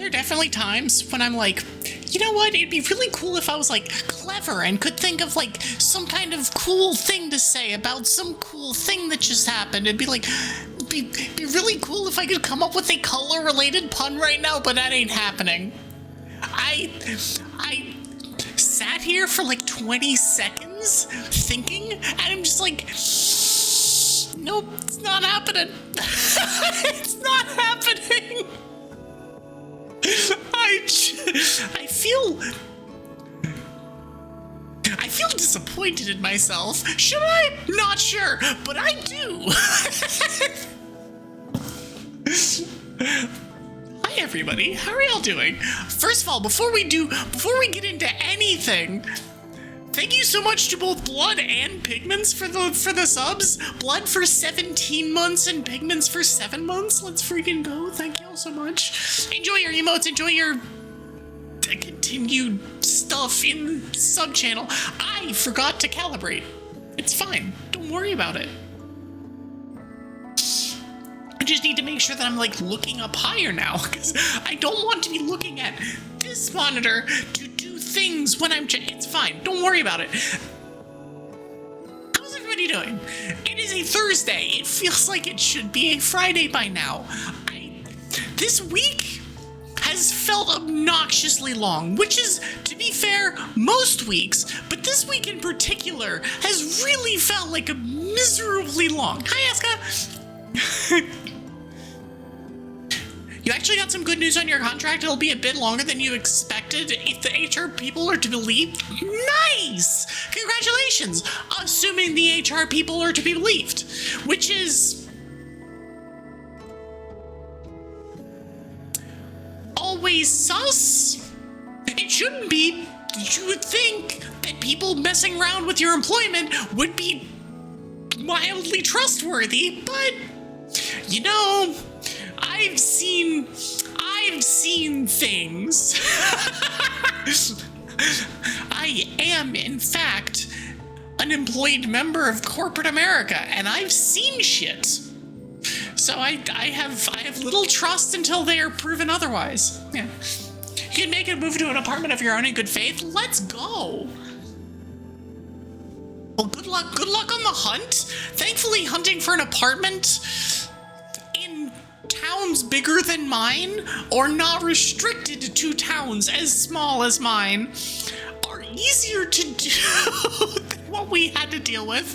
there are definitely times when I'm like, you know what, it'd be really cool if I was like clever and could think of like some kind of cool thing to say about some cool thing that just happened. It'd be like, be really cool if I could come up with a color related pun right now, but that ain't happening. I sat here for like 20 seconds thinking, and I'm just like, nope, it's not happening. It's not happening. I feel disappointed in myself. Should I? Not sure, but I do. Hi everybody, how are y'all doing? First of all, before we get into anything, thank you so much to both Blood and Pigments for the subs. Blood for 17 months and Pigments for 7 months. Let's freaking go. Thank you all so much. Enjoy your emotes, enjoy your continued stuff in the sub channel. I forgot to calibrate. It's fine. Don't worry about it. I just need to make sure that I'm like looking up higher now, because I don't want to be looking at this monitor to do things when I'm it's fine. Don't worry about it. How's everybody doing? It is a Thursday. It feels like it should be a Friday by now. This week has felt obnoxiously long, which is, to be fair, most weeks, but this week in particular has really felt like a miserably long. Hi, Aska. You actually got some good news on your contract. It'll be a bit longer than you expected if the HR people are to be believed. Nice! Congratulations! Assuming the HR people are to be believed, which is always sus. It shouldn't be. You would think that people messing around with your employment would be mildly trustworthy, but you know, I've seen things. I am, in fact, an employed member of corporate America, and I've seen shit. So I have little trust until they are proven otherwise. Yeah. You can make a move to an apartment of your own in good faith. Let's go. Well, good luck on the hunt. Thankfully, hunting for an apartment in towns bigger than mine, or not restricted to towns as small as mine, are easier to do than what we had to deal with.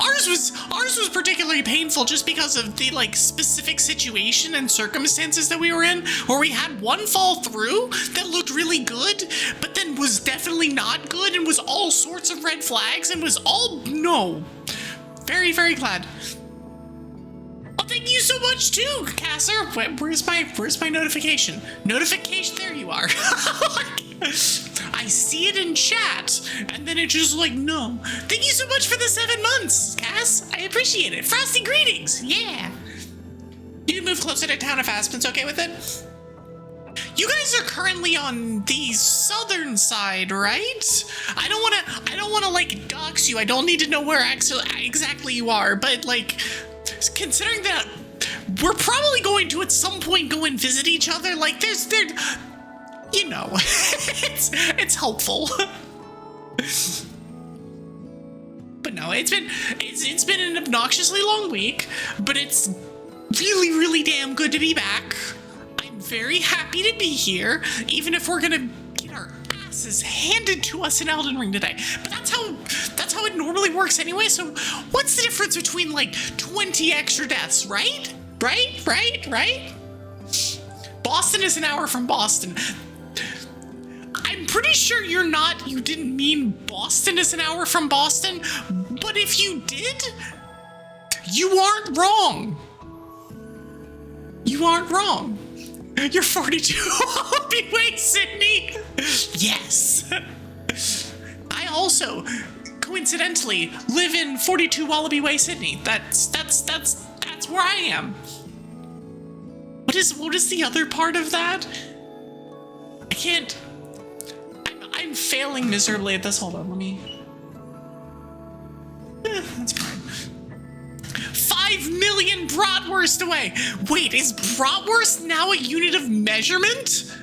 Ours was particularly painful just because of the like specific situation and circumstances that we were in, where we had one fall through that looked really good, but then was definitely not good and was all sorts of red flags and was all no. Very, very glad. Oh, thank you so much too, Casser. Where's my notification? Notification, there you are. I see it in chat, and then it just like, no. Thank you so much for the 7 months, Cass. I appreciate it. Frosty greetings. Yeah. You can move closer to town if Aspen's okay with it. You guys are currently on the southern side, right? I don't wanna like dox you. I don't need to know where exactly you are, but like, considering that we're probably going to at some point go and visit each other, like you know, it's helpful. But no, it's been an obnoxiously long week, but it's really, really damn good to be back. I'm very happy to be here, even if we're gonna get our asses handed to us in Elden Ring today. But that's how it normally works anyway. So what's the difference between like 20 extra deaths, right? Right? Boston is an hour from Boston. I'm pretty sure you didn't mean Boston is an hour from Boston, but if you did, you aren't wrong. You aren't wrong. You're 42 Wallaby Way, Sydney. Yes. I also, coincidentally, live in 42 Wallaby Way, Sydney. That's where I am. What is the other part of that? I can't. I'm failing miserably at this. Hold on, let me. That's fine. 5 million bratwurst away. Wait, is bratwurst now a unit of measurement?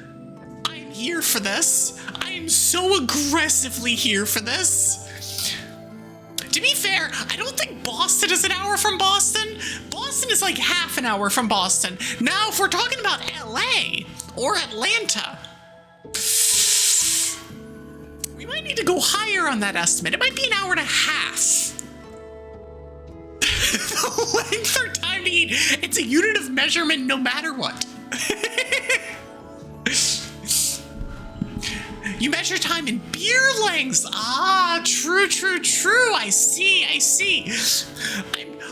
I'm here for this. I am so aggressively here for this. To be fair, I don't think Boston is an hour from Boston. Boston is like half an hour from Boston. Now, if we're talking about LA or Atlanta, we might need to go higher on that estimate. It might be an hour and a half. The length or time to eat, it's a unit of measurement no matter what. You measure time in beer lengths. Ah, true. I see.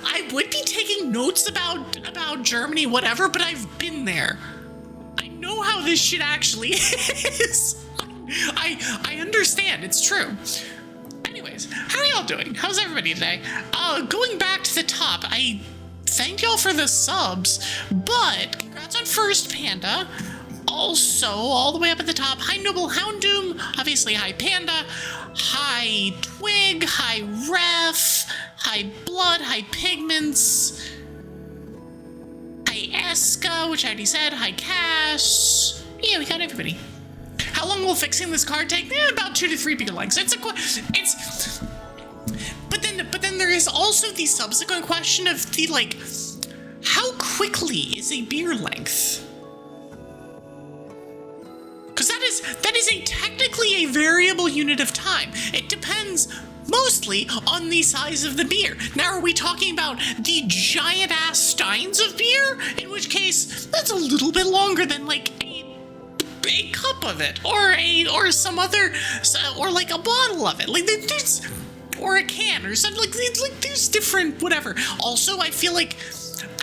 I would be taking notes about Germany, whatever, but I've been there. I know how this shit actually is. I understand. It's true. Anyways, how are y'all doing? How's everybody today? Going back to the top, I thank y'all for the subs, but congrats on First Panda. Also, all the way up at the top, hi Noble Houndoom, obviously hi Panda, hi Twig, hi Ref, hi Blood, hi Pigments, hi Eska, which I already said, hi Cass. Yeah, we got everybody. How long will fixing this card take? About 2 to 3 beer lengths. But then there is also the subsequent question of the, like, how quickly is a beer length? Because that is technically a variable unit of time. It depends mostly on the size of the beer. Now, are we talking about the giant ass steins of beer? In which case, that's a little bit longer than like a cup of it, or some other, or like a bottle of it. Like there's, or a can or something. Like there's different whatever. Also, I feel like,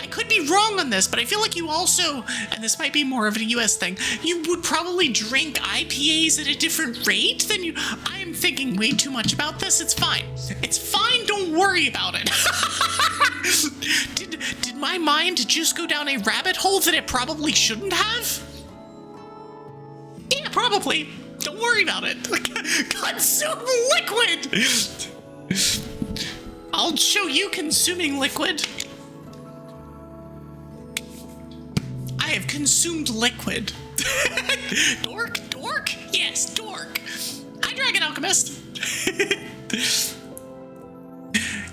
I could be wrong on this, but I feel like you also, and this might be more of a US thing, you would probably drink IPAs at a different rate than you. I'm thinking way too much about this. It's fine. It's fine. Don't worry about it. Did my mind just go down a rabbit hole that it probably shouldn't have? Yeah, probably. Don't worry about it. Consume liquid. I'll show you consuming liquid. I have consumed liquid. Dork? Yes, dork. Hi, Dragon Alchemist.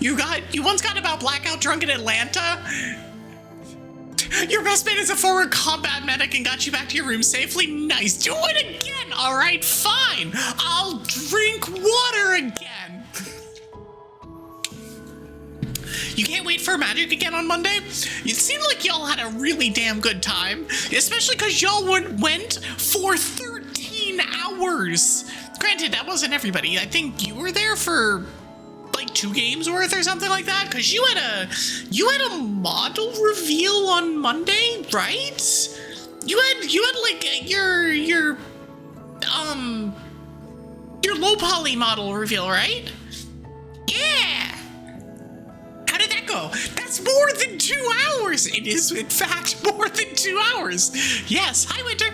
You once got about blackout drunk in Atlanta? Your best mate is a former combat medic and got you back to your room safely? Nice. Do it again. All right, fine. I'll drink water again. You can't wait for Magic again on Monday? It seemed like y'all had a really damn good time, especially because y'all went for 13 hours. Granted, that wasn't everybody. I think you were there for like 2 games worth or something like that, because you had a model reveal on Monday, right? You had like your low poly model reveal, right? Yeah. How did that go? That's more than 2 hours. It is, in fact, more than 2 hours. Yes. Hi, Winter.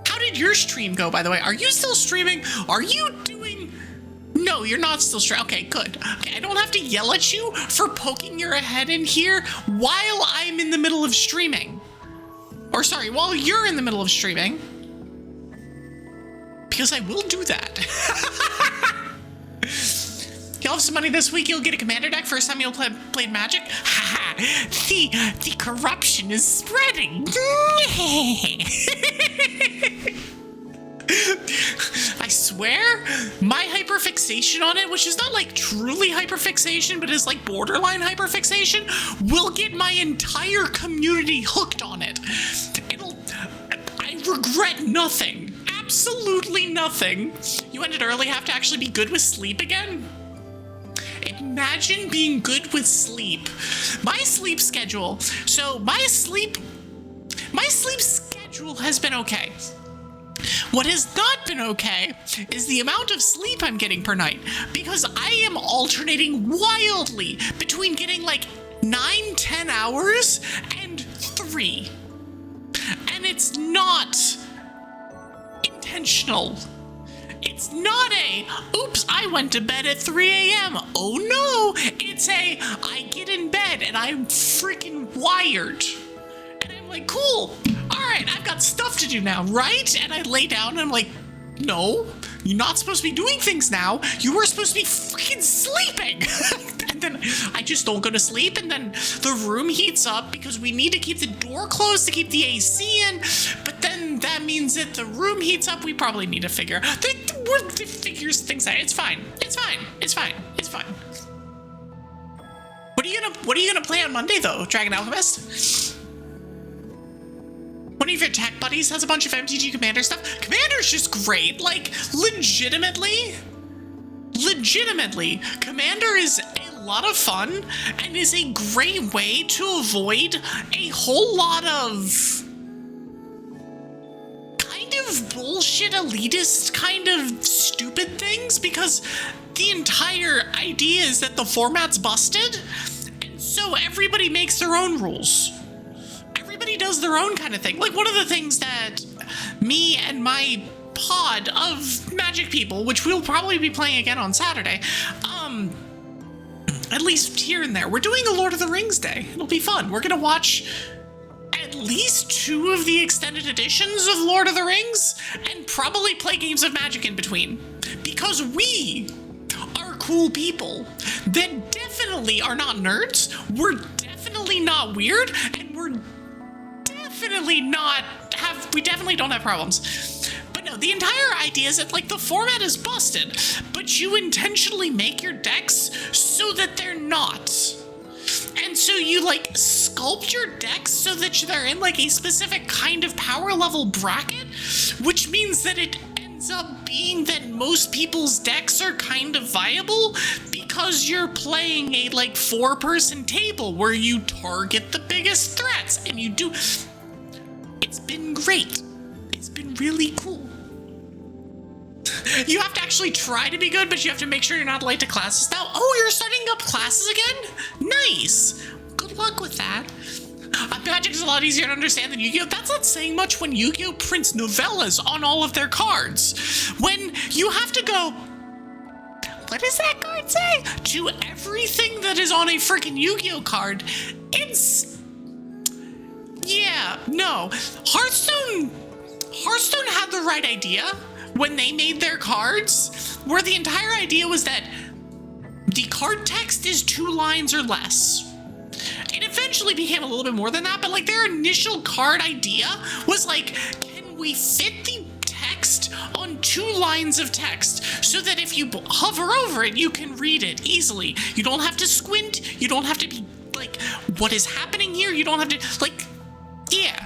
How did your stream go, by the way? Are you still streaming? Are you doing... No, you're not still streaming. Okay, good. Okay, I don't have to yell at you for poking your head in here while I'm in the middle of streaming. Or sorry, while you're in the middle of streaming. Because I will do that. You'll have some money this week. You'll get a commander deck. First time you'll played Magic. The corruption is spreading. I swear, my hyperfixation on it, which is not like truly hyperfixation, but is like borderline hyperfixation, will get my entire community hooked on it. I regret nothing. Absolutely nothing. You ended early, have to actually be good with sleep again? Imagine being good with sleep. My sleep schedule. So my sleep schedule has been okay. What has not been okay is the amount of sleep I'm getting per night, because I am alternating wildly between getting like 9-10 hours and 3. And it's not intentional. It's not a, oops, I went to bed at 3 a.m. Oh no, it's a, I get in bed and I'm freaking wired. And I'm like, cool, all right, I've got stuff to do now, right? And I lay down and I'm like, no, you're not supposed to be doing things now. You were supposed to be freaking sleeping. And then I just don't go to sleep, and then the room heats up because we need to keep the door closed to keep the AC in, but then that means that the room heats up. We probably need to figure things out. It's fine. What are you gonna play on Monday though, Dragon Alchemist? One of your tech buddies has a bunch of MTG Commander stuff. Commander's just great. Like, legitimately, Commander is a lot of fun and is a great way to avoid a whole lot of kind of bullshit elitist kind of stupid things, because the entire idea is that the format's busted, and so everybody makes their own rules. Everybody does their own kind of thing. Like, one of the things that me and my pod of Magic people, which we'll probably be playing again on Saturday, at least here and there, we're doing a Lord of the Rings day. It'll be fun. We're gonna watch at least 2 of the extended editions of Lord of the Rings and probably play games of Magic in between, because we are cool people that definitely are not nerds. We're definitely not weird, and we definitely don't have problems. But no, the entire idea is that, like, the format is busted, but you intentionally make your decks so that they're not. And so you, like, sculpt your decks so that they're in, like, a specific kind of power level bracket, which means that it ends up being that most people's decks are kind of viable because you're playing a, like, 4-person table where you target the biggest threats, and you do. It's been great. It's been really cool. You have to actually try to be good, but you have to make sure you're not late to classes now. Oh, you're starting up classes again? Nice. Good luck with that. Magic is a lot easier to understand than Yu-Gi-Oh! That's not saying much when Yu-Gi-Oh! Prints novellas on all of their cards. When you have to go, what does that card say? To everything that is on a freaking Yu-Gi-Oh! Card, it's... yeah, no. Hearthstone had the right idea when they made their cards, where the entire idea was that the card text is 2 lines or less. It eventually became a little bit more than that, but, like, their initial card idea was like, can we fit the text on 2 lines of text so that if you hover over it, you can read it easily. You don't have to squint. You don't have to be like, what is happening here? You don't have to, like, yeah.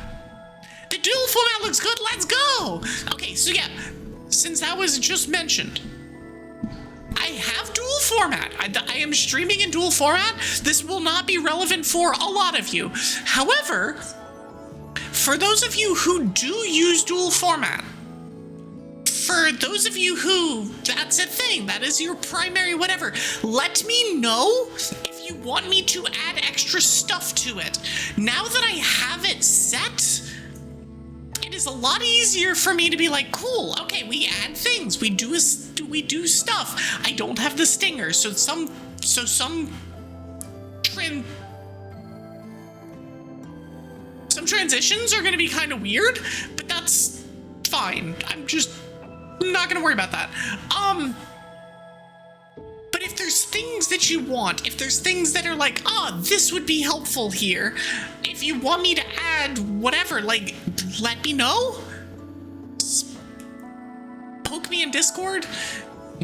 The dual format looks good. Let's go. Okay, so yeah, since that was just mentioned, I have dual format. I am streaming in dual format. This will not be relevant for a lot of you. However, for those of you who do use dual format, for those of you who that's a thing, that is your primary whatever, let me know if you want me to add extra stuff to it. Now that I have it set, it is a lot easier for me to be like, cool, okay, we add things, we do stuff. I don't have the stinger, so some transitions are going to be kind of weird, but that's fine. I'm just not going to worry about that. But if there's things that you want, if there's things that are like, this would be helpful here, if you want me to add whatever, like, let me know. Poke me in Discord.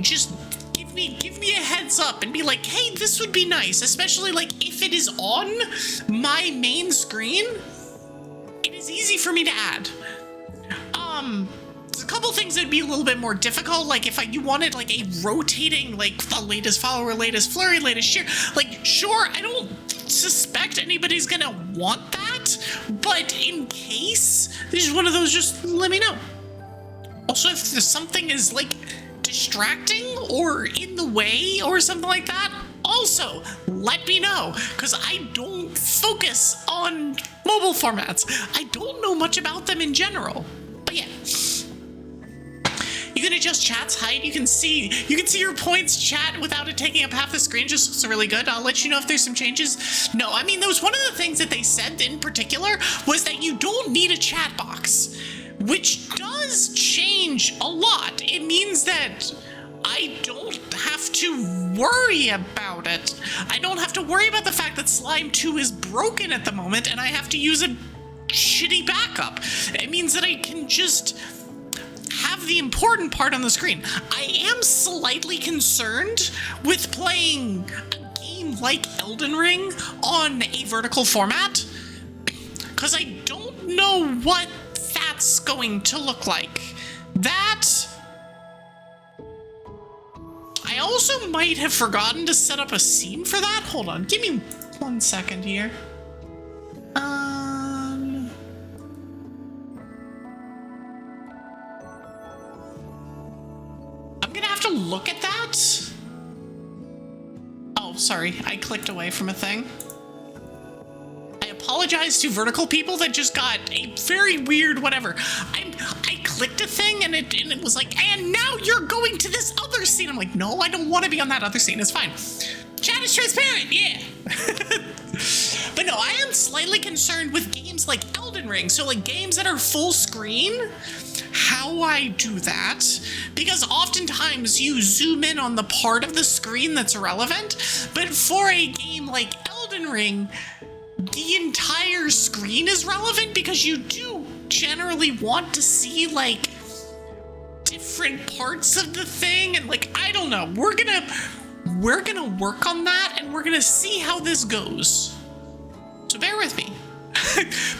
Just give me a heads up and be like, hey, this would be nice, especially, like, if it is on my main screen, it is easy for me to add. There's a couple things that'd be a little bit more difficult, like if you wanted, like, a rotating, like, the latest follower, latest flurry, latest share, like, sure, I don't suspect anybody's gonna want that, but in case this is one of those, just let me know. Also, if there's something is, like, distracting or in the way or something like that, also let me know, because I don't focus on mobile formats. I don't know much about them in general, but yeah. You can adjust chat's height. You can see your points chat without it taking up half the screen. Just looks really good. I'll let you know if there's some changes. No, I mean, there was one of the things that they said in particular was that you don't need a chat box, which does change a lot. It means that I don't have to worry about it. I don't have to worry about the fact that Slime 2 is broken at the moment and I have to use a shitty backup. It means that I can just have the important part on the screen. I am slightly concerned with playing a game like Elden Ring on a vertical format, because I don't know what that's going to look like. I also might have forgotten to set up a scene for that. Hold on, give me 1 second here. I'm gonna have to look at that. Oh, sorry, I clicked away from a thing. I apologize to vertical people that just got a very weird whatever. I clicked a thing and it was like, and now you're going to this other scene. I'm like, no, I don't want to be on that other scene. It's fine. Chat is transparent, yeah. But no, I am slightly concerned with games like Elden Ring. So like games that are full screen, how I do that, because oftentimes you zoom in on the part of the screen that's relevant, but for a game like Elden Ring, the entire screen is relevant because you do generally want to see like different parts of the thing, and like, I don't know, we're gonna work on that and we're gonna see how this goes. So bear with me.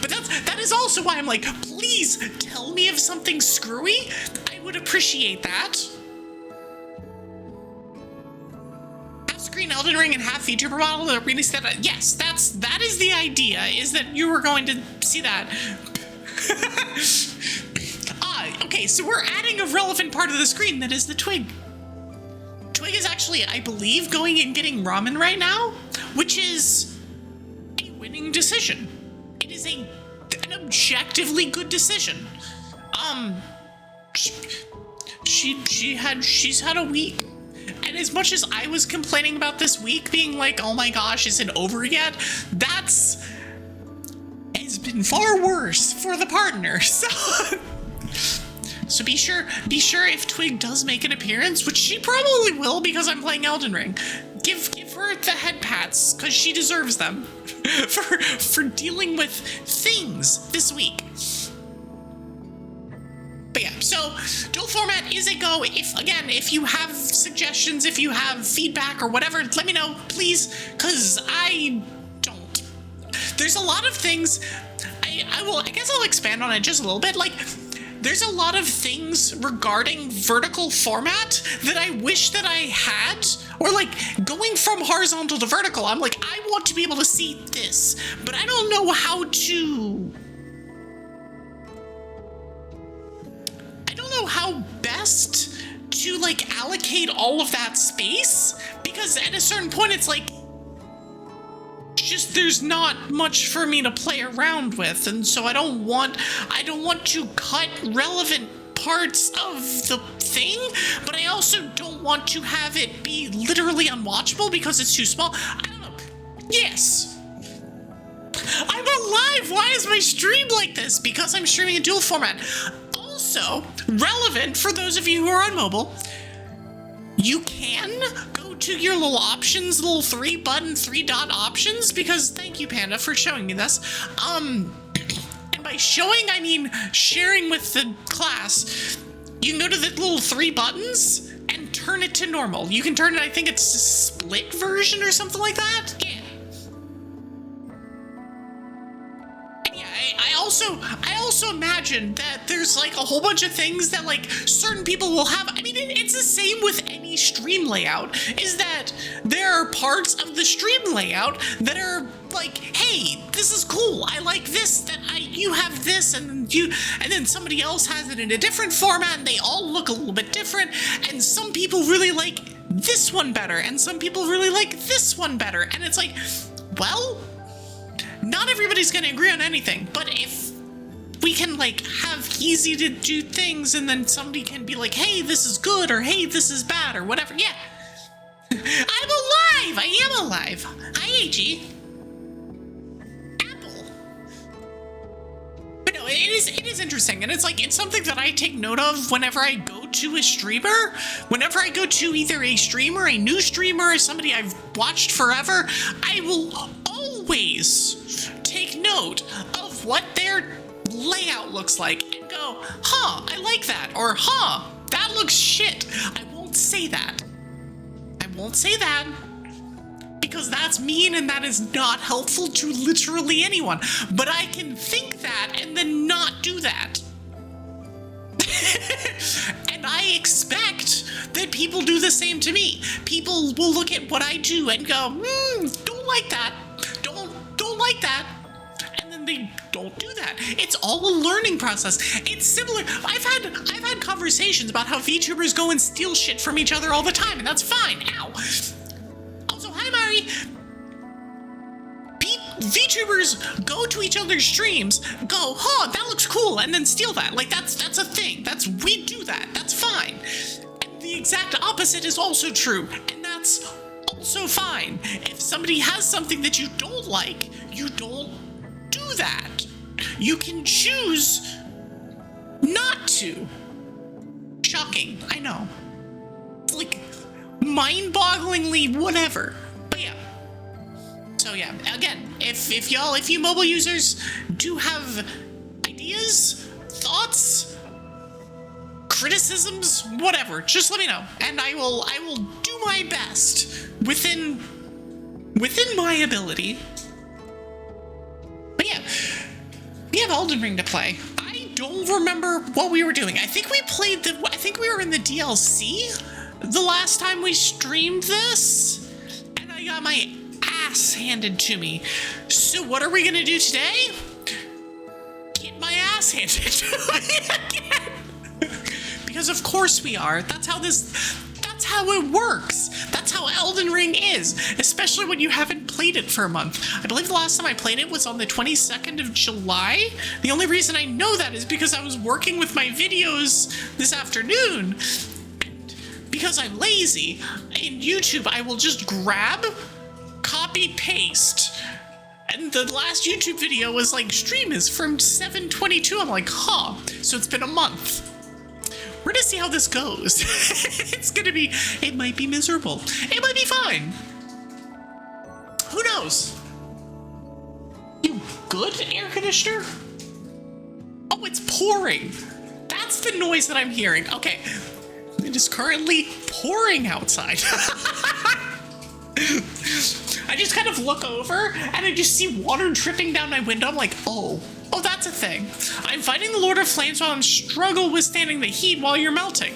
But that is also why I'm like, please tell me if something's screwy. I would appreciate that. Half screen Elden Ring and half feature per model that really said, yes, that is the idea, is that you were going to see that. Okay, so we're adding a relevant part of the screen that is the twig. Twig is actually, I believe, going and getting ramen right now, which is a winning decision. It is an objectively good decision. She's had a week. And as much as I was complaining about this week being like, oh my gosh, is it over yet? Has been far worse for the partner. So be sure if Twig does make an appearance, which she probably will because I'm playing Elden Ring, give her the head pats, because she deserves them for dealing with things this week. But yeah, so dual format is a go. If you have suggestions, if you have feedback or whatever, let me know, please, because I don't. There's a lot of things, I guess I'll expand on it just a little bit, like, there's a lot of things regarding vertical format that I wish that I had, or like going from horizontal to vertical, I'm like, I want to be able to see this, but I don't know how best to like allocate all of that space, because at a certain point it's like, just there's not much for me to play around with, and so I don't want to cut relevant parts of the thing, but I also don't want to have it be literally unwatchable because it's too small. I don't know. Yes. I'm alive. Why is my stream like this? Because I'm streaming in dual format. Also, relevant for those of you who are on mobile, you can go to your little options, little 3-dot options, because thank you, Panda, for showing me this. And by showing, I mean sharing with the class. You can go to the little 3 buttons and turn it to normal. You can turn it, I think it's a split version or something like that. Yeah. I also imagine that there's like a whole bunch of things that like certain people will have. I mean, it's the same with any stream layout, is that there are parts of the stream layout that are like, hey, this is cool. I like this, that you have this, and then somebody else has it in a different format, and they all look a little bit different. And some people really like this one better, and some people really like this one better. And it's like, well, not everybody's going to agree on anything, but if we can like have easy to do things, and then somebody can be like, hey, this is good, or hey, this is bad, or whatever. Yeah. I'm alive! I am alive. Hi, AG. Apple. But no, it is interesting, and it's like, it's something that I take note of whenever I go to a streamer. Whenever I go to either a streamer, a new streamer, or somebody I've watched forever, I will always take note of what their layout looks like and go, huh, I like that, or huh, that looks shit. I won't say that. Won't say that, because that's mean and that is not helpful to literally anyone. But I can think that and then not do that. And I expect that people do the same to me. People will look at what I do and go, don't like that. Don't like that. And then they don't do that. It's all a learning process. It's similar. I've had conversations about how VTubers go and steal shit from each other all the time, and that's fine. Ow. Also, hi Mari. VTubers go to each other's streams, go, huh, that looks cool, and then steal that. Like that's a thing. We do that. That's fine. And the exact opposite is also true, and that's also fine. If somebody has something that you don't like, you don't do that. You can choose not to. Shocking, I know. It's like mind-bogglingly whatever. But yeah. So yeah, again, if you mobile users do have ideas, thoughts, criticisms, whatever, just let me know, and I will do my best within my ability. But yeah, we have Elden Ring to play. I don't remember what we were doing. I think we were in the DLC the last time we streamed this, and I got my ass handed to me. So what are we gonna do today? Get my ass handed to me again. Because of course we are. That's how it works. That's how Elden Ring is, especially when you haven't played it for a month. I believe the last time I played it was on the 22nd of July. The only reason I know that is because I was working with my videos this afternoon. And because I'm lazy, in YouTube I will just grab, copy, paste. And the last YouTube video was like, stream is from 7/22. I'm like, huh. So it's been a month. We're gonna see how this goes. It might be miserable. It might be fine. Who knows? You good, air conditioner? Oh, it's pouring. That's the noise that I'm hearing. Okay, it is currently pouring outside. I just kind of look over and I just see water dripping down my window. I'm like, oh, that's a thing. I'm fighting the Lord of Flames while I'm struggle withstanding the heat while you're melting.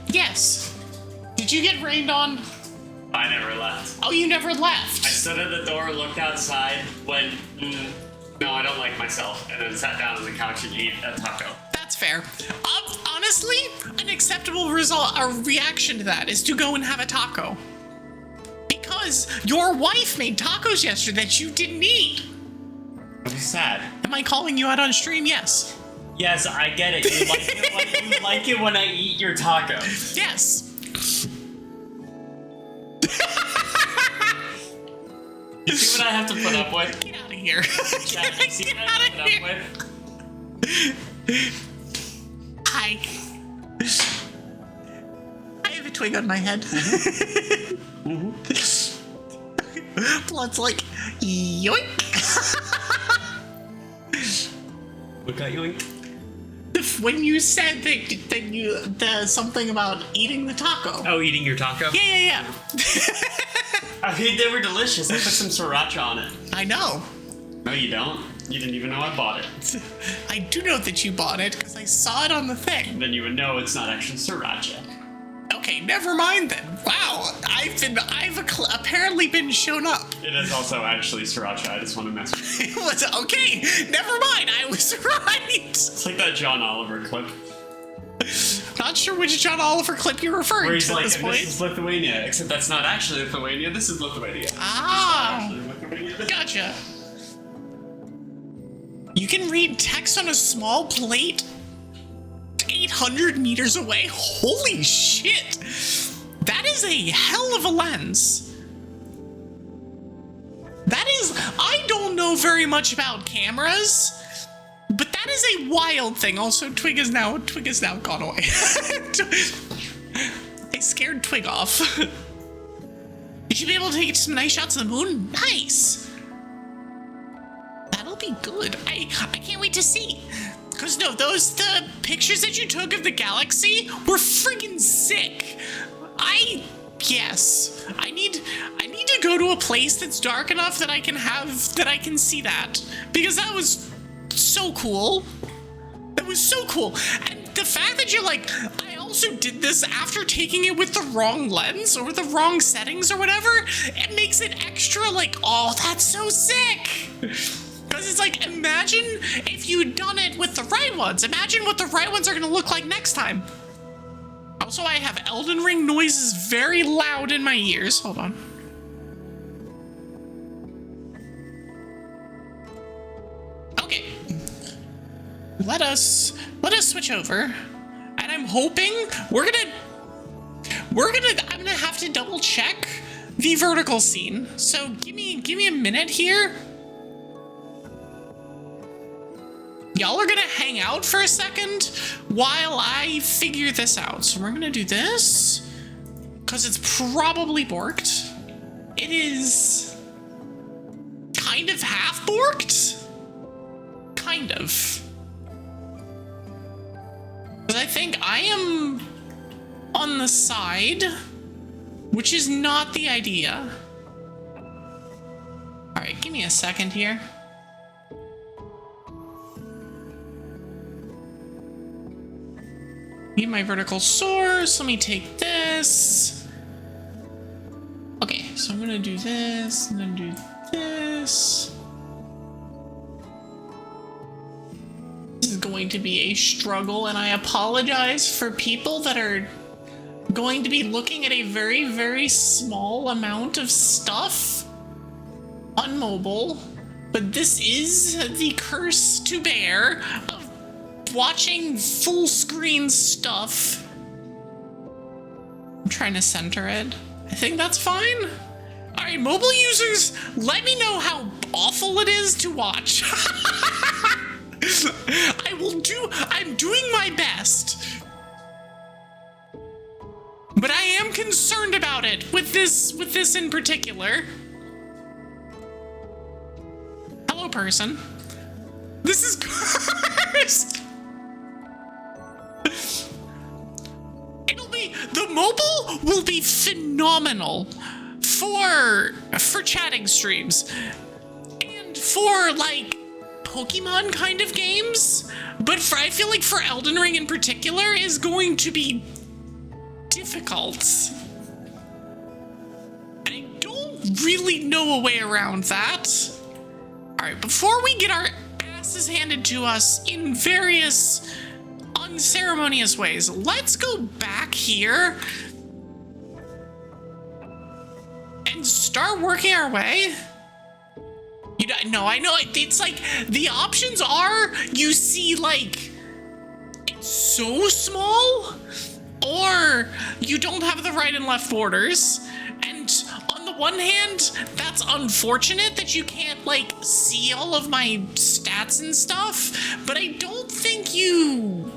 Yes. Did you get rained on? I never left. Oh, you never left. I stood at the door, looked outside, went, no, I don't like myself, and then sat down on the couch and ate a taco. That's fair. Honestly, an acceptable reaction to that is to go and have a taco. Because your wife made tacos yesterday that you didn't eat. I'm sad. Am I calling you out on stream? Yes. Yes, I get it. You like it when I eat your taco. Yes. You see what I have to put up with? Get out of here. Yeah, you see what I have to put up with? Hi. I have a twig on my head. Blood's like, yoink. What got yoink? When you said that something about eating the taco. Oh, eating your taco? Yeah. I mean, they were delicious. I put some sriracha on it. I know. No, you don't. You didn't even know I bought it. I do know that you bought it because I saw it on the thing. Then you would know it's not actually sriracha. Okay, never mind then. Wow, I've apparently been shown up. It is also actually sriracha. I just want to mess with you. It was okay. Never mind. I was right. It's like that John Oliver clip. Not sure which John Oliver clip you're referring Where he's to like, at this point. this is Lithuania, except that's not actually Lithuania. This is Lithuania. Ah, Lithuania. gotcha. You can read text on a small plate 800 meters away. Holy shit. That is a hell of a lens. That is, I don't know very much about cameras, but that is a wild thing. Also, Twig is now gone away. I scared Twig off. You should be able to take some nice shots of the moon. Nice. That'll be good. I can't wait to see. Because no, the pictures that you took of the galaxy were friggin' sick. Yes, I need to go to a place that's dark enough that I can see that, because that was so cool. That was so cool. And the fact that you're like, I also did this after taking it with the wrong lens or the wrong settings or whatever, it makes it extra like, oh, that's so sick. Because it's like, imagine if you'd done it with the right ones. Imagine what the right ones are going to look like next time. Also, I have Elden Ring noises very loud in my ears. Hold on. Okay. Let us switch over. And I'm hoping I'm gonna have to double check the vertical scene. So give me a minute here. Y'all are gonna hang out for a second while I figure this out. So we're gonna do this because it's probably borked. It is kind of half borked. Kind of. But I think I am on the side, which is not the idea. All right, give me a second here. Need my vertical source. Let me take this. Okay, so I'm gonna do this, and then do this. This is going to be a struggle, and I apologize for people that are going to be looking at a very, very small amount of stuff on mobile, but this is the curse to bear of watching full screen stuff. I'm trying to center it. I think that's fine. All right, mobile users, let me know how awful it is to watch. I'm doing my best. But I am concerned about it with this in particular. Hello, person. This is cursed. The mobile will be phenomenal for chatting streams and for like Pokemon kind of games, but I feel like for Elden Ring in particular is going to be difficult. I don't really know a way around that. All right, before we get our asses handed to us in various unceremonious ways, let's go back here and start working our way. I know it's like the options are, you see, like it's so small, or you don't have the right and left borders. And on the one hand, that's unfortunate that you can't like see all of my stats and stuff, but I don't think you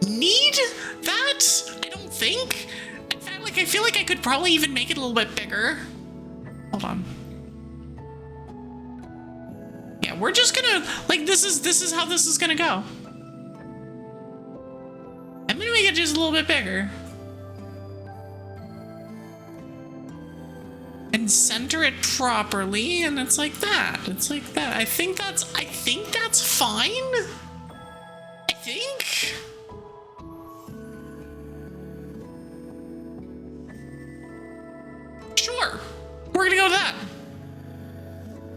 need that. I don't think. In fact, like I feel like I could probably even make it a little bit bigger. Hold on. Yeah, we're just gonna like this is how this is gonna go. I'm gonna make it just a little bit bigger. And center it properly, and it's like that. It's like that. I think that's fine. I think. Sure. We're gonna go with that.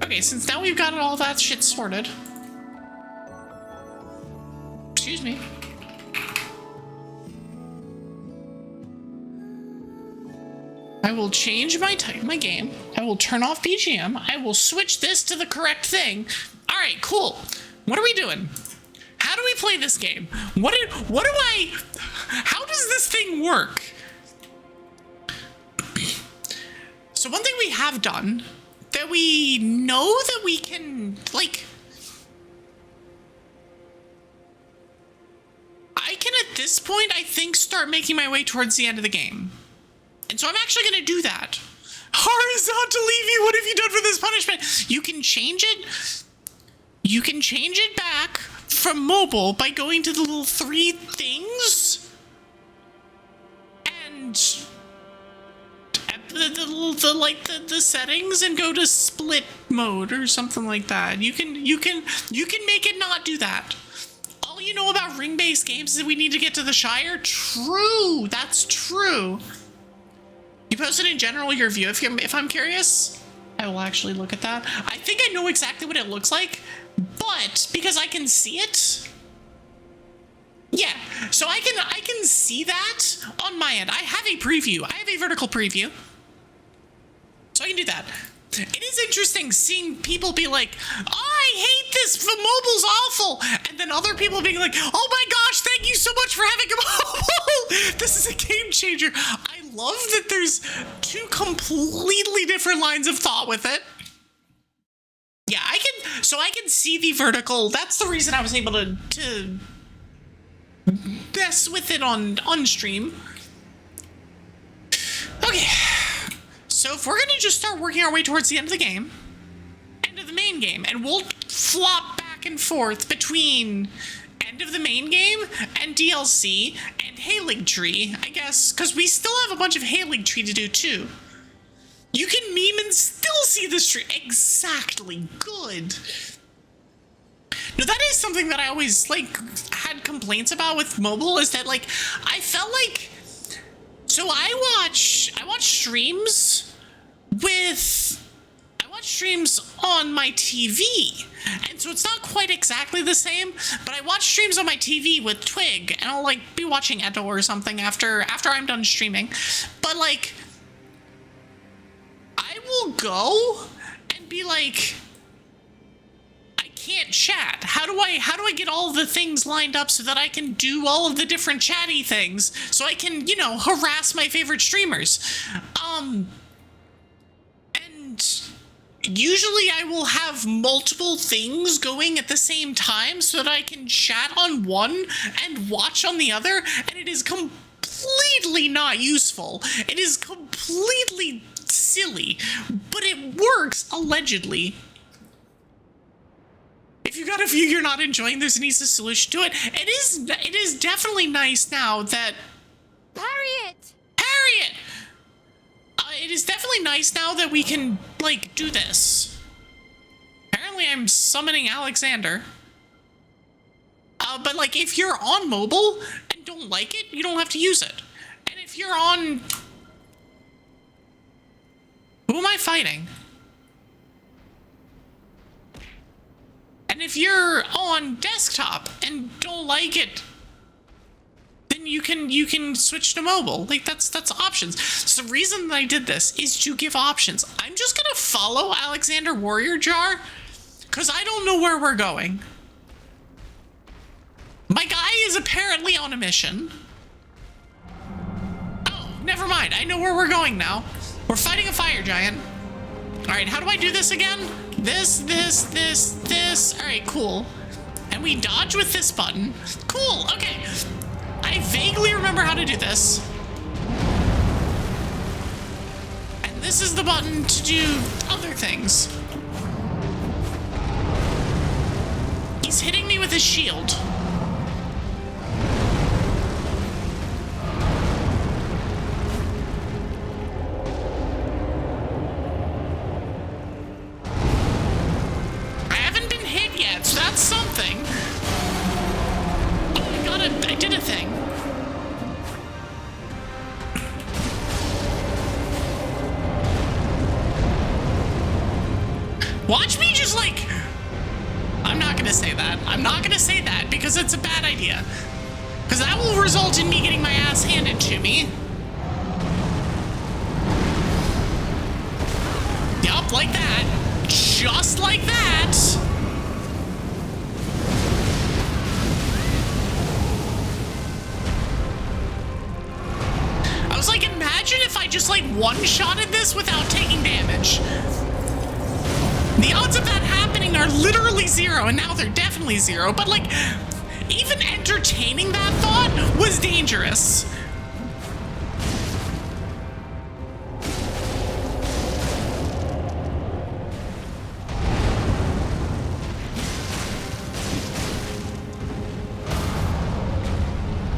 Okay, since now we've got all that shit sorted. Excuse me. I will change my game. I will turn off BGM. I will switch this to the correct thing. All right, cool. What are we doing? How do we play this game? How does this thing work? So one thing we have done that we know that we can, like, I can at this point, I think, start making my way towards the end of the game. And so I'm actually going to do that. Horizontal Levy, what have you done for this punishment? You can change it. You can change it back from mobile by going to the little 3 things. And the settings and go to split mode or something like that. You can make it not do that. All you know about ring-based games is that we need to get to the Shire. True, that's true. You posted in general your view. If I'm curious, I will actually look at that. I think I know exactly what it looks like, but because I can see it. Yeah, so I can see that on my end. I have a preview. I have a vertical preview. So I can do that. It is interesting seeing people be like, oh, I hate this, the mobile's awful. And then other people being like, oh my gosh, thank you so much for having a mobile. This is a game changer. I love that there's 2 completely different lines of thought with it. Yeah, I can see the vertical. That's the reason I was able to mess with it on stream. Okay. So if we're gonna just start working our way towards the end of the game, end of the main game, and we'll flop back and forth between end of the main game and DLC and Hailing Tree, I guess, because we still have a bunch of Hailing Tree to do too. You can meme and still see the tree. Exactly. Good. No, that is something that I always, like, had complaints about with mobile, is that, like, I felt like, so I watch streams on my TV, and so it's not quite exactly the same, but I watch streams on my TV with Twig, and I'll, like, be watching Edo or something after I'm done streaming, but, like, I will go and be like, I can't chat. How do I get all the things lined up so that I can do all of the different chatty things so I can, you know, harass my favorite streamers? And usually I will have multiple things going at the same time so that I can chat on one and watch on the other, and it is completely not useful. It is completely silly, but it works, allegedly. If you got a view you're not enjoying, there's an easy solution to it. It is definitely nice now that... Harriet! It is definitely nice now that we can, like, do this. Apparently I'm summoning Alexander. But, like, if you're on mobile and don't like it, you don't have to use it. And if you're on... Who am I fighting? And if you're on desktop and don't like it, then you can switch to mobile. Like, that's options. So the reason that I did this is to give options. I'm just gonna follow Alexander Warrior Jar because I don't know where we're going. My guy is apparently on a mission. Oh, never mind. I know where we're going now. We're fighting a fire giant. All right, how do I do this again? This. All right, cool. And we dodge with this button. Cool, okay. I vaguely remember how to do this. And this is the button to do other things. He's hitting me with his shield. So that's something. Oh, I did a thing. Watch me just like... I'm not gonna say that. I'm not gonna say that because it's a bad idea. Because that will result in me getting my ass handed to me. Yup, like that. Just like that. just like one-shotted this without taking damage. The odds of that happening are literally 0, and now they're definitely 0, but like, even entertaining that thought was dangerous.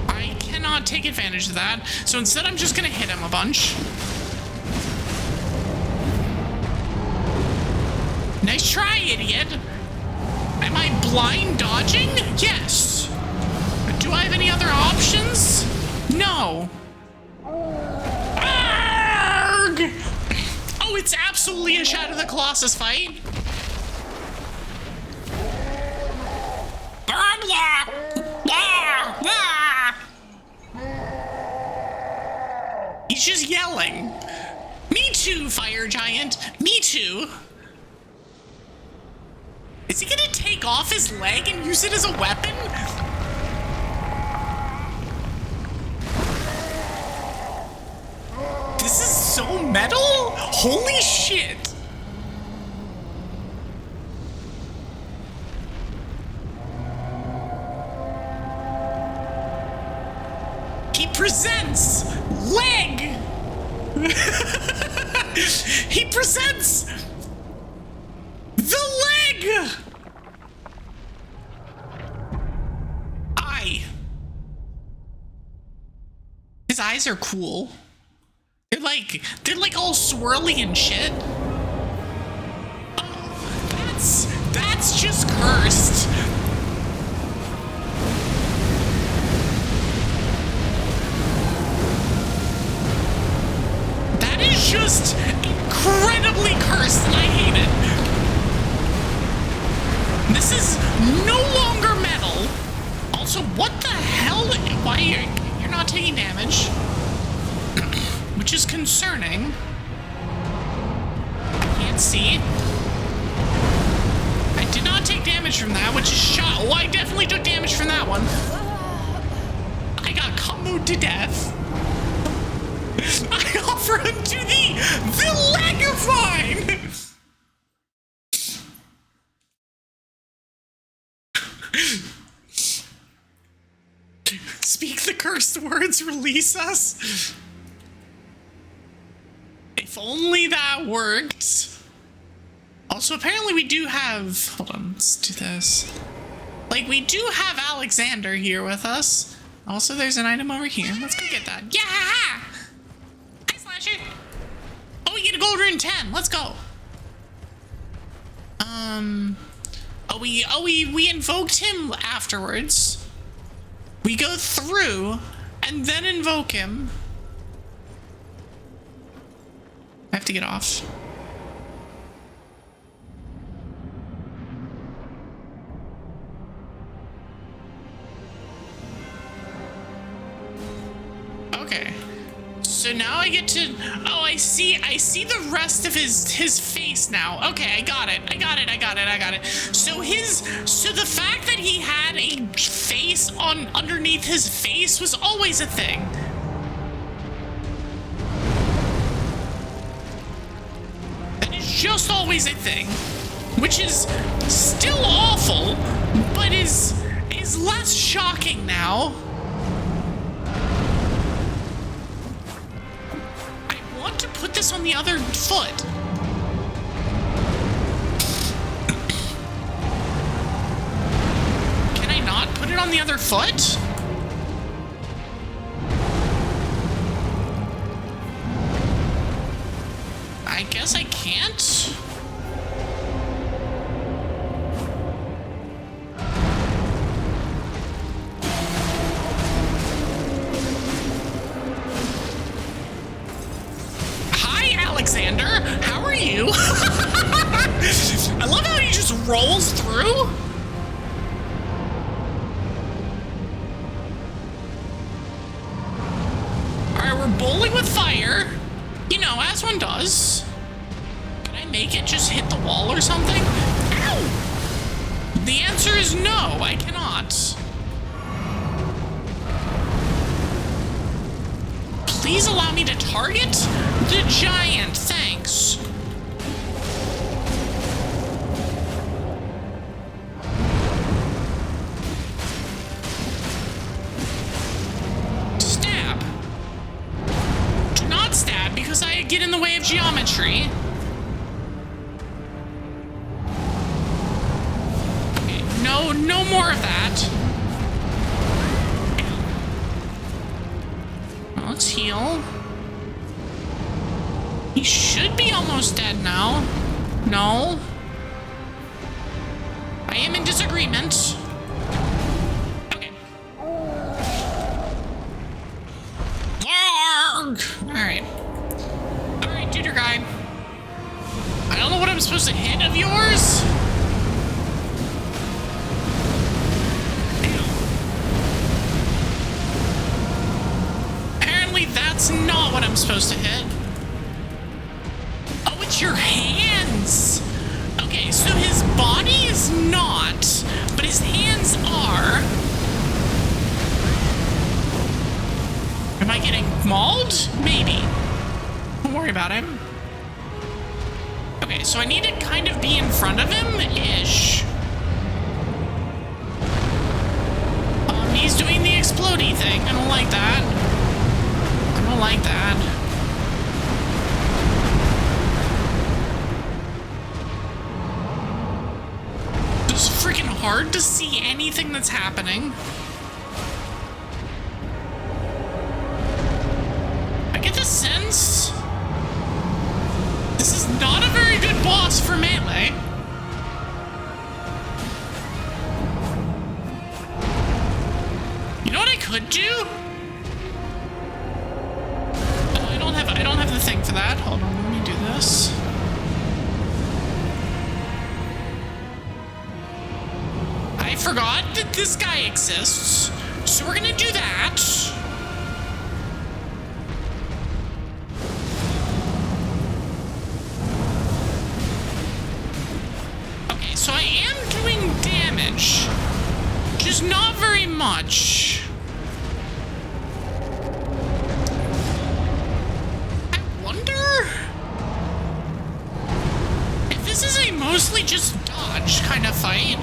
I cannot take advantage of that, so instead I'm just gonna hit him a bunch. Nice try, idiot. Am I blind dodging? Yes. Do I have any other options? No. Arrgh! Oh, it's absolutely a Shadow of the Colossus fight. He's just yelling. Me too, fire giant. Me too. Is he gonna take off his leg and use it as a weapon? This is so metal? Holy shit. He presents leg. He presents the leg! Eye. His eyes are cool. They're like all swirly and shit. Oh, that's just cursed. That is just incredibly cursed, and I hate it. This is no longer metal. Also, what the hell? Why you're not taking damage? Which is concerning. I can't see. I did not take damage from that, which is shot. Oh, I definitely took damage from that one. I got comboed to death. I offer him to the leg of mine. Speak the cursed words, release us. If only that worked. Also, apparently we do have... Hold on, let's do this. Like, we do have Alexander here with us. Also, there's an item over here. Let's go get that. Yeah! Hi, Slasher! Oh, we get a gold rune 10. Let's go. We invoked him afterwards. We go through and then invoke him. I have to get off. Okay. So now I get to... Oh, I see the rest of his face now. Okay, I got it. So the fact that he had a face underneath his face was always a thing. That is just always a thing. Which is still awful, but is less shocking now. To put this on the other foot. Can I not put it on the other foot? I guess I can't. Alexander, how are you? I love how he just rolls through. Alright, we're bowling with fire. You know, as one does. Can I make it just hit the wall or something? Ow! The answer is no, I cannot. please allow me to target the giant? Thanks. Stab. Do not stab because I get in the way of geometry. Okay, no more of that. Let's heal. He should be almost dead now. No. I am in disagreement. Okay. Alright. Alright, tutor guy. I don't know what I'm supposed to hit of yours. That's not what I'm supposed to hit. Oh, it's your hands. Okay, so his body is not, but his hands are. Am I getting mauled? Maybe. Don't worry about him. Okay, so I need to kind of be in front of him-ish. He's doing the explodey thing. I don't like that. I don't like that. It's freaking hard to see anything that's happening. I get the sense this is not a very good boss for melee. You know what I could do? I don't have the thing for that. Hold on, let me do this. I forgot that this guy exists, so we're gonna do that. Okay, so I am doing damage, just not very much. Mostly just dodge kind of fight.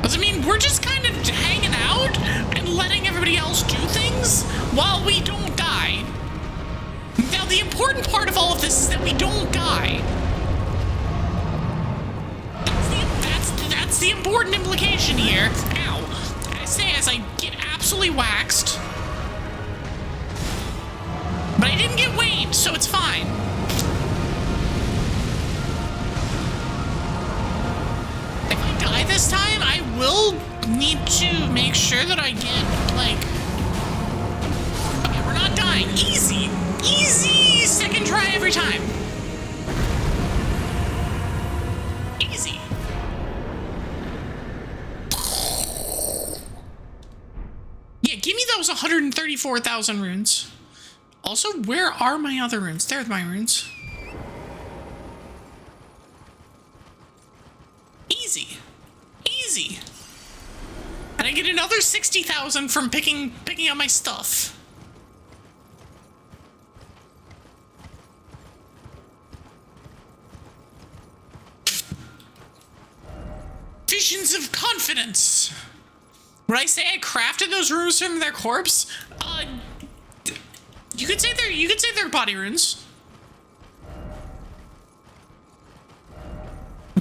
Does it mean we're just kind of hanging out and letting everybody else do things while we don't die? Now, the important part of all of this is that we don't die. That's the important implication here. Ow. I say as I get absolutely waxed. But I didn't get waned, so it's fine. If I die this time, I will need to make sure that I get, like... Okay, we're not dying. Easy. Easy second try every time. Easy. Yeah, give me those 134,000 runes. Also, where are my other runes? There's my runes. Easy. Easy. And I get another 60,000 from picking up my stuff. Visions of confidence. Would I say I crafted those runes from their corpse? You could say they're body runes.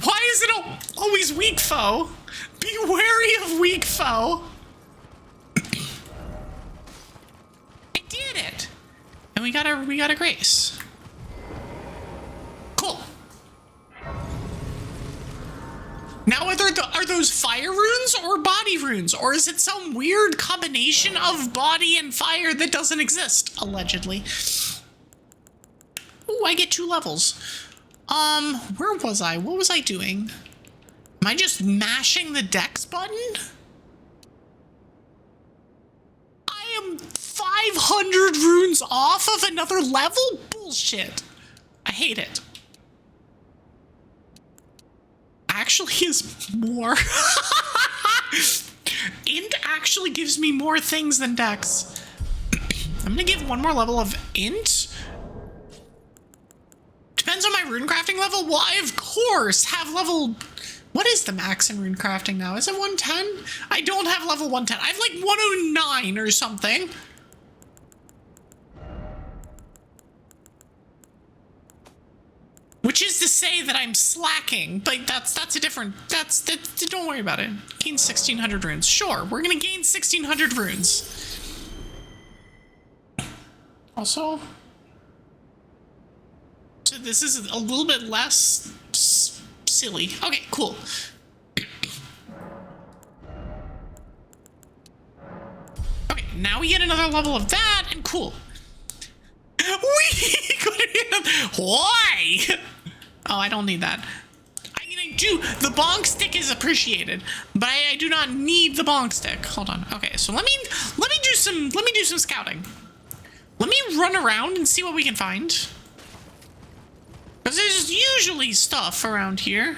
Why is it always weak foe? Be wary of weak foe. I did it, and we got a grace. Cool. Now, are those fire runes or body runes? Or is it some weird combination of body and fire that doesn't exist, allegedly? Ooh, I get 2 levels. Where was I? What was I doing? Am I just mashing the dex button? I am 500 runes off of another level? Bullshit. I hate it. actually is more. Int actually gives me more things than Dex. I'm gonna give one more level of Int. Depends on my runecrafting level. Well, I of course have level... What is the max in runecrafting now? Is it 110? I don't have level 110. I have like 109 or something. Which is to say that I'm slacking, but that's a different... don't worry about it. Gain 1,600 runes. Sure, we're gonna gain 1,600 runes. Also... So this is a little bit less silly. Okay, cool. Okay, now we get another level of that, and cool. We couldn't... Why? Oh, I don't need that. I mean, I do. The bonk stick is appreciated, but I do not need the bonk stick. Hold on. Okay, so let me do some scouting. Let me run around and see what we can find. Because there's usually stuff around here.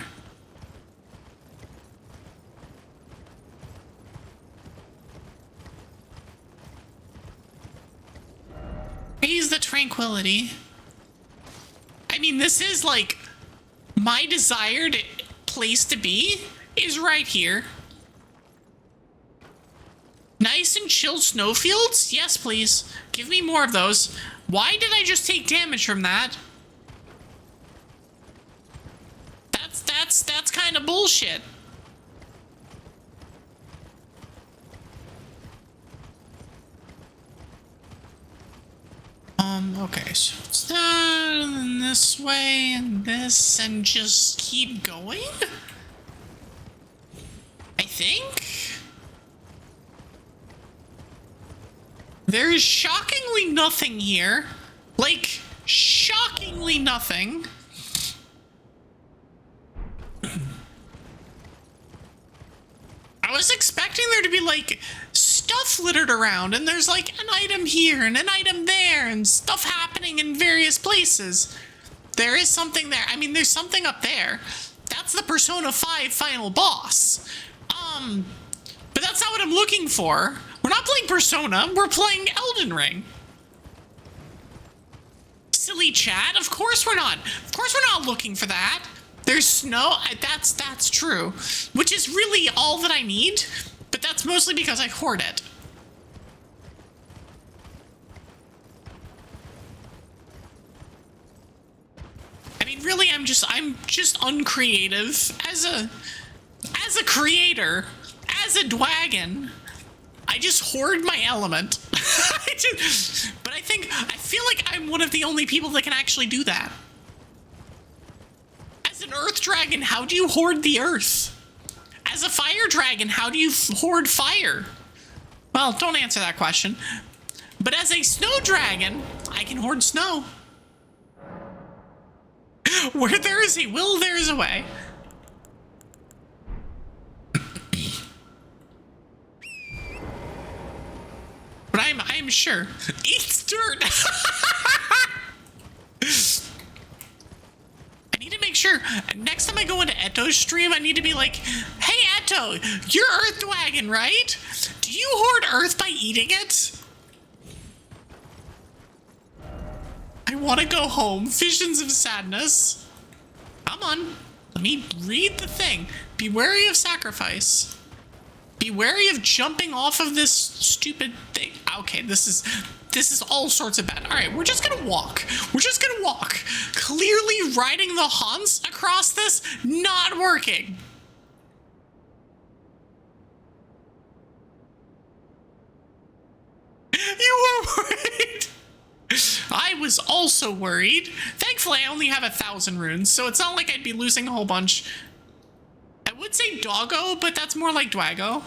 Raise the tranquility. I mean, this is like my desired place to be is right here. Nice and chill snowfields? Yes, please. Give me more of those. Why did I just take damage from that? That's kind of bullshit. Okay, so it's that, and then this way, and this, and just keep going? I think? There is shockingly nothing here. Like, shockingly nothing. I was expecting there to be, like, stuff littered around, and there's, like, an item here and an item there, and stuff happening in various places. There is something there. I mean, there's something up there. That's the Persona 5 final boss. But that's not what I'm looking for. We're not playing Persona, we're playing Elden Ring. Silly chat, of course we're not. Of course we're not looking for that. There's snow, that's true. Which is really all that I need, but that's mostly because I hoard it. I mean, really, I'm just uncreative. As a creator, as a dwagon, I just hoard my element. But I feel like I'm one of the only people that can actually do that. As an earth dragon, how do you hoard the earth? As a fire dragon, how do you hoard fire? Well, don't answer that question. But as a snow dragon, I can hoard snow. Where there is a will, there is a way. But I'm sure. Eats dirt. I need to make sure next time I go into Eto's stream, I need to be like, hey Eto, you're Earth Dwagon, right? Do you hoard Earth by eating it? I want to go home. Visions of sadness. Come on. Let me read the thing. Be wary of sacrifice. Be wary of jumping off of this stupid thing. Okay, this is all sorts of bad. All right, we're just gonna walk. We're just gonna walk. Clearly riding the Hans across this, not working. You were worried. I was also worried. Thankfully, I only have 1,000 runes, so it's not like I'd be losing a whole bunch. I would say Doggo, but that's more like Dwago.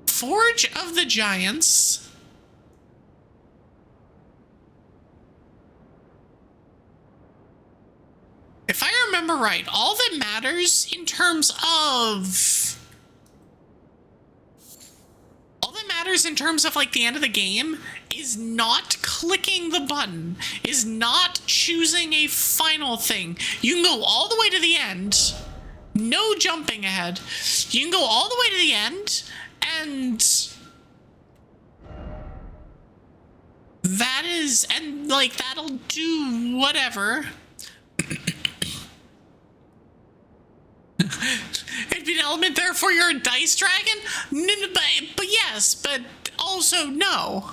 Forge of the Giants. If I remember right, all that matters in terms of... All that matters in terms of, like, the end of the game is not clicking the button, is not choosing a final thing. You can go all the way to the end, No jumping ahead. You can go all the way to the end, and that'll do whatever. It'd be an element, therefore you're a dice dragon? But yes, but also no.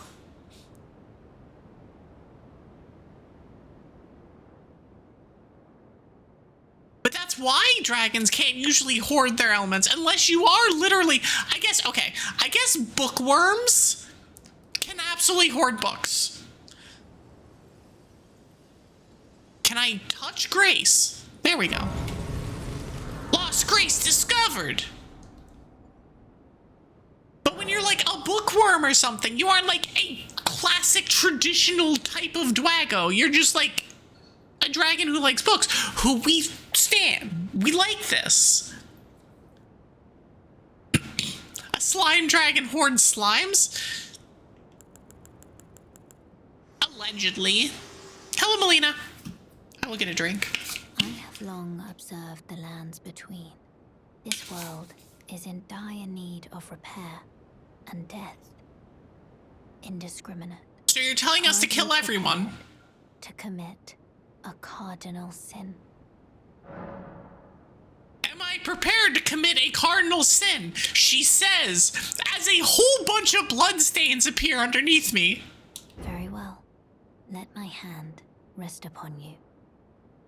But that's why dragons can't usually hoard their elements unless you are literally, I guess bookworms can absolutely hoard books. Can I touch Grace? There we go. Lost Grace discovered. But when you're like a bookworm or something, you aren't like a classic traditional type of dwago. You're just like a dragon who likes books, who we stand. We like this. A slime dragon hoards slimes? Allegedly. Hello, Melina. I will get a drink. I have long observed the lands between. This world is in dire need of repair and death. Indiscriminate. So you're telling us to kill everyone? To commit a cardinal sin. Am I prepared to commit a cardinal sin? She says, as a whole bunch of bloodstains appear underneath me. Very well. Let my hand rest upon you.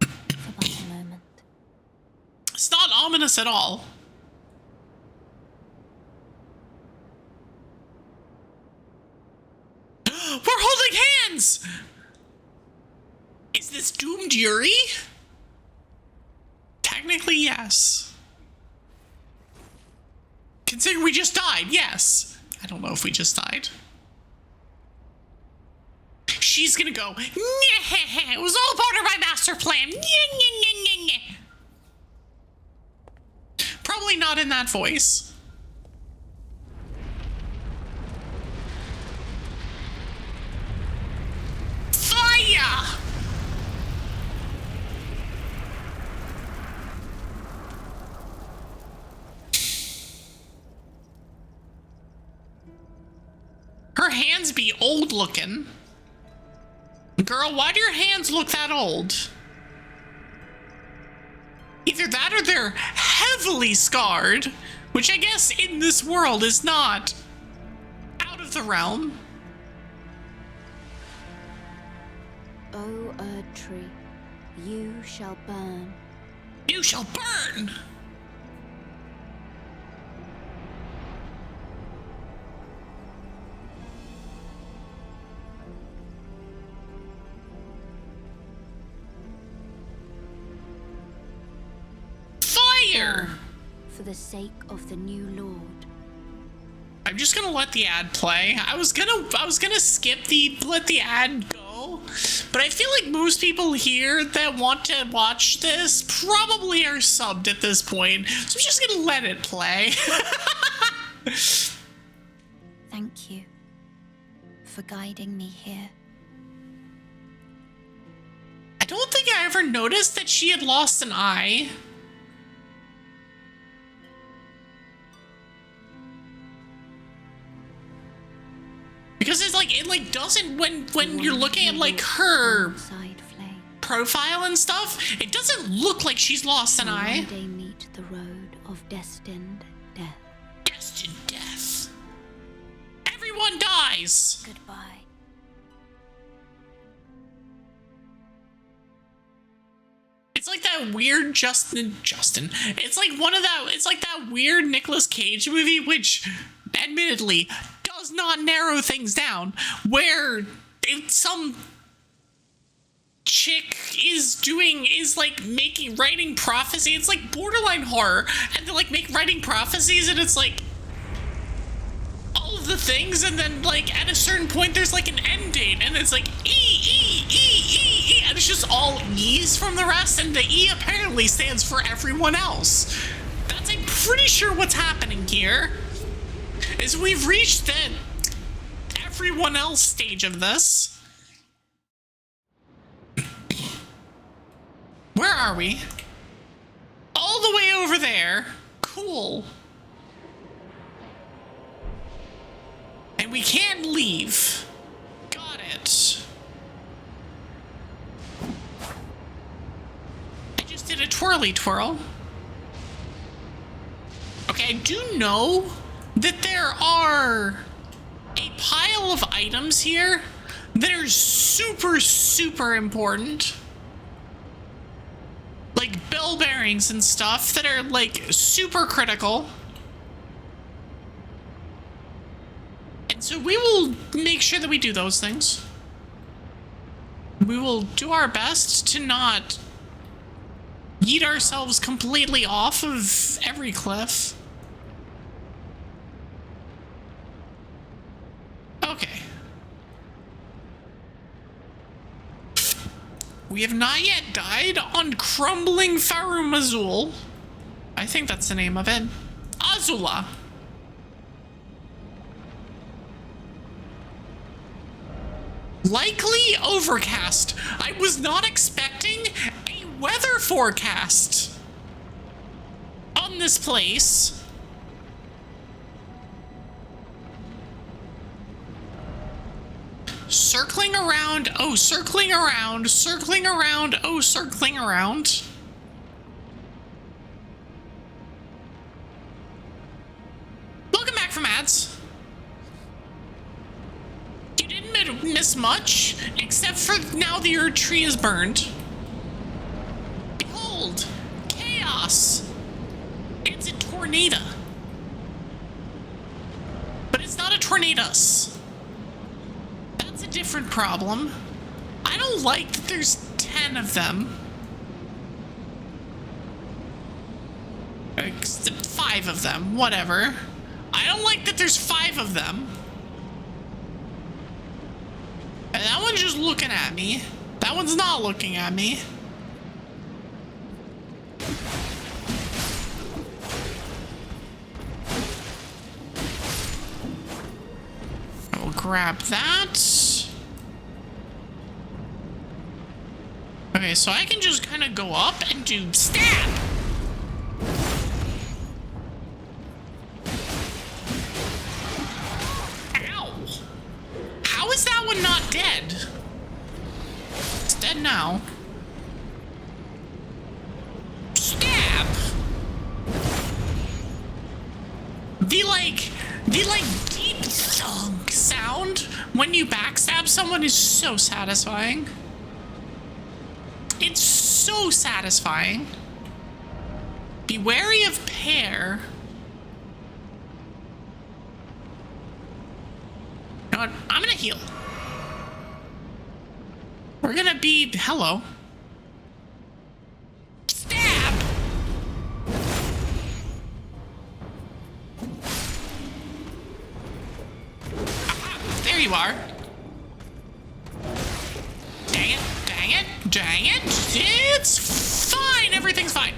For but a moment. It's not ominous at all. We're holding hands! Is this doomed Yuri? Technically, yes. Considering we just died, yes. I don't know if we just died. She's gonna go, it was all part of my master plan. Probably not in that voice. Fire! Her hands be old looking. Girl, why do your hands look that old? Either that or they're heavily scarred, which I guess in this world is not out of the realm. O Erd Tree, you shall burn. You shall burn! Fire! For the sake of the new Lord. I'm just gonna let the ad play. I was gonna skip let the ad go, but I feel like most people here that want to watch this probably are subbed at this point, so I'm just gonna let it play. Thank you for guiding me here. I don't think I ever noticed that she had lost an eye. Because it doesn't, when you're looking at like her profile and stuff, it doesn't look like she's lost an eye. One day meet the road of destined death. Destined death. Everyone dies. Goodbye. It's like that weird Justin. It's like it's like that weird Nicolas Cage movie, which admittedly does not narrow things down, where some chick is writing prophecy. It's like borderline horror, and they're like writing prophecies, and it's like all of the things, and then like at a certain point there's like an end date, and it's like E, and it's just all E's from the rest, and the E apparently stands for everyone else. That's, I'm pretty sure what's happening here is we've reached the everyone else stage of this. Where are we? All the way over there. Cool. And we can't leave. Got it. I just did a twirly twirl. Okay, I do know that there are a pile of items here that are super, super important. Like bell bearings and stuff that are like super critical. And so we will make sure that we do those things. We will do our best to not yeet ourselves completely off of every cliff. Okay. We have not yet died on Crumbling Farum Azul. I think that's the name of it. Azula. Likely overcast. I was not expecting a weather forecast on this place. Circling around, oh, circling around, circling around, oh, circling around. Welcome back from ads. You didn't miss much, except for now the Erd Tree is burned. Behold, chaos. It's a tornado. But it's not a tornadoes. That's a different problem. I don't like that there's 10 of them. 5 of them, whatever. I don't like that there's 5 of them. And that one's just looking at me. That one's not looking at me. I'll grab that. Okay, so I can just kind of go up and do stab. Ow. How is that one not dead? It's dead now. Stab. The deep thunk sound when you backstab someone is so satisfying. It's so satisfying. Be wary of pear. You know what? I'm gonna heal. We're gonna be... Hello. Stab! Aha, there you are. Dang it, dang it, dang it. It's fine, everything's fine.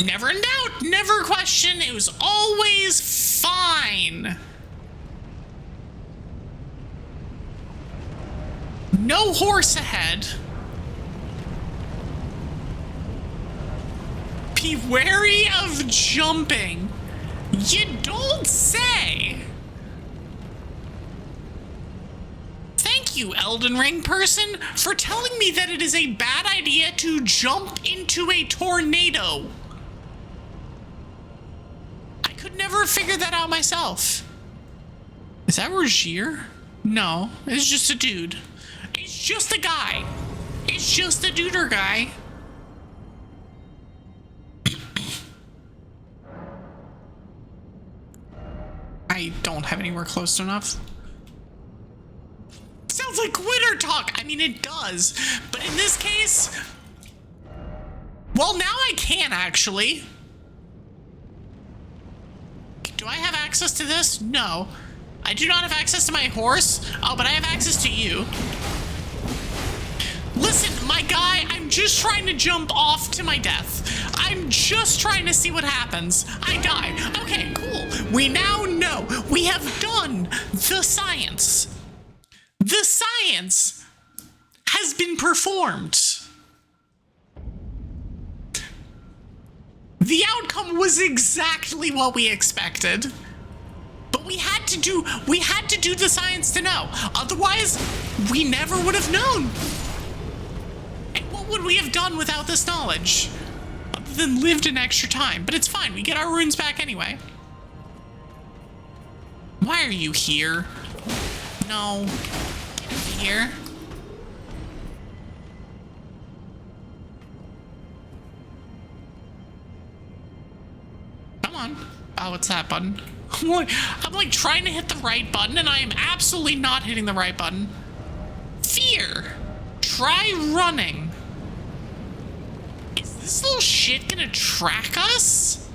Never in doubt, never question, it was always fine. No horse ahead. Be wary of jumping. You don't say. Thank you, Elden Ring person, for telling me that it is a bad idea to jump into a tornado. I could never figure that out myself. Is that Rogier? No, it's just a dude. It's just a guy. It's just a duder guy. I don't have anywhere close enough. Sounds like Twitter talk. I mean, it does. But in this case... Well, now I can, actually. Do I have access to this? No. I do not have access to my horse. Oh, but I have access to you. Listen, my guy, I'm just trying to jump off to my death. I'm just trying to see what happens. I die. Okay, cool. We now know. We have done the science. The science has been performed. The outcome was exactly what we expected. But we had to do the science to know. Otherwise, we never would have known. And what would we have done without this knowledge? Other than lived an extra time. But it's fine, we get our runes back anyway. Why are you here? No. Get out of here. Come on. Oh, what's that button? I'm like trying to hit the right button and I am absolutely not hitting the right button. Fear. Try running. Is this little shit gonna track us?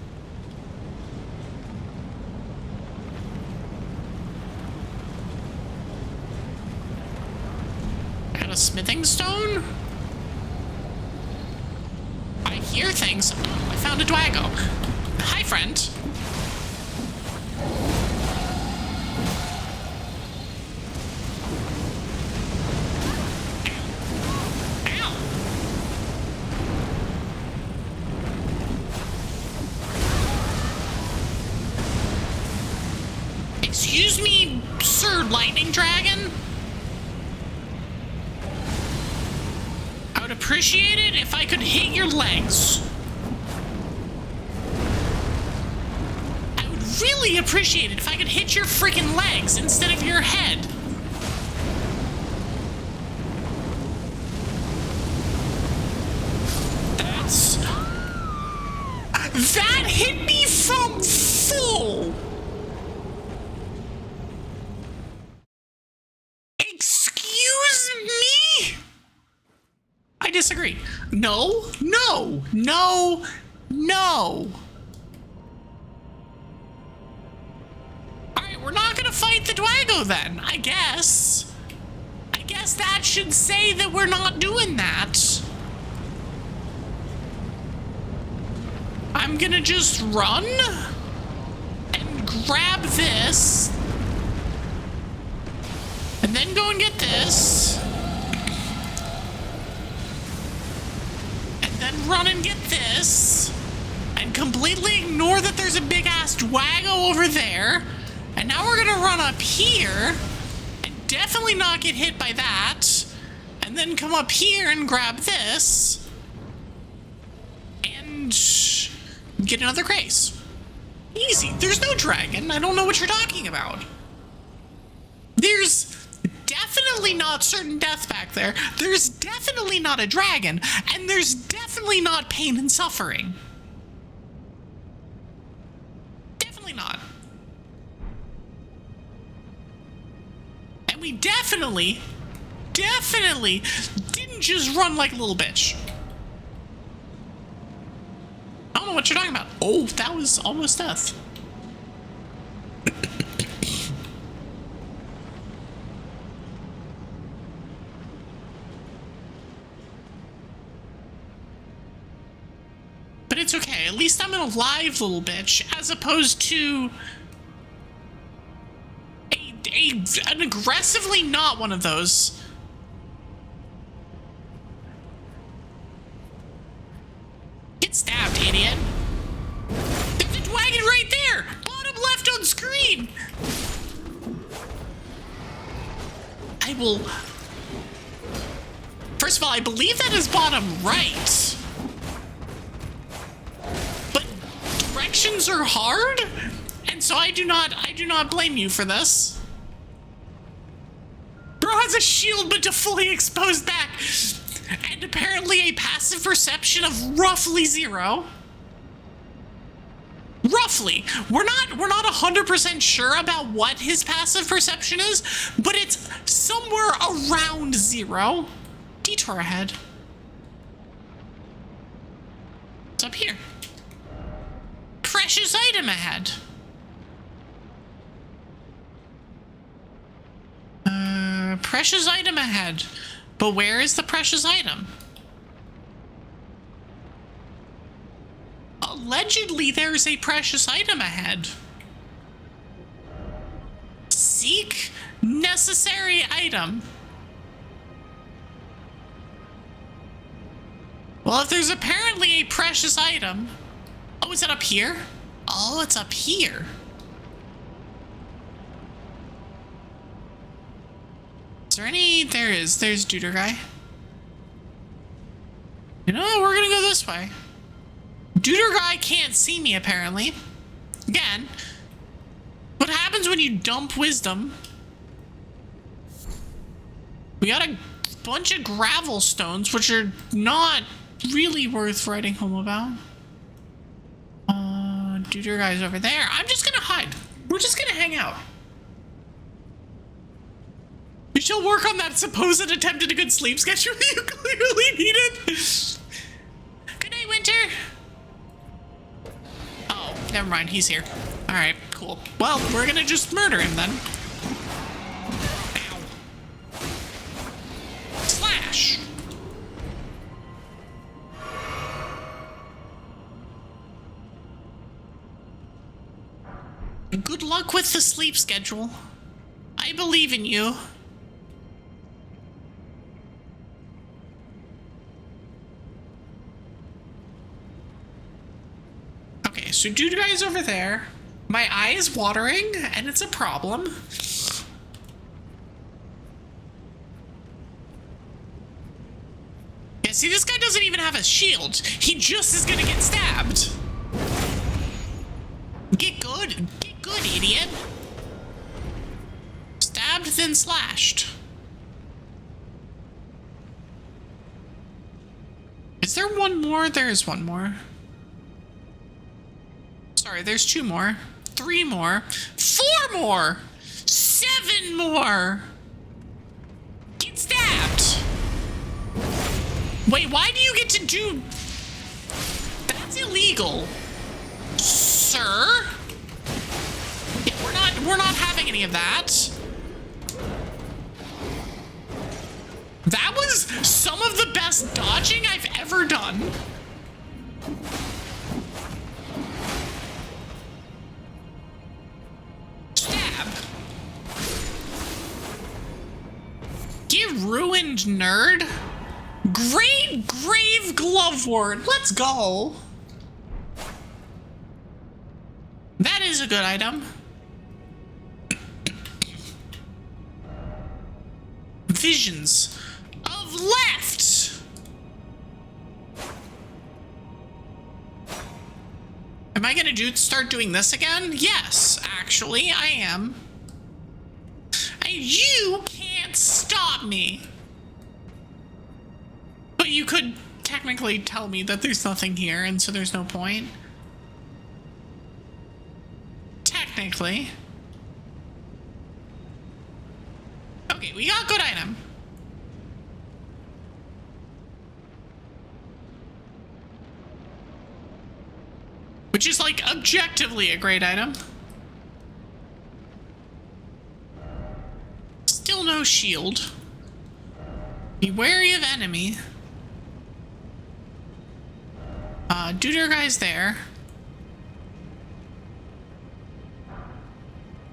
Got a smithing stone? I hear things. Oh, I found a Dwago. Hi, friend. Excuse me, Sir Lightning Dragon? I would appreciate it if I could hit your legs. I would really appreciate it if I could hit your freaking legs instead of your head. That hit me from full. Excuse me? I disagree. No, no, no, no. Alright, we're not gonna fight the Dwago then, I guess. I guess that should say that we're not doing that. I'm gonna just run and grab this and then go and get this and then run and get this and completely ignore that there's a big ass Dwago over there. And now we're gonna run up here and definitely not get hit by that and then come up here and grab this and get another grace. Easy. There's no dragon. I don't know what you're talking about. There's definitely not certain death back there. There's definitely not a dragon. And there's definitely not pain and suffering. Definitely not. And we definitely didn't just run like a little bitch. I don't know what you're talking about. Oh, that was almost death. But it's okay. At least I'm an alive little bitch, as opposed to an aggressively not one of those. Get stabbed, idiot. There's a wagon right there! Bottom left on screen! I will... First of all, I believe that is bottom right. But directions are hard, and so I do not blame you for this. Bro has a shield but a fully exposed back. And apparently a passive perception of roughly 0. Roughly. We're not 100% sure about what his passive perception is, but it's somewhere around 0. Detour ahead. It's up here. Precious item ahead. Precious item ahead. But where is the precious item? Allegedly, there's a precious item ahead. Seek necessary item. Well, if there's apparently a precious item is it up here? Oh, it's up here. Is there any? There is. There's Duder guy. You know, we're gonna go this way. Duder guy can't see me, apparently. Again, what happens when you dump wisdom? We got a bunch of gravel stones, which are not really worth writing home about. Duder guy's over there. I'm just gonna hide. We're just gonna hang out. We shall work on that supposed attempt at a good sleep schedule you clearly needed. Good night, Winter. Oh, never mind. He's here. All right, cool. Well, we're gonna just murder him then. Ow. Slash. Good luck with the sleep schedule. I believe in you. Okay, so dude guy's over there. My eye is watering, and it's a problem. Yeah, see, this guy doesn't even have a shield. He just is gonna get stabbed. Get good. Get good, idiot. Stabbed, then slashed. Is there one more? There is one more. Sorry, there's 2 more. 3 more. 4 more! 7 more! Get stabbed! Wait, why do you get to do... That's illegal. Sir? Yeah, we're not having any of that. That was some of the best dodging I've ever done. Stab. Get ruined, nerd. Great grave glove ward. Let's go. That is a good item. Visions of left. Am I gonna start doing this again? Yes, actually, I am. And you can't stop me. But you could technically tell me that there's nothing here, and so there's no point. Technically. Okay, we got good item. Which is like objectively a great item. Still no shield. Be wary of enemy. Duder guy's there.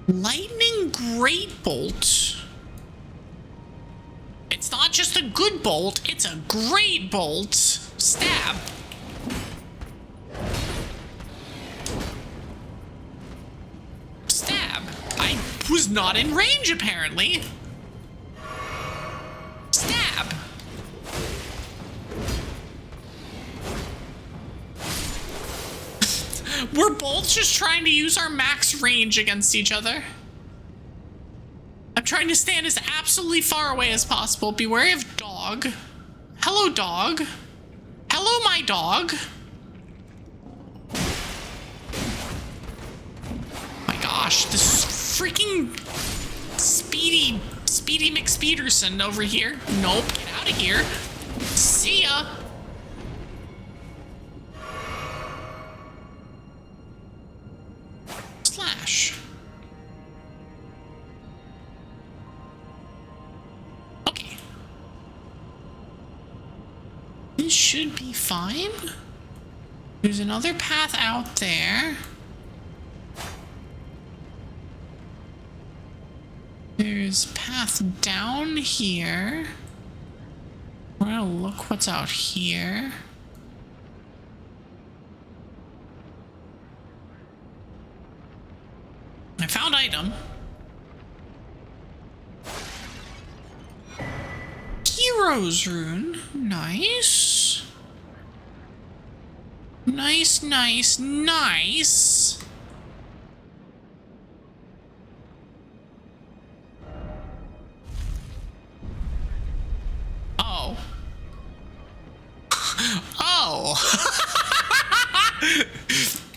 Lightning Great Bolt. It's not just a good bolt, it's a great bolt. Stab. Stab. I was not in range, apparently. Stab. We're both just trying to use our max range against each other. I'm trying to stand as absolutely far away as possible. Be wary of dog. Hello, dog. Hello, my dog. My gosh, this freaking Speedy McSpeederson over here. Nope, get out of here. See ya. Slash. Okay. This should be fine. There's another path out there. There's path down here. We're gonna look what's out here. down. Hero's rune. Nice. Nice, nice, nice. Oh. Oh.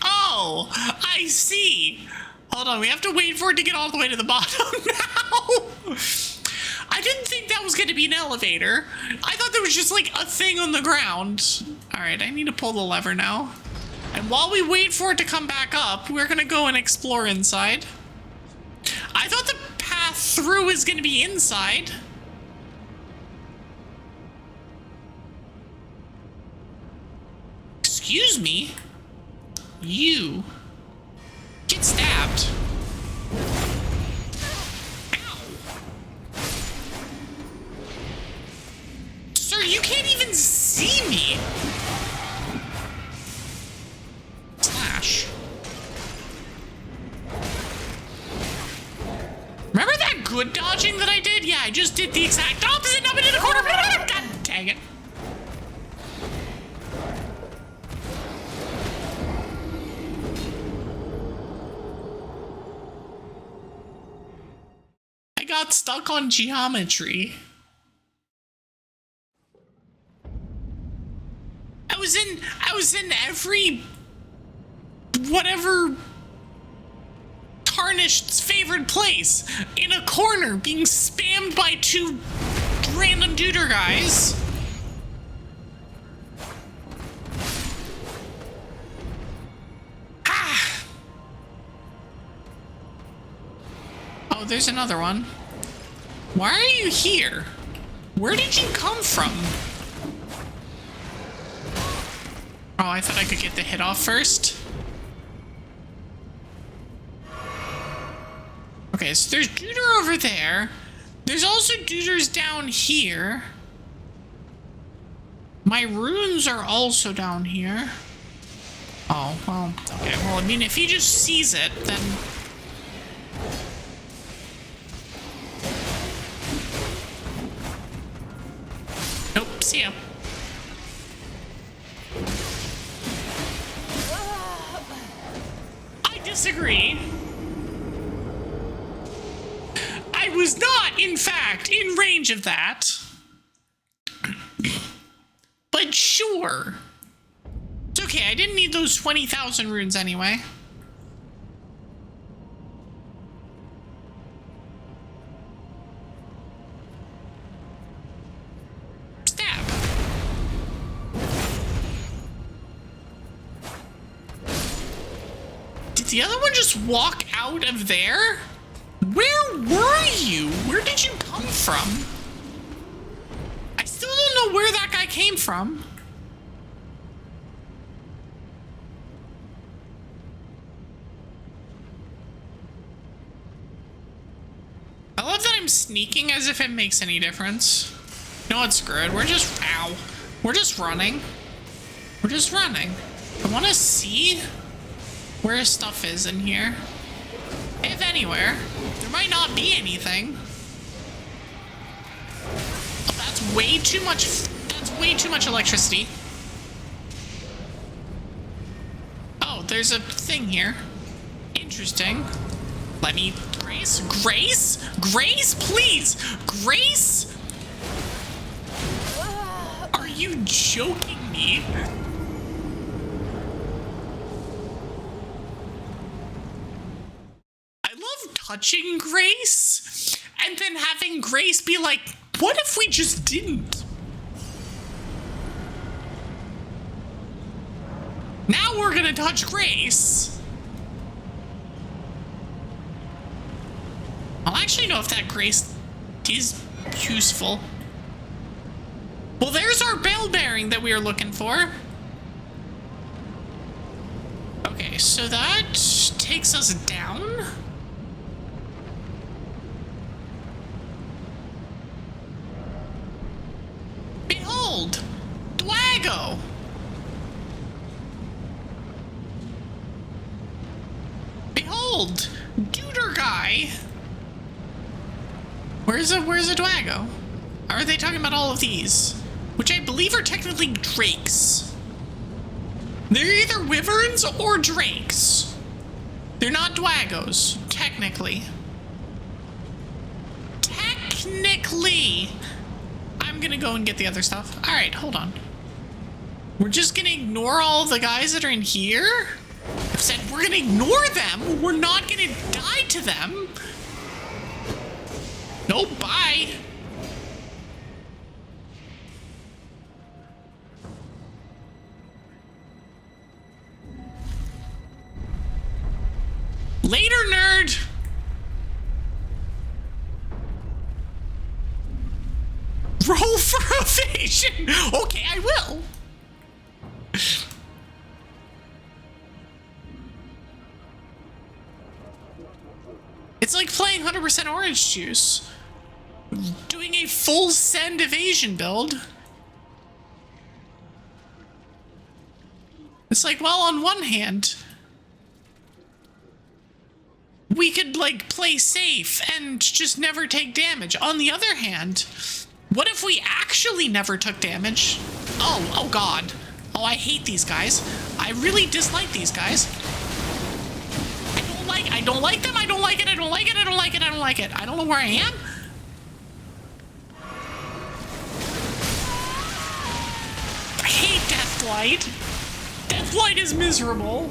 Oh, I see. Hold on, we have to wait for it to get all the way to the bottom now. I didn't think that was going to be an elevator. I thought there was just like a thing on the ground. All right, I need to pull the lever now. And while we wait for it to come back up, we're going to go and explore inside. I thought the path through is going to be inside. Excuse me? You get stabbed. Ow. Sir, you can't even see me. Slash. Remember that good dodging that I did? Yeah, I just did the exact opposite. Up into the corner. God dang it. Got stuck on geometry. I was in every whatever tarnished's favorite place, in a corner being spammed by two random duder guys. Ah. Oh, there's another one. Why are you here? Where did you come from? Oh, I thought I could get the hit off first. Okay, so there's Duder over there. There's also Duders down here. My runes are also down here. Oh, well, okay. Well, I mean, if he just sees it, then... Nope, see ya. I disagree. I was not, in fact, in range of that. But sure. It's okay, I didn't need those 20,000 runes anyway. The other one just walk out of there? Where were you? Where did you come from? I still don't know where that guy came from. I love that I'm sneaking as if it makes any difference. No, it's good. We're just, ow. We're just running. We're just running. I want to see where stuff is in here. If anywhere. There might not be anything. Oh, that's way too much electricity. Oh, there's a thing here. Interesting. Let me... Grace? Grace? Grace, please! Grace? Are you joking me? Touching Grace and then having Grace be like, what if we just didn't? Now we're gonna touch Grace. I'll actually know if that Grace is useful. Well, there's our bell bearing that we were looking for. Okay, so that takes us down. Behold, Dwago. Behold, Duder guy. Where's a Dwago? Are they talking about all of these? Which I believe are technically drakes. They're either wyverns or drakes. They're not Dwagos, technically. Technically. I'm gonna go and get the other stuff. Alright, hold on. We're just gonna ignore all the guys that are in here? I've said we're gonna ignore them. We're not gonna die to them. No, bye. Later, nerd. Roll for evasion. Okay, I will. It's like playing 100% orange juice. Doing a full send evasion build. It's like, well, on one hand, we could, like, play safe and just never take damage. On the other hand, what if we actually never took damage? Oh god. Oh, I hate these guys. I really dislike these guys. I don't like them. I don't like it. I don't like it. I don't like it. I don't like it. I don't know where I am. I hate Deathblight. Deathblight is miserable.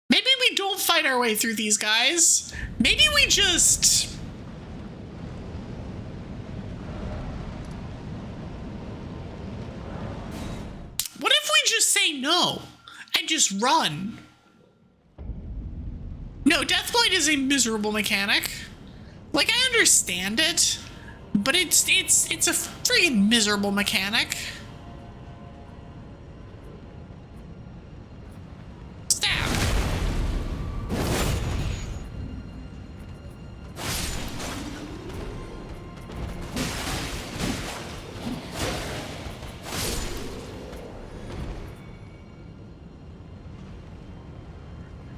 Maybe we don't fight our way through these guys. Maybe we just... What if we just say no and just run? No, Deathblight is a miserable mechanic. Like, I understand it, but it's a freaking miserable mechanic. Stab.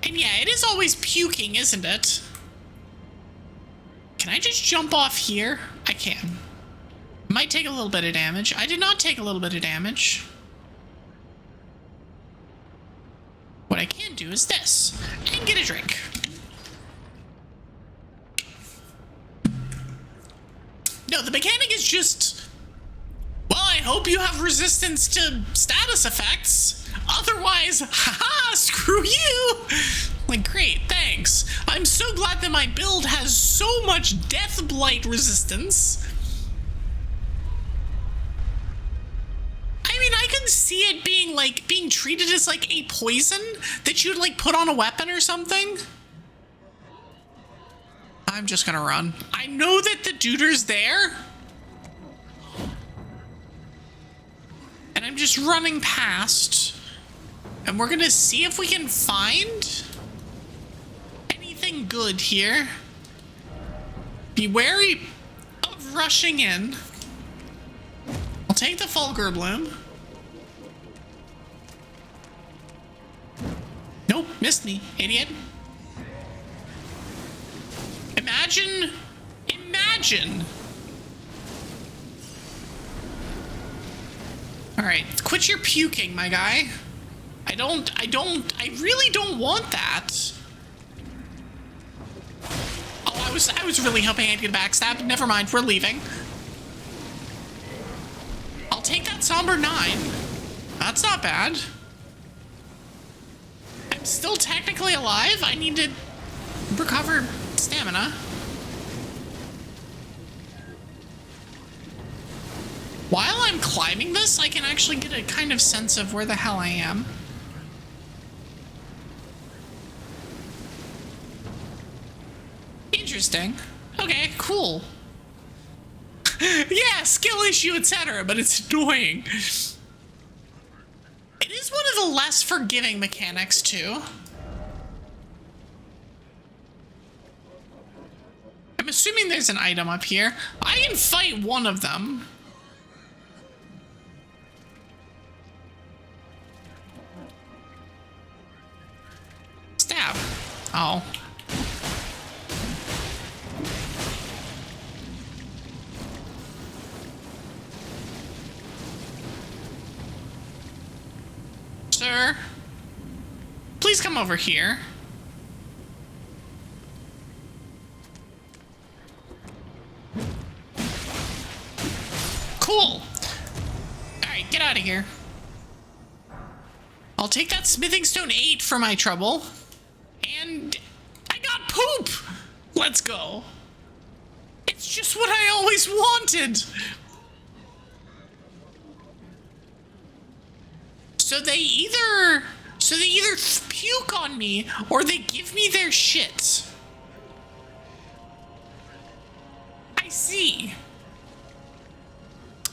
And yeah, it is always puking, isn't it? Can I just jump off here? I can. Might take a little bit of damage. I did not take a little bit of damage. What I can do is this, and get a drink. No, the mechanic is just... Well, I hope you have resistance to status effects. Otherwise, haha, screw you! Like, great, thanks. I'm so glad that my build has so much Death Blight resistance. I mean, I can see it being, like, being treated as, like, a poison that you'd, like, put on a weapon or something. I'm just gonna run. I know that the duder's there. And I'm just running past. And we're gonna see if we can find anything good here. Be wary of rushing in. I'll take the Fulgur Bloom. Nope, missed me, idiot. Imagine. All right, quit your puking, my guy. I really don't want that. Oh, I was really hoping I'd get backstabbed. Never mind, we're leaving. I'll take that Somber 9. That's not bad. I'm still technically alive. I need to recover stamina. While I'm climbing this, I can actually get a kind of sense of where the hell I am. Interesting. Okay, cool. Yeah, skill issue, etc., but it's annoying. It is one of the less forgiving mechanics, too. I'm assuming there's an item up here. I can fight one of them. Oh. Sir, please come over here. Cool. Alright, get out of here. I'll take that smithing stone 8 for my trouble. And I got poop! Let's go. It's just what I always wanted. So they either puke on me or they give me their shit. I see.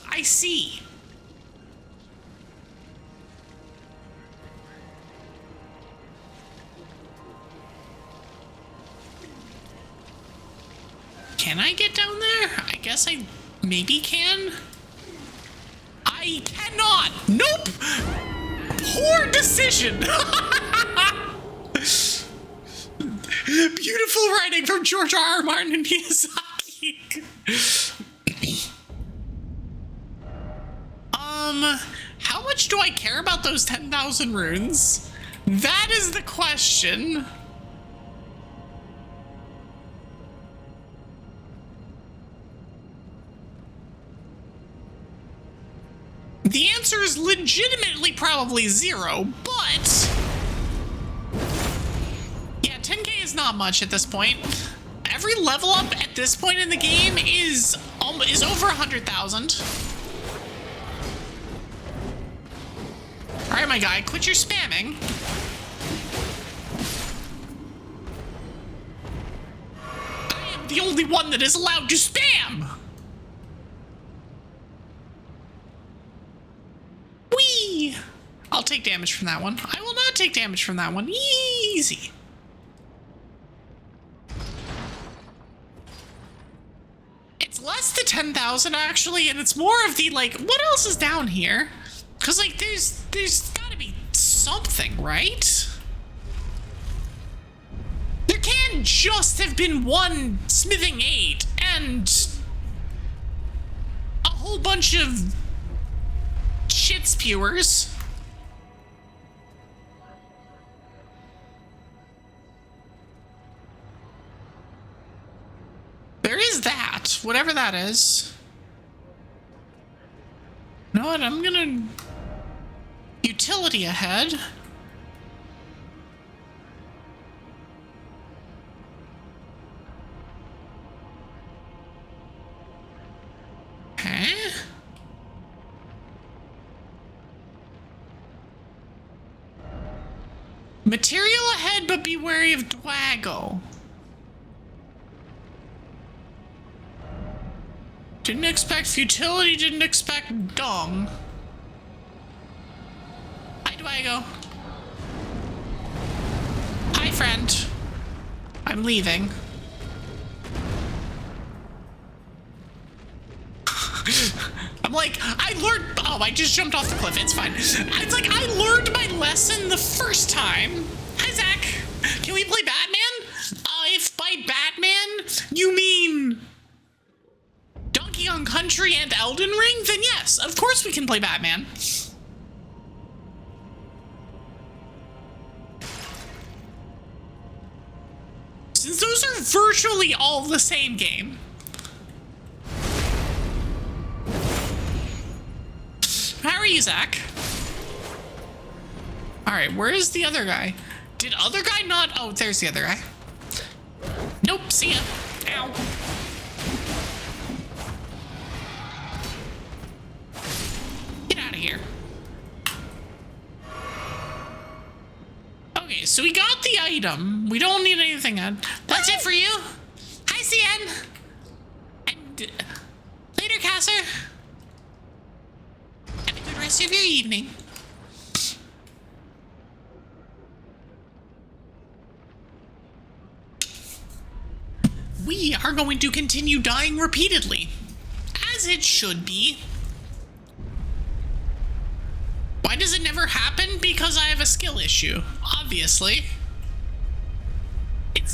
I see. Can I get down there? I guess I maybe can. I cannot. Nope. Poor decision. Beautiful writing from George R. R. Martin and Miyazaki. How much do I care about those 10,000 runes? That is the question. The answer is legitimately probably 0, but yeah, 10k is not much at this point. Every level up at this point in the game is over 100,000. All right, my guy, quit your spamming. I am the only one that is allowed to spam. Whee! I'll take damage from that one. I will not take damage from that one. Easy. It's less than 10,000 actually, and it's more of the like, what else is down here? Cause like there's gotta be something, right? There can't just have been one smithing 8 and a whole bunch of shit spewers. There is that, whatever that is. You know what, I'm gonna utility ahead. Okay. Material ahead, but be wary of Dwago. Didn't expect futility, didn't expect dong. Hi, Dwago. Hi, friend. I'm leaving. I'm like, I learned. Oh, I just jumped off the cliff. It's fine. It's like I learned my lesson the first time. Hi, Zach. Can we play Batman? If by Batman you mean Donkey Kong Country and Elden Ring, then yes, of course we can play Batman. Since those are virtually all the same game. How are you, Zach? Alright, where is the other guy? Did other guy not? Oh, there's the other guy. Nope, see ya. Ow. Get out of here. Okay, so we got the item. We don't need anything else. That's it for you. Hi, CN. And later, Casser. Have a good rest of your evening. We are going to continue dying repeatedly, as it should be. Why does it never happen? Because I have a skill issue, obviously.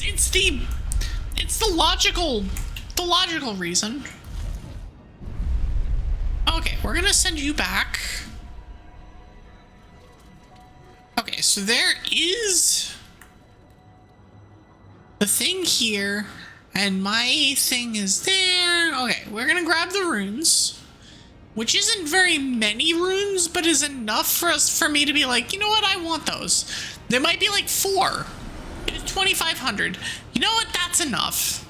it's the logical reason. Okay, we're gonna send you back. Okay, so there is the thing here, and my thing is there. Okay, we're gonna grab the runes, which isn't very many runes, but is enough for me to be like, you know what, I want those. There might be like 4. It's 2,500. You know what? That's enough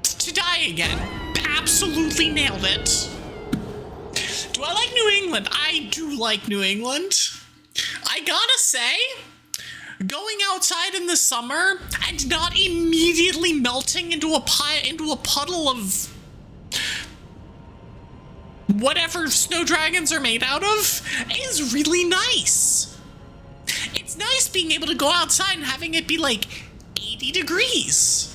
to die again. Absolutely nailed it. Do I like New England? I do like New England. I gotta say, going outside in the summer and not immediately melting into a puddle of whatever snow dragons are made out of is really nice. It's nice being able to go outside and having it be like 80 degrees.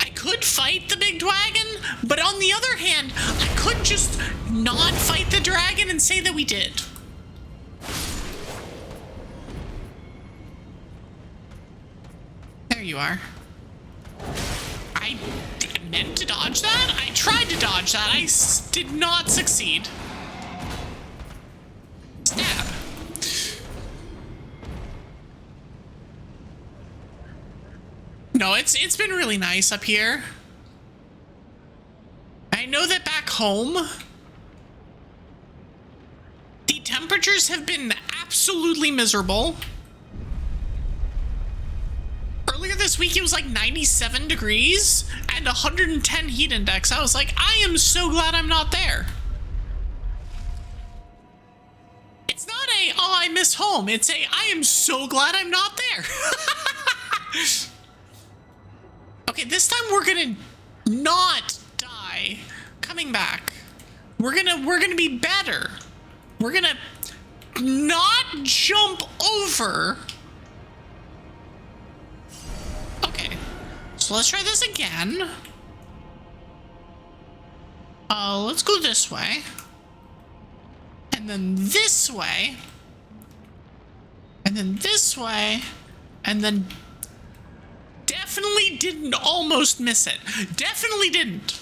I could fight the big dragon, but on the other hand, I could just not fight the dragon and say that we did. There you are. I meant to dodge that. I tried to dodge that. I did not succeed. Stab. No, it's been really nice up here. I know that back home, the temperatures have been absolutely miserable. Earlier this week, it was like 97 degrees and 110 heat index. I was like, I am so glad I'm not there. It's not a, oh, I miss home. It's a, I am so glad I'm not there. Okay, this time we're gonna not die coming back. We're gonna be better. We're gonna not jump over. Okay, so let's try this again. Let's go this way. And then this way. And then this way. And then definitely didn't almost miss it. Definitely didn't.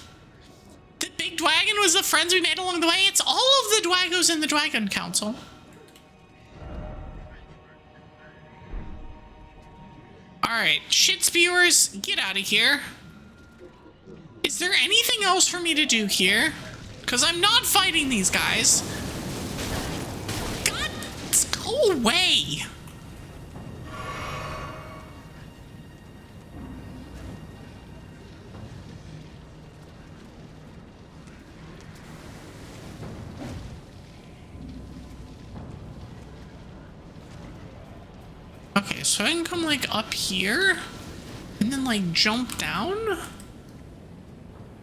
The big dragon was the friends we made along the way. It's all of the Dwagos in the Dragon Council. Alright, shit spewers, get out of here. Is there anything else for me to do here? Because I'm not fighting these guys. God, go away. Okay, so I can come like up here and then like jump down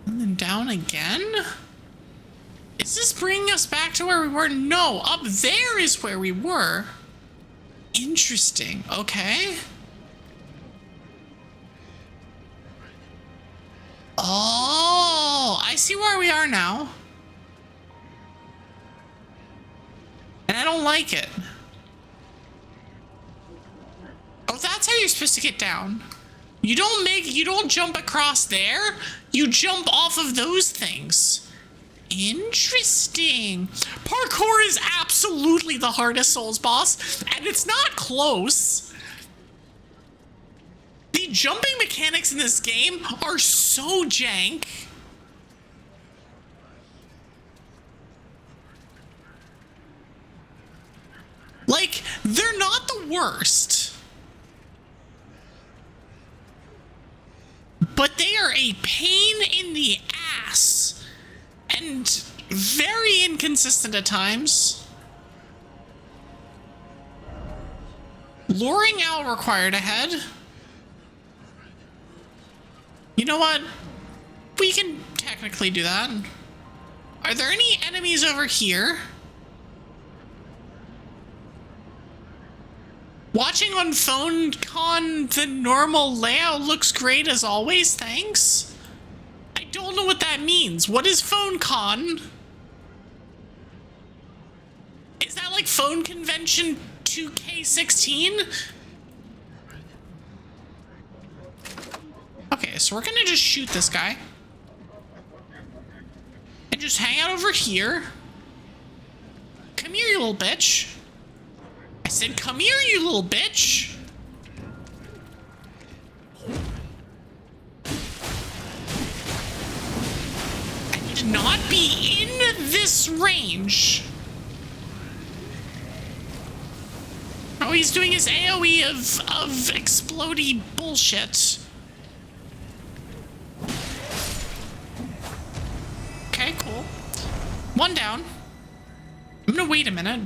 and then down again. Is this bringing us back to where we were? No, up there is where we were. Interesting. Okay. Oh, I see where we are now. And I don't like it. Oh, that's how you're supposed to get down. You don't jump across there. You jump off of those things. Interesting. Parkour is absolutely the hardest Souls boss, and it's not close. The jumping mechanics in this game are so jank. Like, they're not the worst. But they are a pain in the ass and very inconsistent at times. Luring owl required ahead. You know what? We can technically do that. Are there any enemies over here? Watching on phone con, the normal layout looks great as always, thanks. I don't know what that means. What is phone con? Is that like phone convention 2K16? Okay, so we're gonna just shoot this guy. And just hang out over here. Come here, you little bitch. I said, come here, you little bitch. I need to not be in this range. Oh, he's doing his AoE of explodey bullshit. Okay, cool. One down. I'm gonna wait a minute.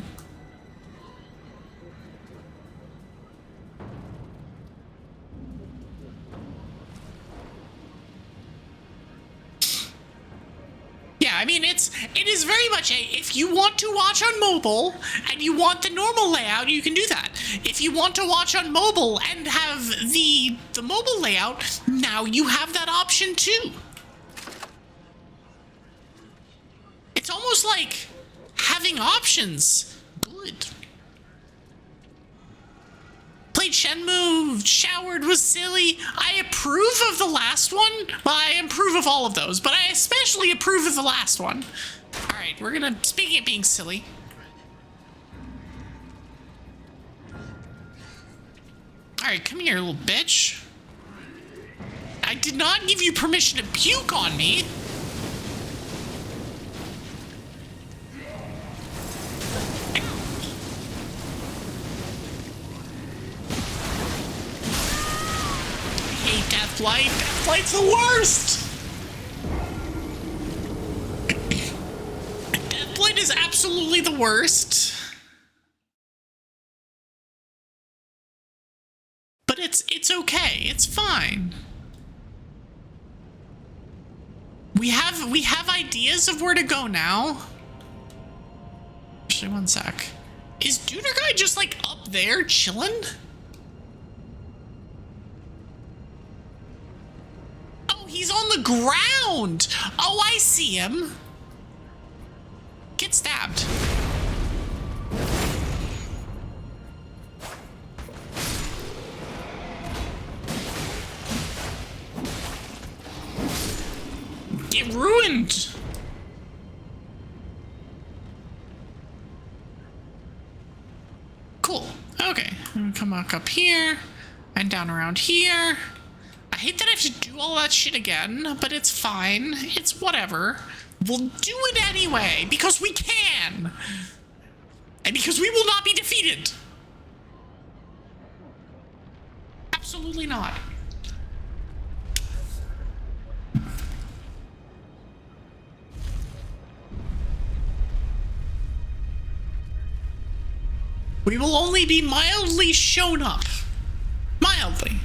Yeah, I mean, it is very much if you want to watch on mobile and you want the normal layout, you can do that. If you want to watch on mobile and have the mobile layout, now you have that option too. It's almost like having options. Good. Played Shenmue, showered, was silly. I approve of the last one. Well, I approve of all of those, but I especially approve of the last one. All right, we're gonna, speaking of being silly. All right, come here, little bitch. I did not give you permission to puke on me. Deathlight. Deathlight's the worst! Deathlight is absolutely the worst. But it's okay. It's fine. We have ideas of where to go now. Actually, one sec. Is Duder Guy just like up there chilling? He's on the ground. Oh, I see him. Get stabbed. Get ruined. Cool. Okay. I'm gonna come back up here and down around here. I hate that I have to do all that shit again, but it's fine. It's whatever. We'll do it anyway, because we can. And because we will not be defeated. Absolutely not. We will only be mildly shown up. Mildly.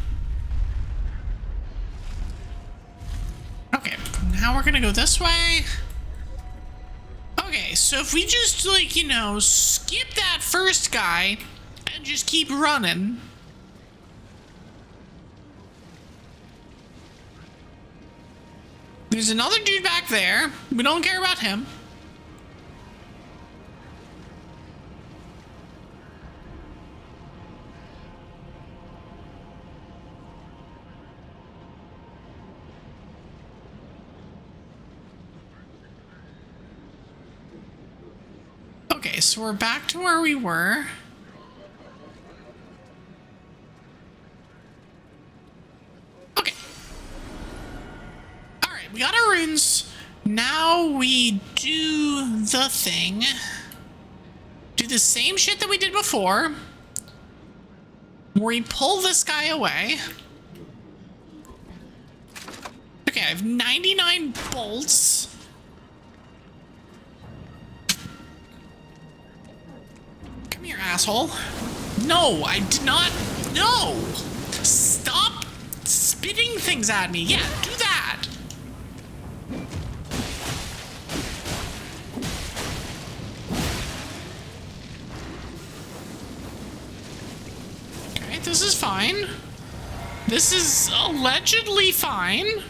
Okay, now we're gonna go this way. Okay, so if we just, like, you know, skip that first guy and just keep running. There's another dude back there. We don't care about him. Okay, so we're back to where we were. Okay. Alright, we got our runes. Now we do the thing. Do the same shit that we did before. Where we pull this guy away. Okay, I have 99 bolts. Come here, asshole. No, I did not. No! Stop spitting things at me. Yeah, do that. Okay, this is fine. This is allegedly fine.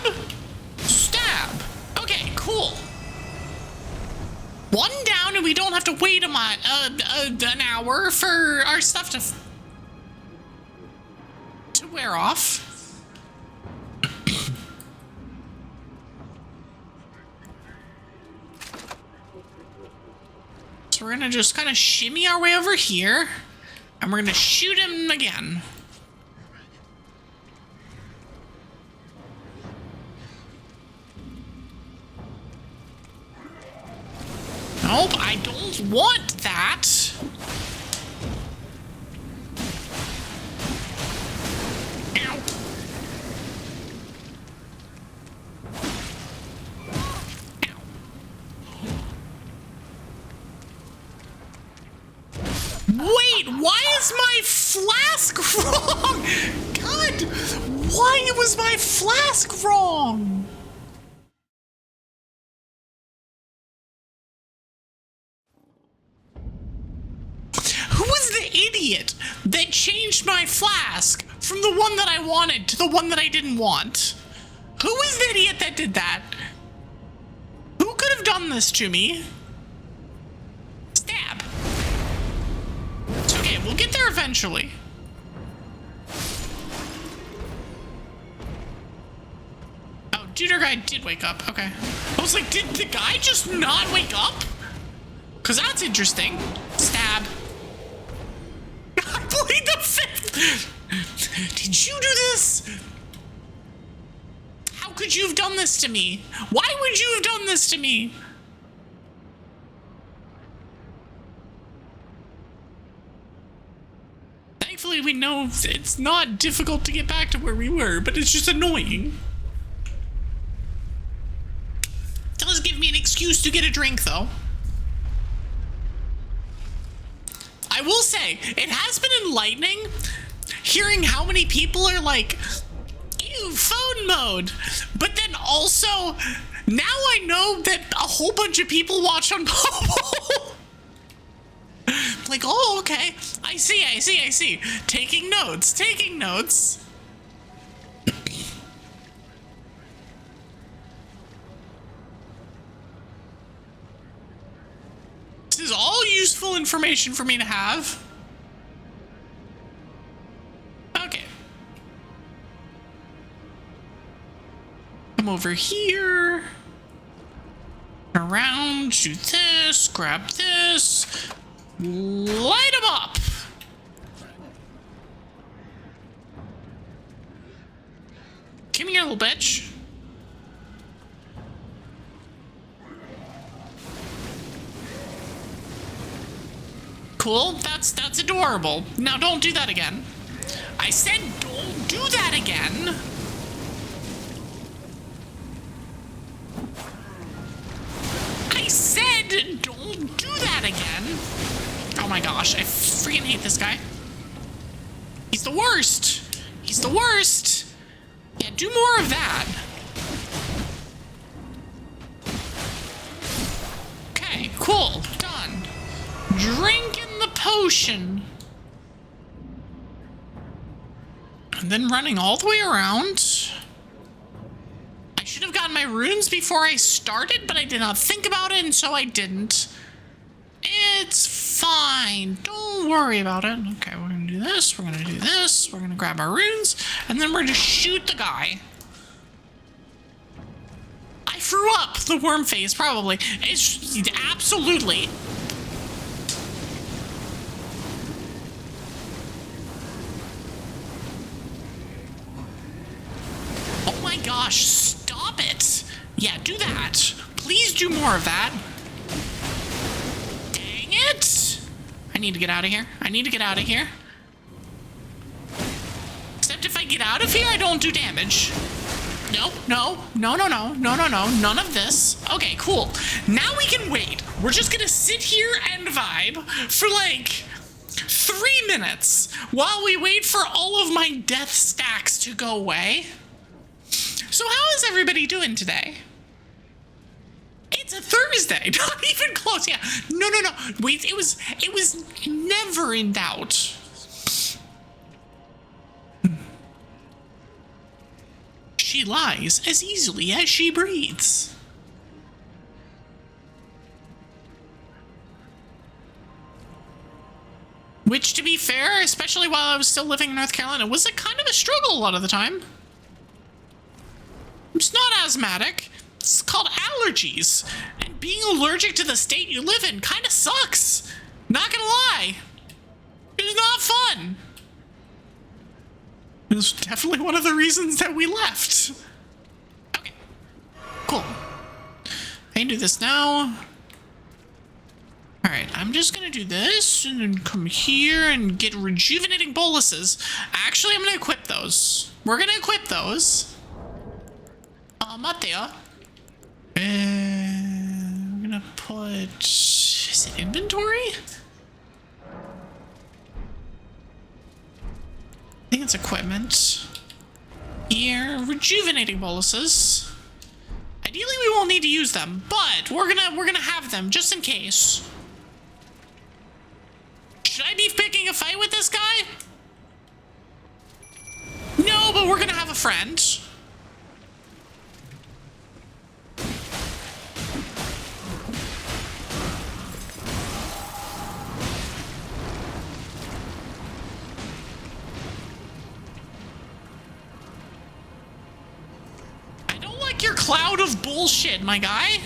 Stab. Stab. Okay, cool. One down, and we don't have to wait an hour for our stuff to wear off. So we're gonna just kind of shimmy our way over here, and we're gonna shoot him again. Nope, I don't want that. Ow. Ow. Wait, why is my flask wrong? God, why was my flask wrong? Who was the idiot that changed my flask from the one that I wanted to the one that I didn't want? Who was the idiot that did that? Who could have done this to me? Stab. It's okay, we'll get there eventually. Oh, dude, our guy did wake up. Okay. I was like, did the guy just not wake up? Because that's interesting. Stab. I played the fifth. Did you do this? How could you have done this to me? Why would you have done this to me? Thankfully, we know it's not difficult to get back to where we were, but it's just annoying. Does give me an excuse to get a drink, though. I will say, it has been enlightening hearing how many people are like, ew, phone mode. But then also, now I know that a whole bunch of people watch on mobile. Like, oh, okay. I see. Taking notes. This is all useful information for me to have. Okay. Come over here. Around, shoot this, grab this. Light them up. Come here, little bitch. Cool, that's adorable. Now don't do that again. I said don't do that again. I said don't do that again. Oh my gosh, I freaking hate this guy. He's the worst. He's the worst. Yeah, do more of that. Okay, cool, done. Drinking the potion. And then running all the way around. I should have gotten my runes before I started, but I did not think about it, and so I didn't. It's fine. Don't worry about it. Okay, we're gonna do this. We're gonna do this. We're gonna grab our runes, and then we're gonna shoot the guy. I threw up the worm face, probably. It's absolutely. Oh my gosh, stop it. Yeah, do that. Please do more of that. Dang it. I need to get out of here. Except if I get out of here, I don't do damage. No. None of this. Okay, cool. Now we can wait. We're just gonna sit here and vibe for like 3 minutes while we wait for all of my death stacks to go away. So how is everybody doing today? It's a Thursday, not even close. Yeah, no. Wait, it was never in doubt. she lies as easily as she breathes. Which, to be fair, especially while I was still living in North Carolina, was a kind of a struggle a lot of the time. It's not asthmatic. It's called allergies. And being allergic to the state you live in kind of sucks. Not gonna lie. It's not fun. It was definitely one of the reasons that we left. Okay. Cool. I can do this now. Alright, I'm just gonna do this and then come here and get rejuvenating boluses. Actually, I'm gonna equip those. We're gonna equip those. Mateo. And we're gonna put... Is it inventory? I think it's equipment. Here, rejuvenating boluses. Ideally, we won't need to use them, but we're gonna have them just in case. Should I be picking a fight with this guy? No, but we're gonna have a friend. I don't like your cloud of bullshit, my guy.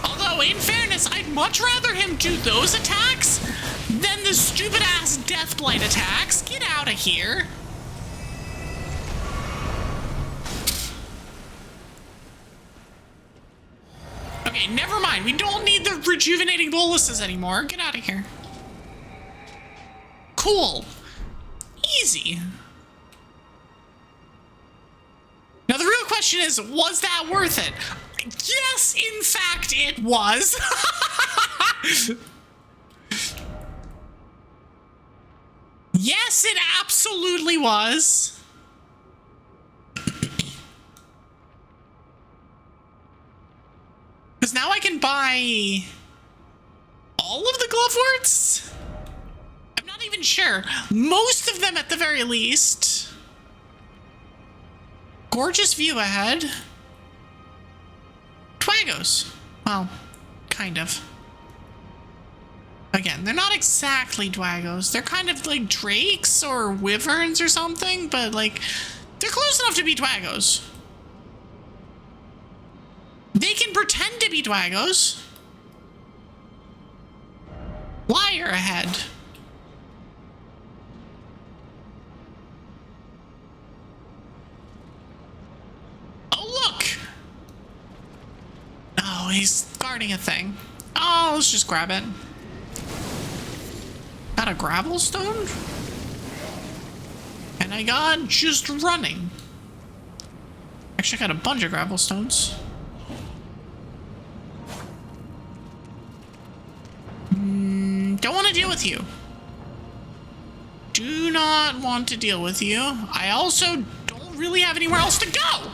Although, in fairness, I'd much rather him do those attacks than the stupid-ass Deathblight attacks. Get out of here. Okay, never mind. We don't need the rejuvenating boluses anymore. Get out of here. Cool. Easy. Now, the real question is, was that worth it? Yes, in fact, it was. Yes, it absolutely was. Because now I can buy all of the glove warts? I'm not even sure. Most of them at the very least. Gorgeous view ahead. Dwagos. Well, kind of. Again, they're not exactly Dwagos. They're kind of like drakes or wyverns or something, but like, they're close enough to be Dwagos. They can pretend to be Dwagos. Liar ahead. Oh, look! Oh, he's guarding a thing. Oh, let's just grab it. Got a gravel stone? And I got just running. Actually, I got a bunch of gravel stones. Don't want to deal with you. Do not want to deal with you. I also don't really have anywhere else to go.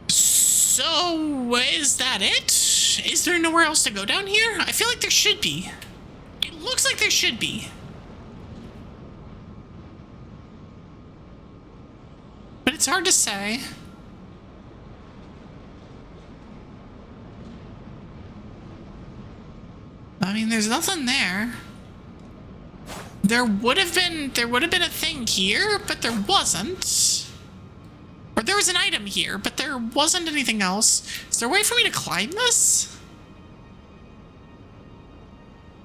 So, is that it? Is there nowhere else to go down here? I feel like there should be. It looks like there should be. But it's hard to say. I mean, there's nothing there. There would have been a thing here, but there wasn't. Or there was an item here, but there wasn't anything else. Is there a way for me to climb this?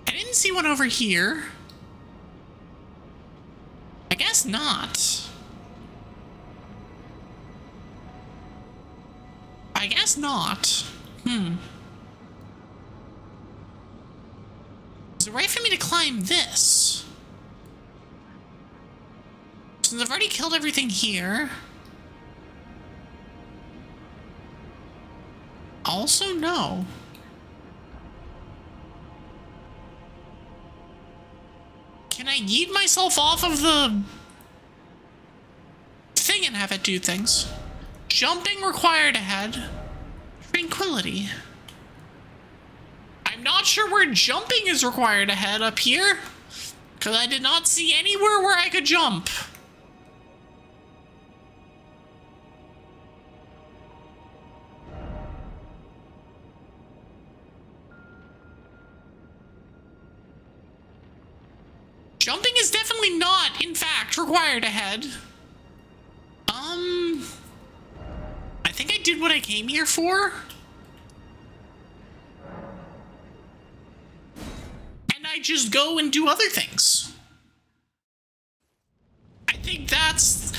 I didn't see one over here. I guess not. I guess not. Is there a way for me to climb this? Since I've already killed everything here. Also, no. Can I yeet myself off of the thing and have it do things? Jumping required ahead. Tranquility. I'm not sure where jumping is required ahead up here, because I did not see anywhere where I could jump. Jumping is definitely not, in fact, required ahead. I think I did what I came here for. And I just go and do other things. I think that's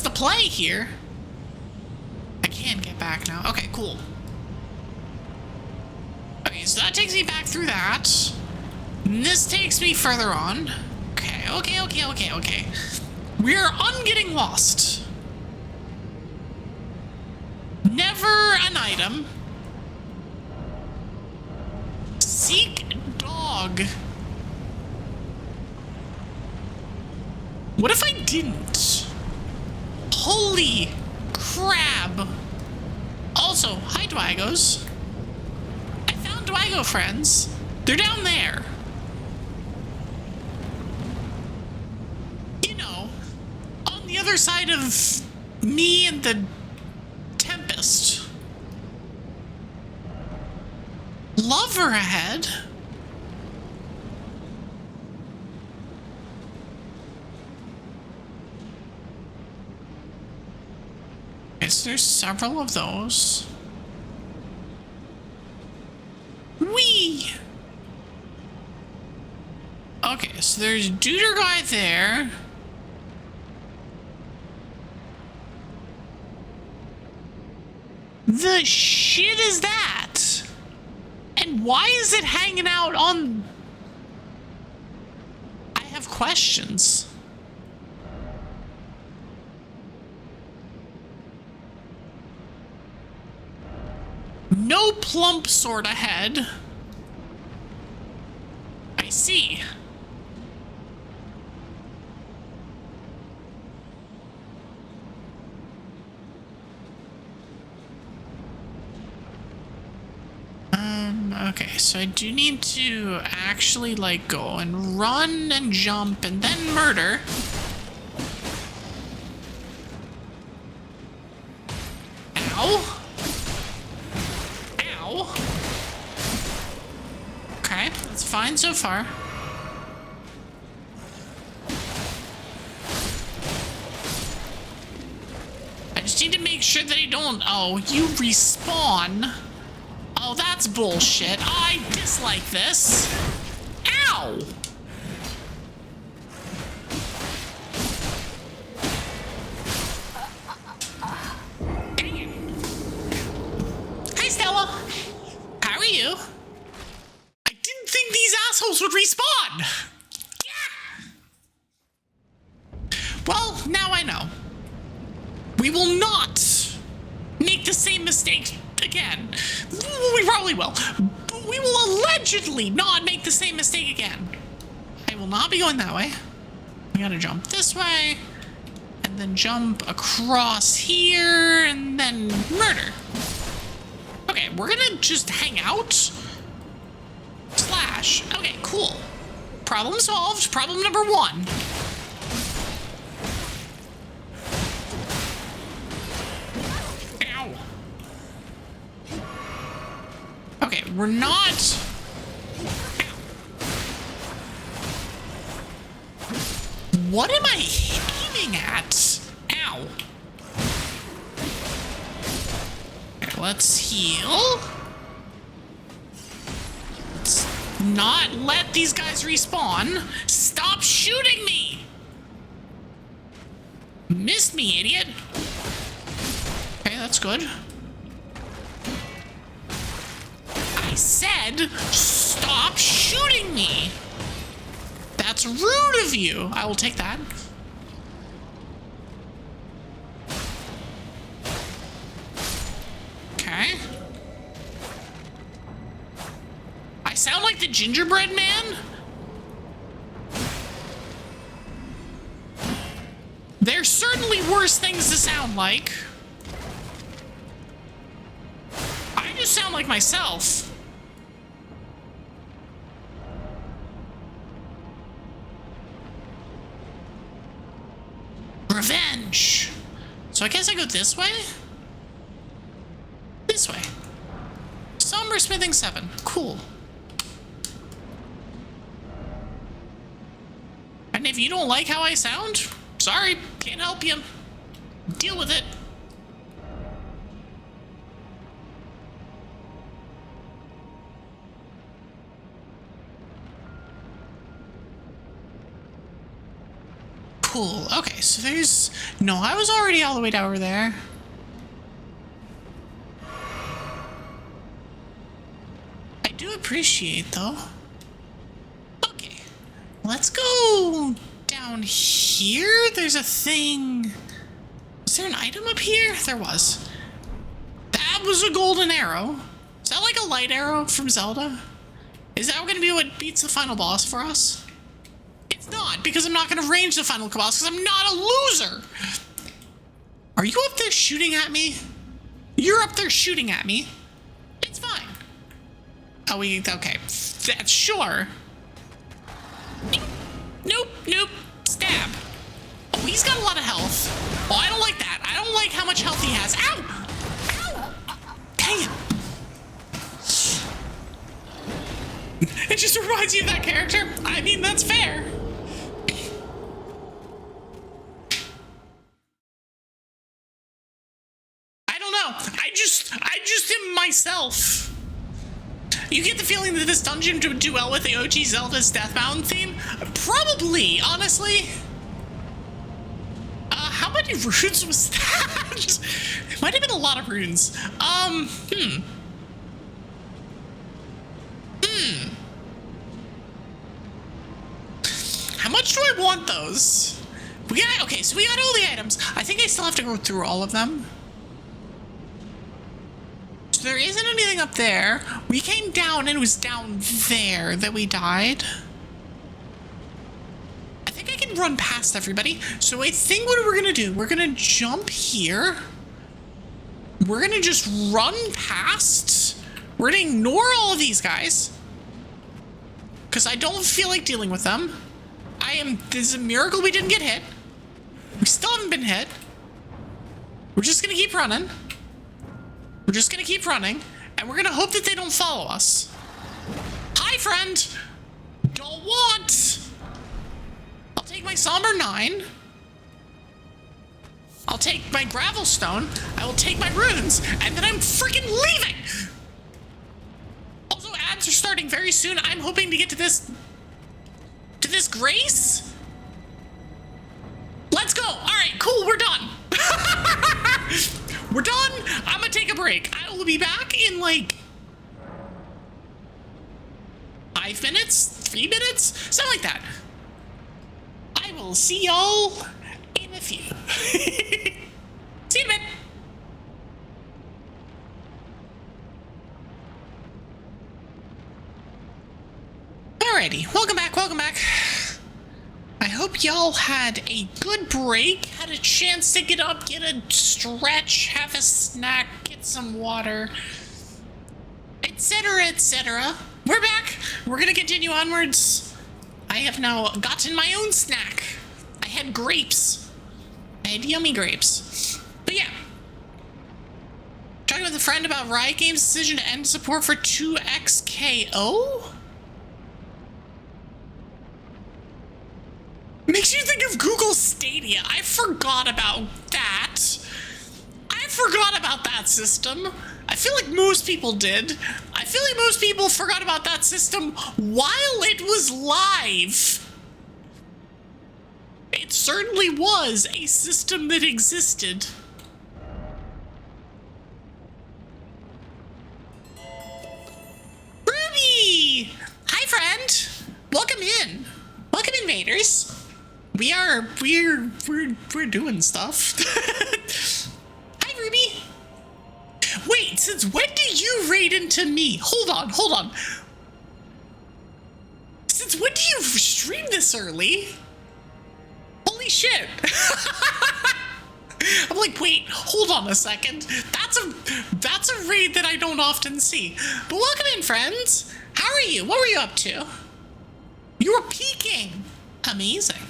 the play here. I can get back now. Okay, cool. Okay, so that takes me back through that. And this takes me further on. Okay. We're getting lost. Never an item. Seek dog. What if I didn't? Holy crab. Also, hi Dwagos. I found Dwago friends. They're down there. You know, on the other side of me and the Tempest. Lover ahead. Is there several of those? Whee! Okay, so there's Duder guy there. The shit is that? And why is it hanging out on... I have questions. No plump sort of head. I see. Okay, so I do need to actually, like, go and run and jump and then murder. Ow. Ow. Okay, that's fine so far. I just need to make sure that I don't... Oh, you respawn. Oh, that's bullshit. I dislike this. Ow! Dang it. Hi, Stella. How are you? I didn't think these assholes would respawn. Yeah. Well, now I know. We will not make the same mistake again. We probably will, but we will allegedly not make the same mistake again. I will not be going that way. We gotta jump this way, and then jump across here, and then murder. Okay, we're gonna just hang out. Slash. Okay, cool. Problem solved. Problem number 1. Okay, we're not... What am I aiming at? Ow. Okay, let's heal. Let's not let these guys respawn. Stop shooting me! Missed me, idiot. Okay, that's good. I said, stop shooting me. That's rude of you. I will take that. sound like the gingerbread man? There's certainly worse things to sound like. I just sound like myself. Revenge. So I guess I go this way? This way. Somber Smithing 7. Cool. And if you don't like how I sound, sorry, can't help you. Deal with it. Cool. Okay, so there's... No, I was already all the way down over there. I do appreciate, though. Okay. Let's go down here. There's a thing. Was there an item up here? There was. That was a golden arrow. Is that like a light arrow from Zelda? Is that going to be what beats the final boss for us? It's not, because I'm not going to range the final boss, because I'm not a loser. Are you up there shooting at me? You're up there shooting at me. It's fine. Oh, okay. That's sure. Nope, nope. Stab. Oh, he's got a lot of health. Oh, I don't like that. I don't like how much health he has. Ow! Ow! Dang it. It just reminds you of that character. I mean, that's fair. I don't know. I just am myself. You get the feeling that this dungeon would do well with the OG Zelda's Death Mountain theme? Probably, honestly. How many runes was that? It might have been a lot of runes. How much do I want those? Okay, so we got all the items. I think I still have to go through all of them. So there isn't anything up there. We came down and it was down there that we died. I think I can run past everybody. So I think what we're gonna do, we're gonna jump here. We're gonna just run past. We're gonna ignore all of these guys, because I don't feel like dealing with them. This is a miracle we didn't get hit. We still haven't been hit. We're just gonna keep running. We're just gonna keep running, and we're gonna hope that they don't follow us. Hi, friend. Don't want. I'll take my Somber 9. I'll take my Gravelstone. I will take my runes, and then I'm freaking leaving. Also, ads are starting very soon. I'm hoping to get to this grace. Let's go. All right, cool. We're done. We're done. I'm gonna take a break. I will be back in like 5 minutes, 3 minutes, something like that. I will see y'all in a few. See you in a bit. Alrighty, welcome back, welcome back. I hope y'all had a good break, had a chance to get up, get a stretch, have a snack, get some water, etc., etc. We're back. We're gonna continue onwards. I have now gotten my own snack. I had grapes. I had yummy grapes. But yeah. Talking with a friend about Riot Games' decision to end support for 2XKO? Makes you think of Google Stadia. I forgot about that. I forgot about that system. I feel like most people did. I feel like most people forgot about that system while it was live. It certainly was a system that existed. Ruby! Hi, friend. Welcome in. Welcome, invaders. We're doing stuff. Hi, Ruby. Wait, since when did you raid into me? Hold on. Since when do you stream this early? Holy shit. I'm like, wait, hold on a second. That's a raid that I don't often see. But welcome in, friends. How are you? What were you up to? You were peeking. Amazing.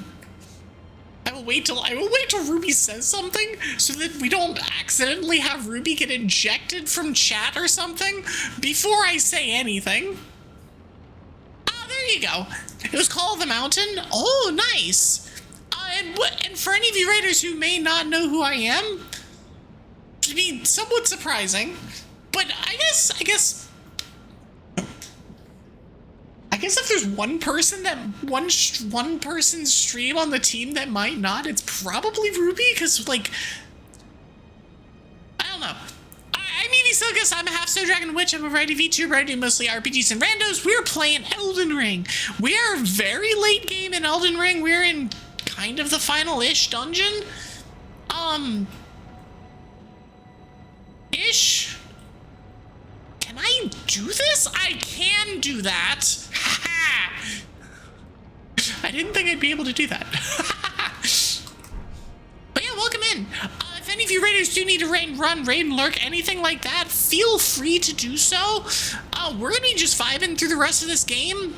I will wait till Ruby says something so that we don't accidentally have Ruby get ejected from chat or something before I say anything. Ah, there you go. It was called The Mountain. Oh, nice. And for any of you raiders who may not know who I am, to be somewhat surprising, but I guess if there's one person that one person's stream on the team that might not, it's probably Ruby, because like I don't know. I'm Evie Silgus, I'm a half Snow Dragon Witch, I'm a variety VTuber, I do mostly RPGs and randos. We're playing Elden Ring. We are very late game in Elden Ring. We're in kind of the final-ish dungeon. Ish? Can I do this? I can do that. I didn't think I'd be able to do that. But yeah, welcome in. If any of you raiders do need to raid and run, raid and lurk, anything like that, feel free to do so. We're gonna be just vibing through the rest of this game.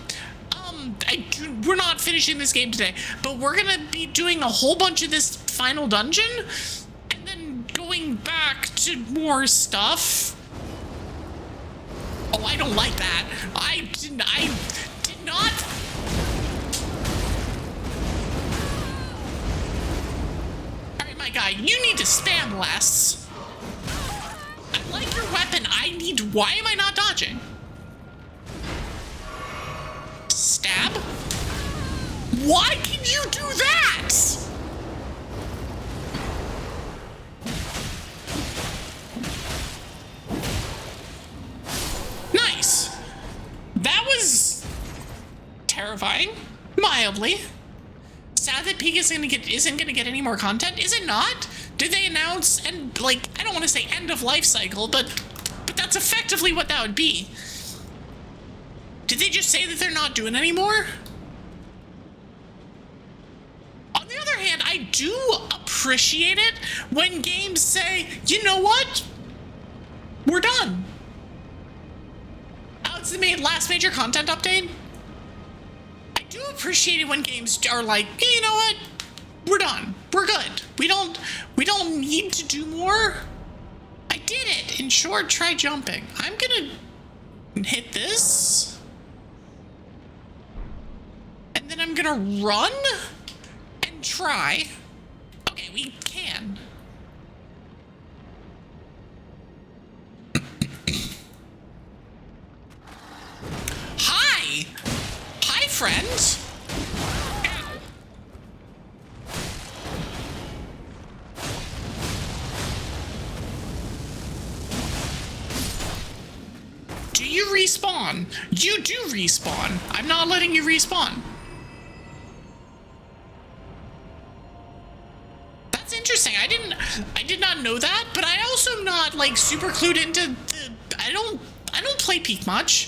We're not finishing this game today, but we're gonna be doing a whole bunch of this final dungeon and then going back to more stuff. Oh, I don't like that. I did not. Alright, my guy, you need to spam less. I like your weapon. Why am I not dodging? Stab? Why can you do that? Nice. That was terrifying, mildly. Sad that Peak isn't gonna get any more content. Is it not? Did they announce, and like, I don't want to say end of life cycle, but that's effectively what that would be. Did they just say that they're not doing anymore? On the other hand, I do appreciate it when games say, you know what? We're done. Oh, it's the last major content update. I do appreciate it when games are like, hey, you know what? We're done. We're good. We don't need to do more. I did it. In short, try jumping. I'm gonna hit this. And then I'm gonna run and try. Okay, we can. Hi! Hi, friends! Ow. Do you respawn? You do respawn. I'm not letting you respawn. That's interesting. I did not know that, but I also am not like super clued into the I don't play Peak much.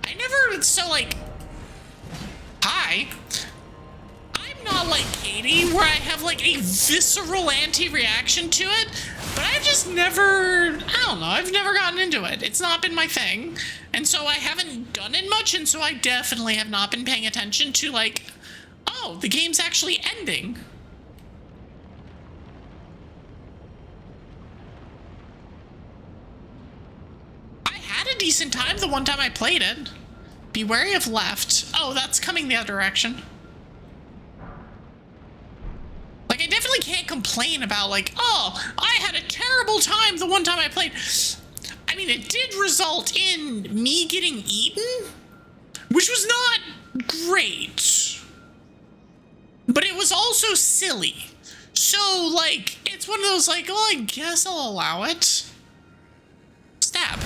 I never so like hi. I'm not like Katie where I have like a visceral anti-reaction to it, but I've just never I've never gotten into it. It's not been my thing. And so I haven't done it much, and so I definitely have not been paying attention to like, oh, the game's actually ending. A decent time the one time I played it. Be wary of left. Oh, that's coming the other direction. Like, I definitely can't complain about like, oh, I had a terrible time the one time I played. I mean, it did result in me getting eaten, which was not great, but it was also silly. So like, it's one of those like, oh, I guess I'll allow it. Stab.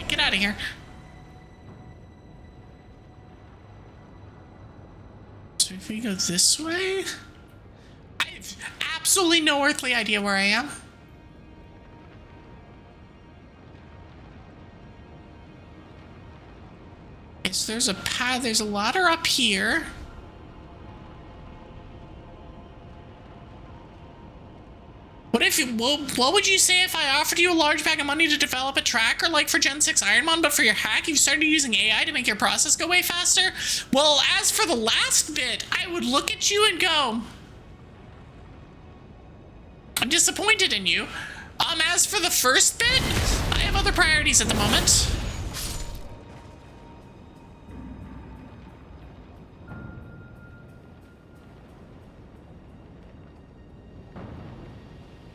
Get out of here. So if we go this way, I have absolutely no earthly idea where I am. Okay, so there's a pad, there's a ladder up here. What would you say if I offered you a large bag of money to develop a tracker like for Gen 6 Ironmon, but for your hack you've started using AI to make your process go way faster? Well, as for the last bit, I would look at you and go, I'm disappointed in you. As for the first bit, I have other priorities at the moment.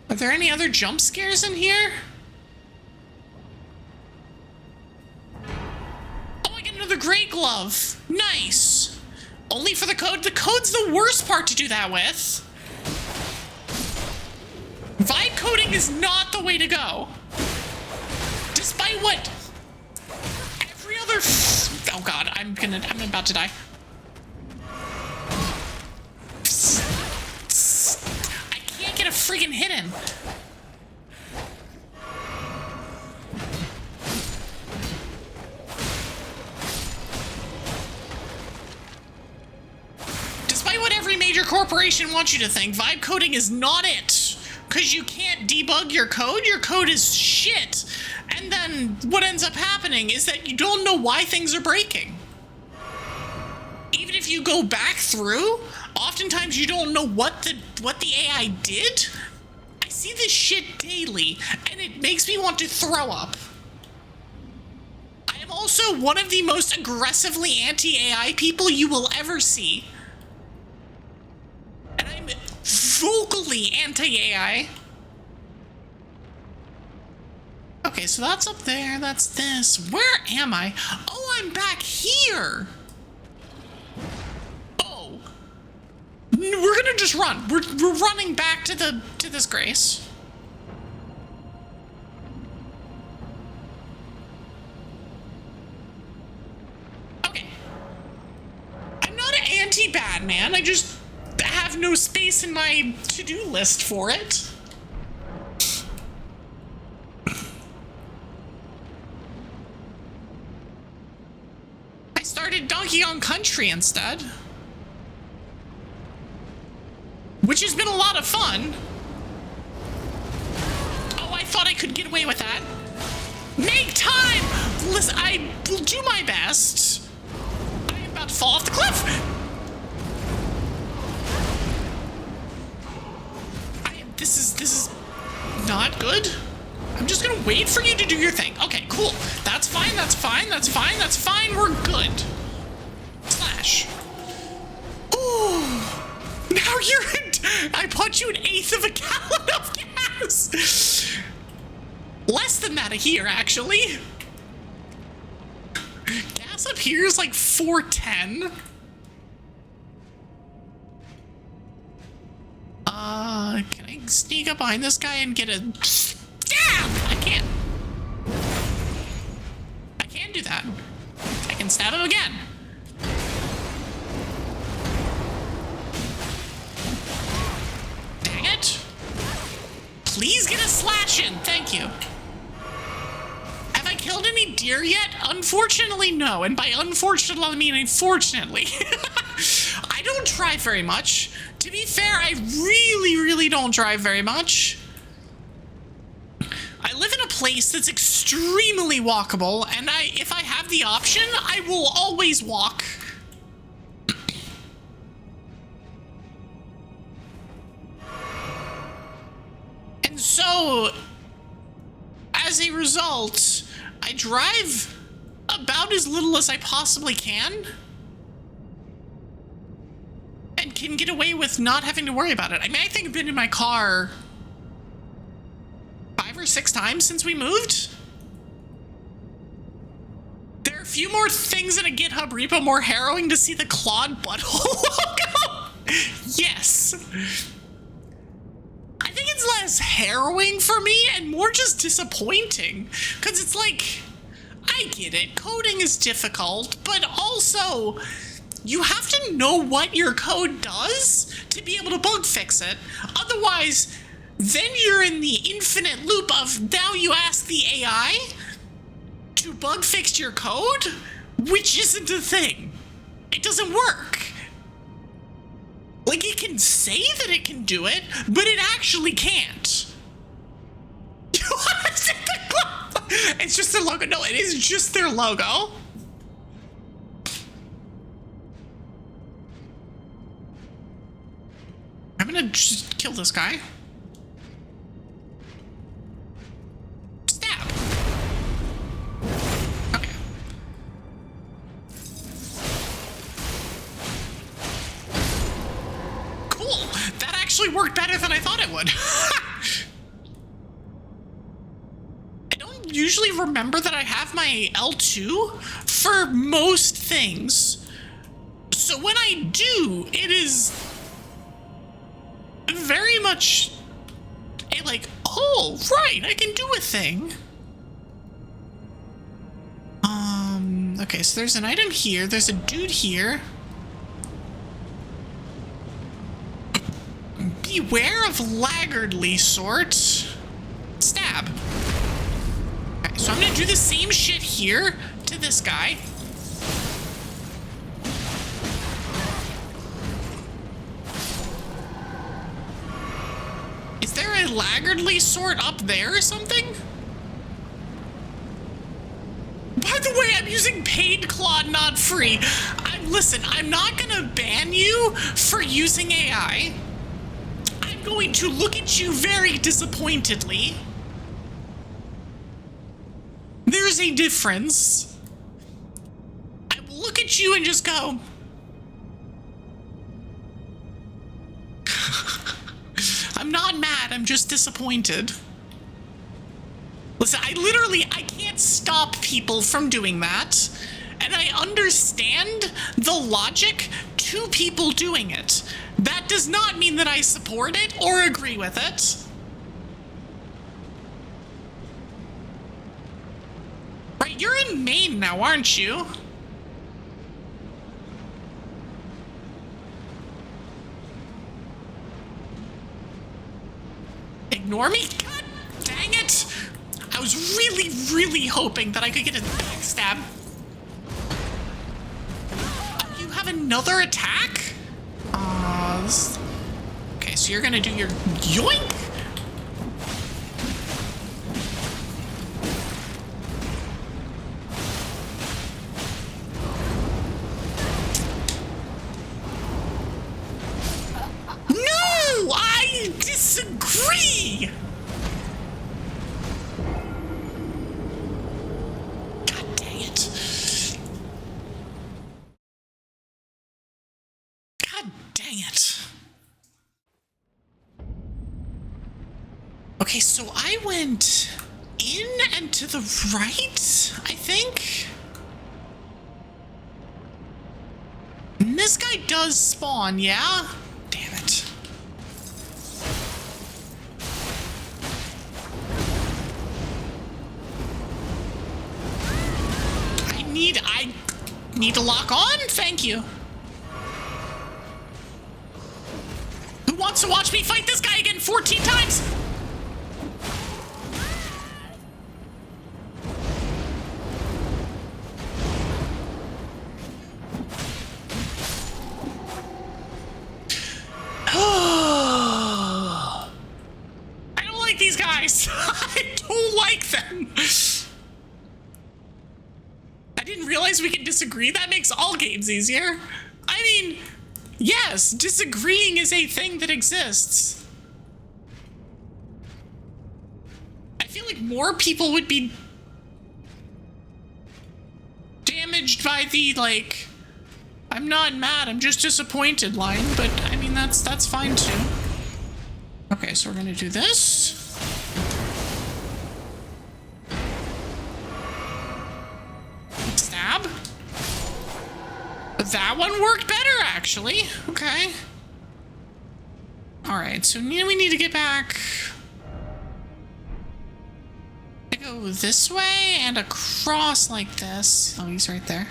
Are there any other jump scares in here? Oh, I get another Grey Glove. Nice. Only for the code. The code's the worst part to do that with. Vibe coding is not the way to go. Despite what every other... Oh god, I'm about to die. I can't get a freaking hit in. Despite what every major corporation wants you to think, vibe coding is not it. Because you can't debug your code is shit. And then what ends up happening is that you don't know why things are breaking. Even if you go back through, oftentimes you don't know what the AI did. I see this shit daily, and it makes me want to throw up. I am also one of the most aggressively anti-AI people you will ever see. And I'm vocally anti-AI. Okay, so that's up there, that's this. Where am I? Oh, I'm back here. Oh. We're gonna just run. We're running back to this Grace. Okay. I'm not an anti-bad man, I just have no space in my to-do list for it. I started Donkey Kong Country instead, which has been a lot of fun. Oh, I thought I could get away with that. Make time! Listen, I will do my best. I am about to fall off the cliff. This is not good. I'm just gonna wait for you to do your thing. Okay, cool. That's fine, that's fine, that's fine, that's fine. We're good. Slash. Ooh. Now you're in... I bought you an eighth of a gallon of gas. Less than that here, actually. Gas up here is like 410. Can I sneak up behind this guy and get a stab? I can't. I can't do that. I can stab him again. Dang it. Please get a slash in. Thank you. Have I killed any deer yet? Unfortunately, no. And by unfortunately, I mean unfortunately. I don't try very much. To be fair, I really don't drive very much. I live in a place that's extremely walkable, and if I have the option, I will always walk. And so, as a result, I drive about as little as I possibly can. And can get away with not having to worry about it. I mean, I think I've been in my car 5 or 6 times since we moved. There are a few more things in a GitHub repo more harrowing to see the clawed butthole logo. Yes. I think it's less harrowing for me and more just disappointing. Because it's like, I get it, coding is difficult, but also... you have to know what your code does to be able to bug fix it. Otherwise, then you're in the infinite loop of now you ask the AI to bug fix your code, which isn't a thing. It doesn't work. Like, it can say that it can do it, but it actually can't. It's just their logo. No, it is just their logo. I'm gonna just kill this guy. Stab. Okay. Cool. That actually worked better than I thought it would. I don't usually remember that I have my L2 for most things. So when I do, it is very much a like, oh, right, I can do a thing. Okay, so there's an item here. There's a dude here. Beware of laggardly sort. Stab. Okay, so I'm gonna do the same shit here to this guy. Is there a laggardly sort up there or something? By the way, I'm using paid Claude, not free. Listen, I'm not gonna ban you for using AI. I'm going to look at you very disappointedly. There's a difference. I will look at you and just go, I'm not mad, I'm just disappointed. Listen, I can't stop people from doing that. And I understand the logic to people doing it. That does not mean that I support it or agree with it. Right, you're in Maine now, aren't you? Ignore me? God dang it! I was really hoping that I could get a backstab. Oh, you have another attack? Okay, so you're gonna do your yoink? No! I disagree! God dang it. God dang it. Okay, so I went in and to the right, I think. And this guy does spawn, yeah? Damn it. I need to lock on? Thank you. Who wants to watch me fight this guy again 14 times? I don't like these guys. I don't like them. I didn't realize we could disagree. That makes all games easier. I mean, yes, disagreeing is a thing that exists. I feel like more people would be damaged by the, like, I'm not mad, I'm just disappointed line, but I mean, that's fine too. Okay, so we're gonna do this. Stab. That one worked better, actually. Okay. Alright, so now we need to get back. I go this way and across like this. Oh, he's right there.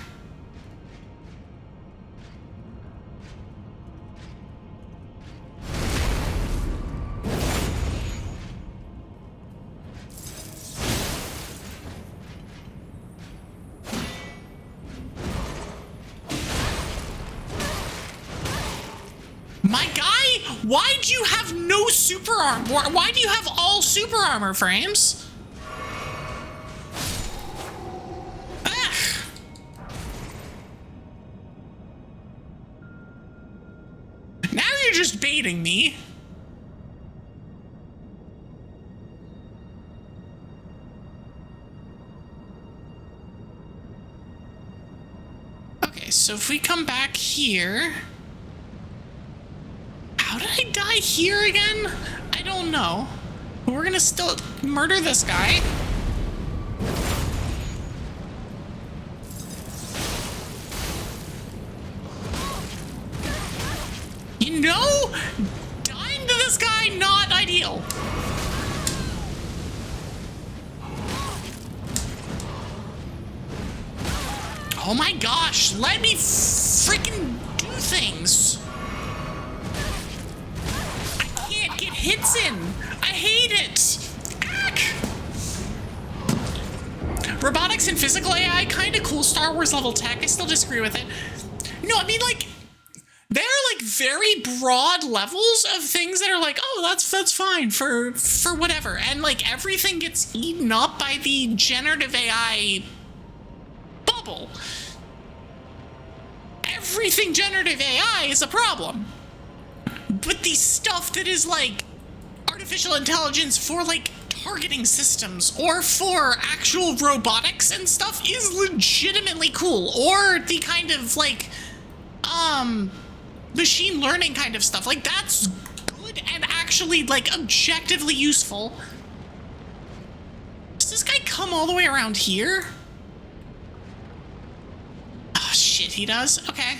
Why do you have no super armor? Why do you have all super armor frames? Ugh. Now you're just baiting me. Okay, so if we come back here... How did I die here again? I don't know. But we're gonna still murder this guy. You know, dying to this guy, not ideal. Oh my gosh, let me freaking do things. Get hits in. I hate it. Ack. Robotics and physical AI, kind of cool. Star Wars level tech. I still disagree with it. No, I mean, like, there are like very broad levels of things that are like, oh, that's fine for whatever, and like everything gets eaten up by the generative AI bubble. Everything generative AI is a problem. But the stuff that is like artificial intelligence for like targeting systems or for actual robotics and stuff is legitimately cool. Or the kind of like machine learning kind of stuff. Like that's good and actually like objectively useful. Does this guy come all the way around here? Oh shit, he does? Okay.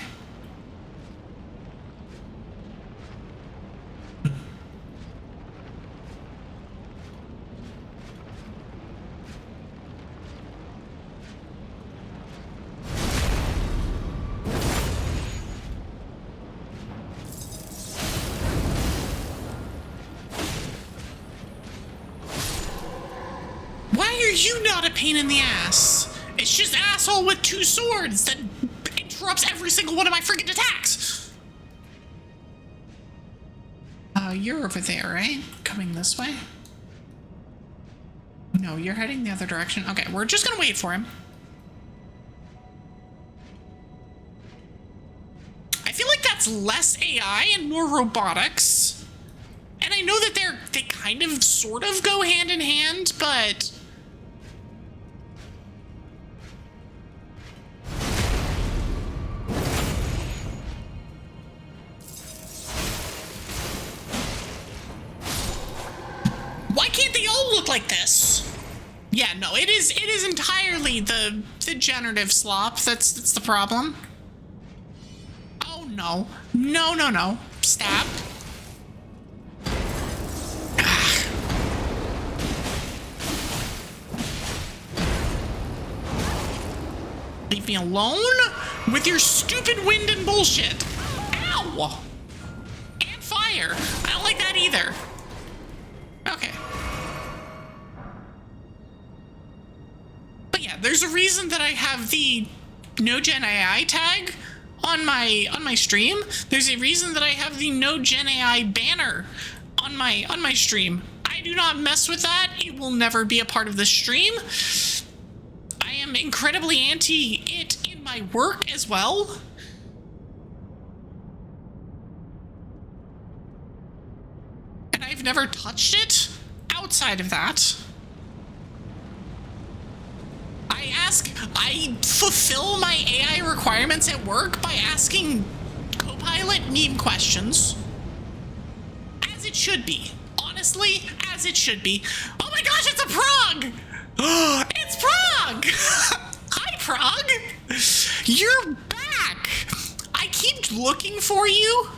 You not a pain in the ass. It's just asshole with two swords that interrupts every single one of my freaking attacks. You're over there, right? Coming this way? No, you're heading the other direction. Okay, we're just gonna wait for him. I feel like that's less AI and more robotics. And I know that they kind of sort of go hand in hand, but why can't they all look like this? Yeah, no, it is entirely the generative slop that's the problem. Oh no. No. Stab. Ah. Leave me alone with your stupid wind and bullshit. Ow! And fire. I don't like that either. Okay. But yeah, there's a reason that I have the no gen AI tag on my stream. There's a reason that I have the no gen AI banner on my stream. I do not mess with that. It will never be a part of the stream. I am incredibly anti it in my work as well. And I've never touched it outside of that. I fulfill my AI requirements at work by asking Copilot meme questions. As it should be. Honestly, as it should be. Oh my gosh, it's a Prague! It's Prague! Hi, Prague! You're back! I keep looking for you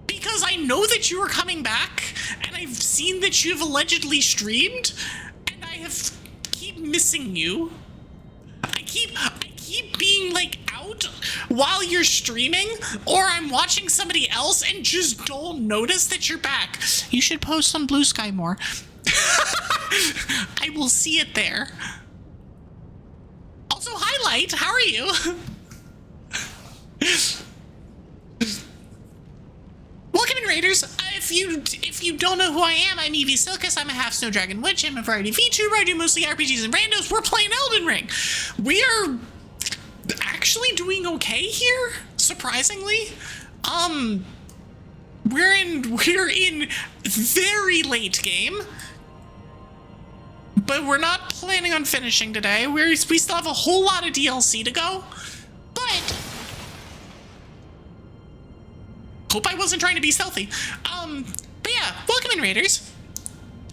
because I know that you are coming back, and I've seen that you've allegedly streamed, and I keep missing you. I keep being like out while you're streaming, or I'm watching somebody else and just don't notice that you're back. You should post on Blue Sky more. I will see it there. Also, Highlight, how are you? Welcome in, Raiders. if you don't know who I am, I'm Evie Silkus. I'm a half snow dragon witch. I'm a variety VTuber. I do mostly RPGs and randos. We're playing Elden Ring. We are actually doing okay here, surprisingly. We're in very late game, but we're not planning on finishing today. We still have a whole lot of DLC to go, but hope I wasn't trying to be stealthy. But yeah, welcome in, Raiders.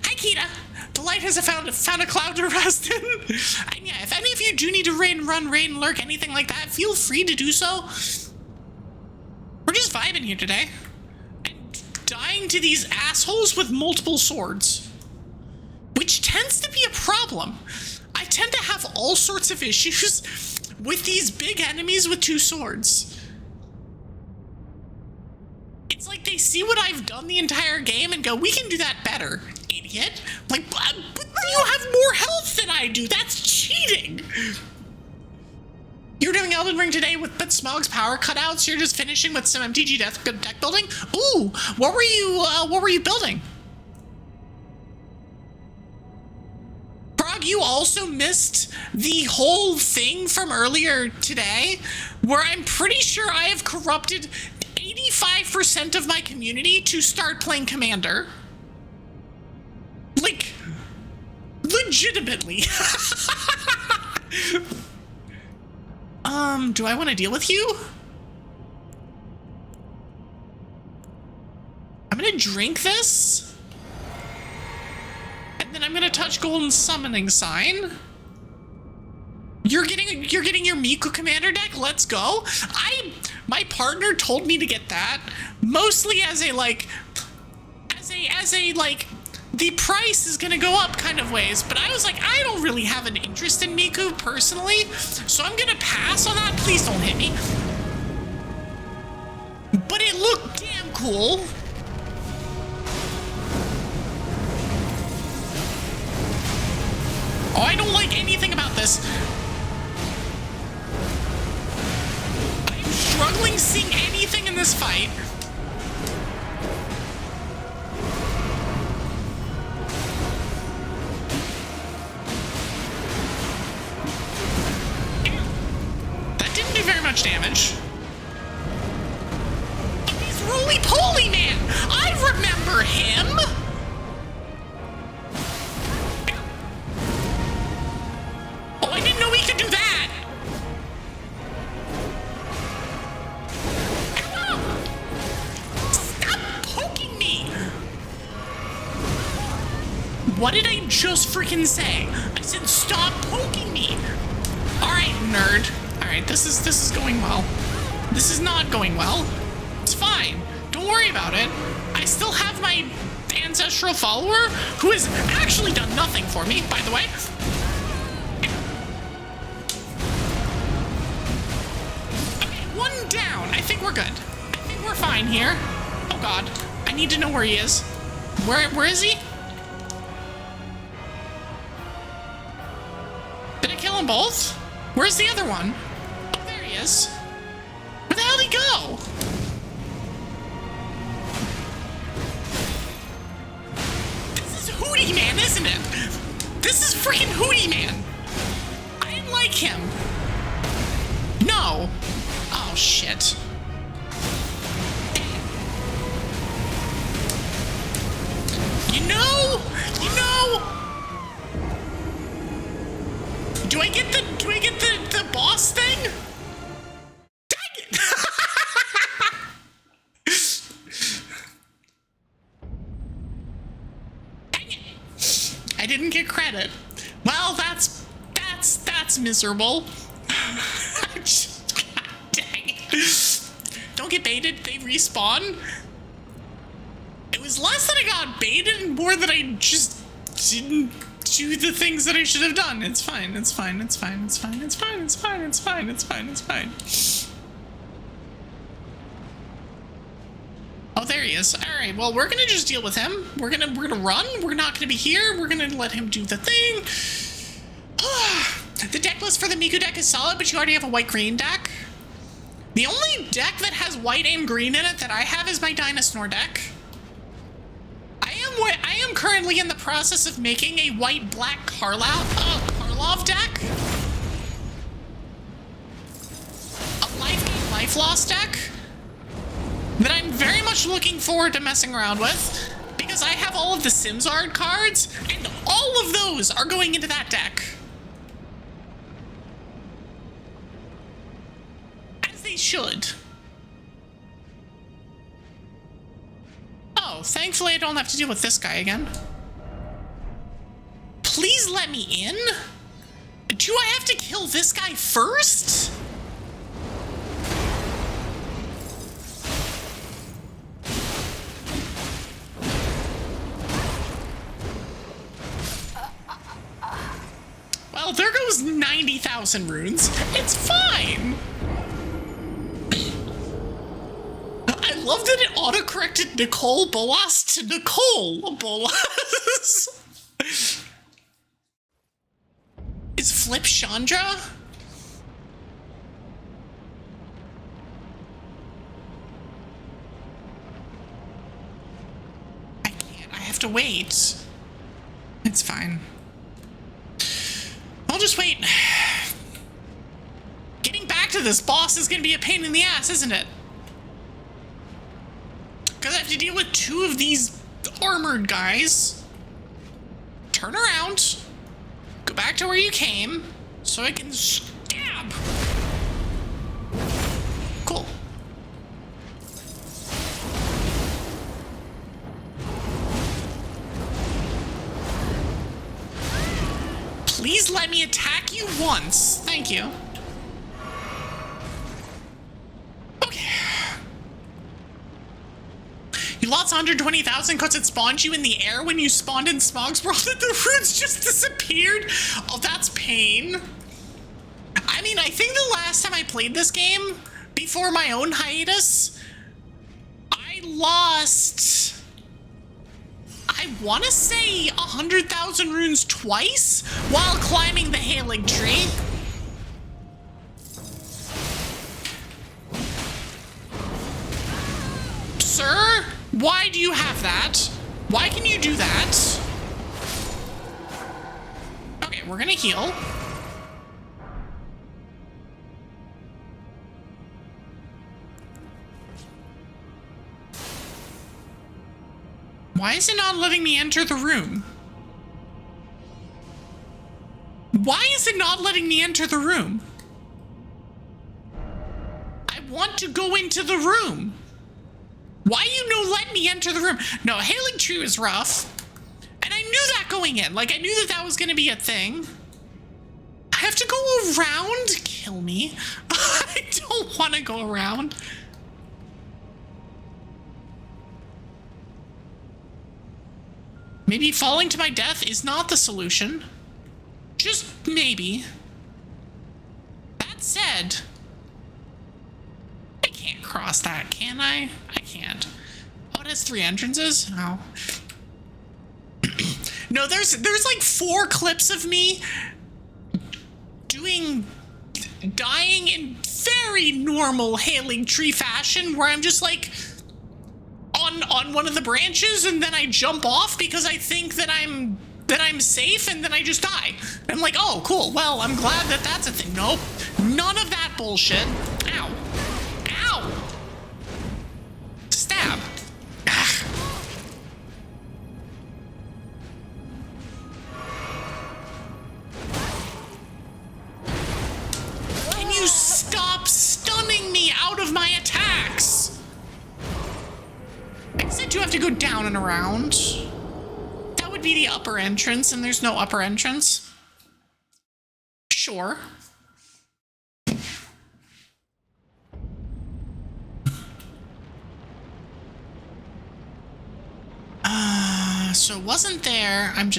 Hi, Kita. The light has found a cloud to rest in. And yeah, if any of you do need to raid and run, raid and lurk, anything like that, feel free to do so. We're just vibing here today. And dying to these assholes with multiple swords. Which tends to be a problem. I tend to have all sorts of issues with these big enemies with 2 swords. It's like they see what I've done the entire game and go, we can do that better, idiot. Like, but you have more health than I do. That's cheating. You're doing Elden Ring today with but Smog's power cutouts. You're just finishing with some MTG deck building. Ooh, what were you building? Frog, you also missed the whole thing from earlier today, where I'm pretty sure I have corrupted 85% of my community to start playing Commander. Like, legitimately. Do I want to deal with you? I'm gonna drink this. And then I'm gonna touch Golden Summoning Sign. You're getting your Miku Commander deck? Let's go. My partner told me to get that, mostly as a like the price is gonna go up kind of ways, but I was like, I don't really have an interest in Miku personally, so I'm gonna pass on that. Please don't hit me. But it looked damn cool. Oh, I don't like anything about this. I'm struggling seeing anything in this fight. That didn't do very much damage. Oh, he's Roly-Poly Man! I remember him! Oh, I didn't know he could do that! Stop poking me! What did I just freaking say? I said stop poking me! Alright, nerd. Alright, this is going well. This is not going well. It's fine. Don't worry about it. I still have my ancestral follower who has actually done nothing for me, by the way. Okay, 1 down. I think we're good. I think we're fine here. Oh god. I need to know where he is. Where is he? Did I kill them both? Where's the other one? Oh, there he is. Where the hell did he go? This is Hootie Man, isn't it? This is freaking Hootie Man. I didn't like him. No. Oh, shit. You know. Do I get the boss thing? Dang it! Dang it! I didn't get credit. Well, that's miserable. God dang it. Don't get baited, they respawn. It was less that I got baited and more that I just didn't do the things that I should have done. It's fine. Oh, there he is. All right. Well, we're gonna just deal with him. We're gonna run. We're not gonna be here. We're gonna let him do the thing. The deck list for the Miku deck is solid, but you already have a white-green deck. The only deck that has white and green in it that I have is my Dynasnor deck. I am currently in the process of making a white-black Karlov deck. A life gain, life loss deck that I'm very much looking forward to messing around with because I have all of the Simzard cards and all of those are going into that deck. As they should. Oh, thankfully I don't have to deal with this guy again. Please let me in? Do I have to kill this guy first? Well, there goes 90,000 runes. It's fine. I love that it autocorrected Nicole Bolas to Nicole Bolas. Is Flip Chandra? I can't. I have to wait. It's fine. I'll just wait. Getting back to this boss is gonna be a pain in the ass, isn't it? Because I have to deal with two of these armored guys. Turn around. Go back to where you came so I can stab. Cool. Please let me attack you once. Thank you. Okay. You lost 120,000 because it spawned you in the air when you spawned in Smog's World and the runes just disappeared? Oh, that's pain. I mean, I think the last time I played this game, before my own hiatus, I lost... I want to say 100,000 runes twice while climbing the Halig tree. Sir, why do you have that? Why can you do that? Okay, we're gonna heal. Why is it not letting me enter the room? Why is it not letting me enter the room? I want to go into the room. Why you no let me enter the room? No, Halig Tree was rough. And I knew that going in. Like, I knew that that was going to be a thing. I have to go around? Kill me. I don't want to go around. Maybe falling to my death is not the solution. Just maybe. That said, I can't cross that, can I? I can't. Oh, it has 3 entrances? Oh. No, there's like 4 clips of me dying in very normal Halig Tree fashion where I'm just like on one of the branches and then I jump off because I think that I'm safe and then I just die. I'm like, oh, cool. Well, I'm glad that that's a thing. Nope. None of that bullshit. Ow. Ow. Stab. Ugh. Can you stop stunning me out of my attacks? I said you have to go down and around. That would be the upper entrance, and there's no upper entrance. Sure. So it wasn't there. I'm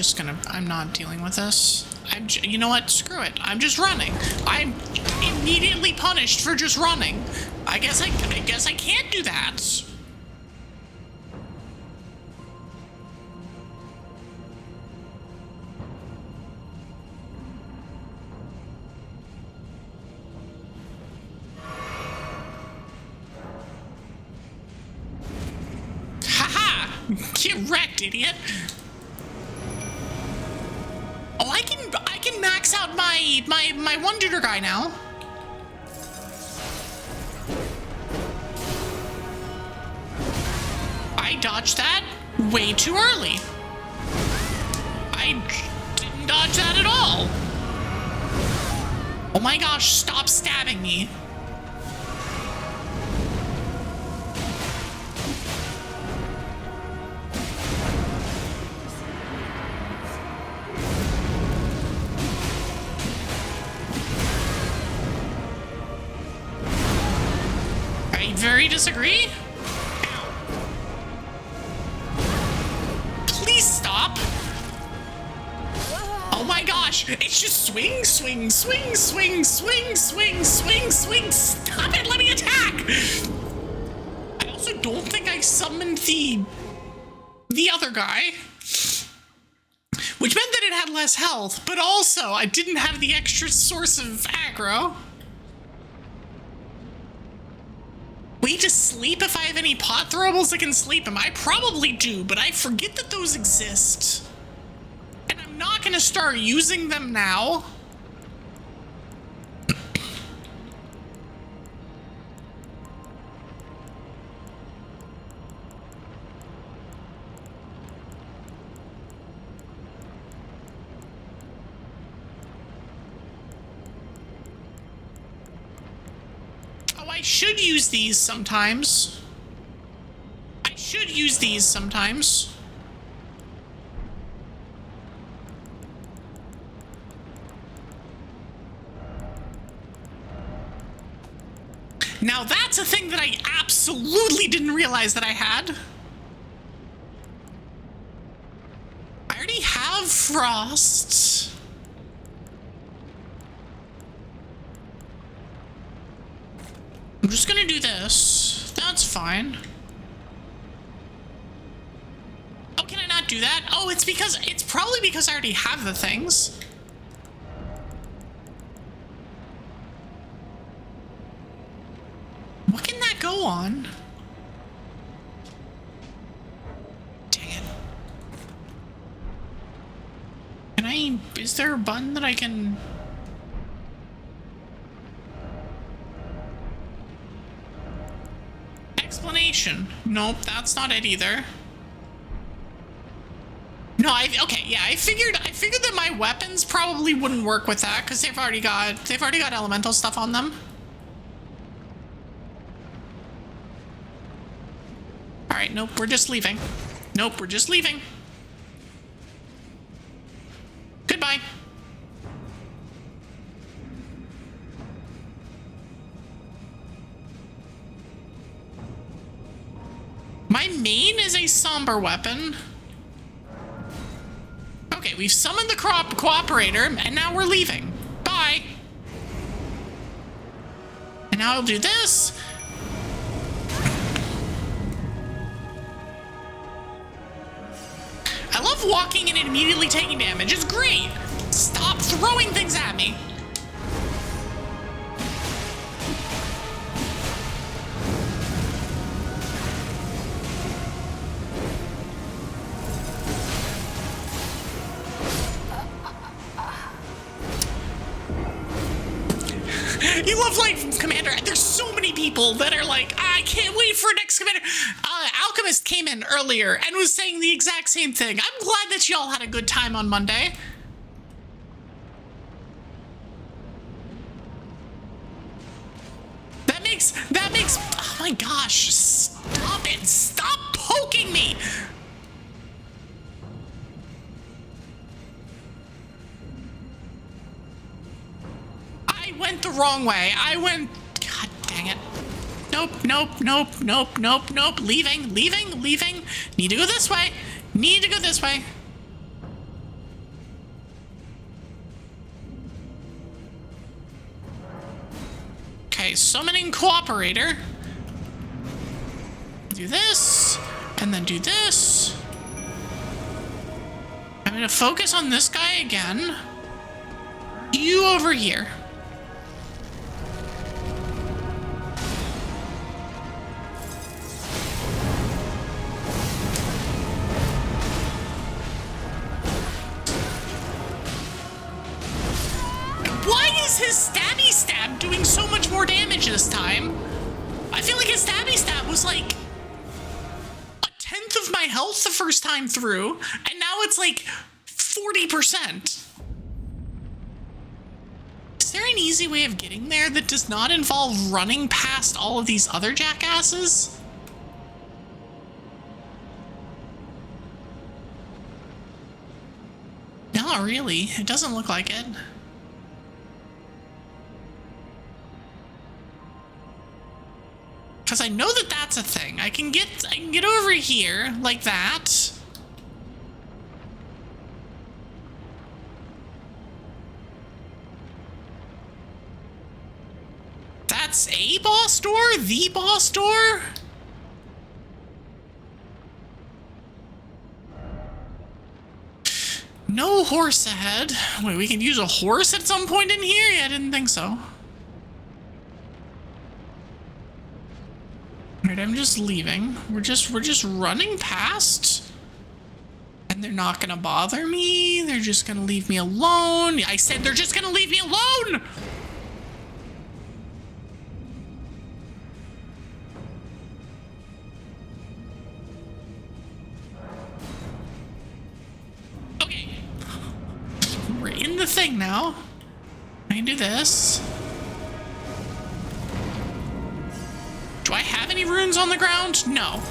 not dealing with this. You know what? Screw it. I'm just running. I'm immediately punished for just running. I guess I can't do that. Get wrecked, idiot. Oh, I can max out my one duder guy now. I dodged that way too early. I didn't dodge that at all. Oh my gosh, stop stabbing me. I very disagree. Please stop. Oh my gosh, it's just swing, swing, swing, swing, swing, swing, swing, swing. Stop it, let me attack. I also don't think I summoned the other guy, which meant that it had less health, but also I didn't have the extra source of aggro. Wait to sleep if I have any pot throwables that can sleep him. I probably do, but I forget that those exist. And I'm not gonna start using them now. I should use these sometimes. I should use these sometimes. Now that's a thing that I absolutely didn't realize that I had. I already have frost. I'm just gonna do this. That's fine. Oh, can I not do that? Oh, it's probably because I already have the things. What can that go on? Dang it. Is there a button that I can... Explanation. Nope, that's not it either. No, okay, yeah, I figured that my weapons probably wouldn't work with that because they've already got elemental stuff on them. All right, nope, we're just leaving. Nope, we're just leaving. Goodbye. My main is a somber weapon. Okay, we've summoned the cooperator, and now we're leaving. Bye. And now I'll do this. I love walking in and immediately taking damage. It's great. Stop throwing things at me. You love Life Commander. There's so many people that are like, I can't wait for next Commander. Alchemist came in earlier and was saying the exact same thing. I'm glad that y'all had a good time on Monday. That makes, oh my gosh, stop it. Stop poking me. I went the wrong way. God dang it. Nope, nope, nope, nope, nope, nope. Leaving. Need to go this way. Okay, summoning cooperator. Do this, and then do this. I'm gonna focus on this guy again. You over here. this time. I feel like his stabby stab was like a tenth of my health the first time through, and now it's like 40%. Is there an easy way of getting there that does not involve running past all of these other jackasses? Not really. It doesn't look like it. Because I know that that's a thing. I can get over here like that. That's a boss door? The boss door? No horse ahead. Wait, we can use a horse at some point in here? Yeah, I didn't think so. Alright, I'm just leaving. We're just running past. And they're not gonna bother me. They're just gonna leave me alone. I said they're just gonna leave me alone! Okay. We're in the thing now. I can do this. Do I have any runes on the ground? No.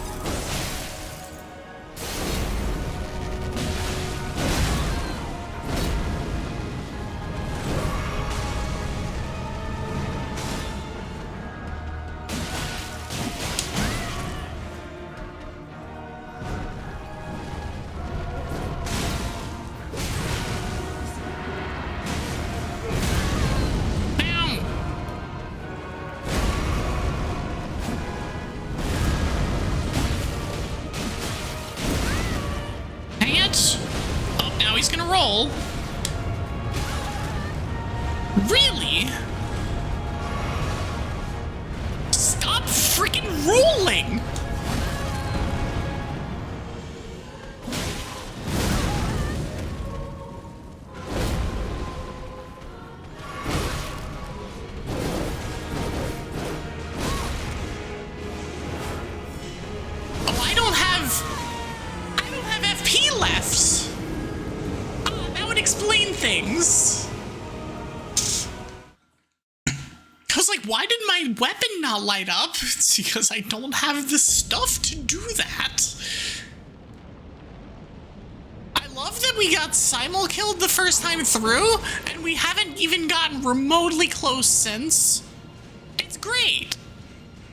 Roll. Really? Stop freaking rolling! Oh, I don't have FP left. Explain things. I was like, why did my weapon not light up? It's because I don't have the stuff to do that. I love that we got simul-killed the first time through, and we haven't even gotten remotely close since. It's great.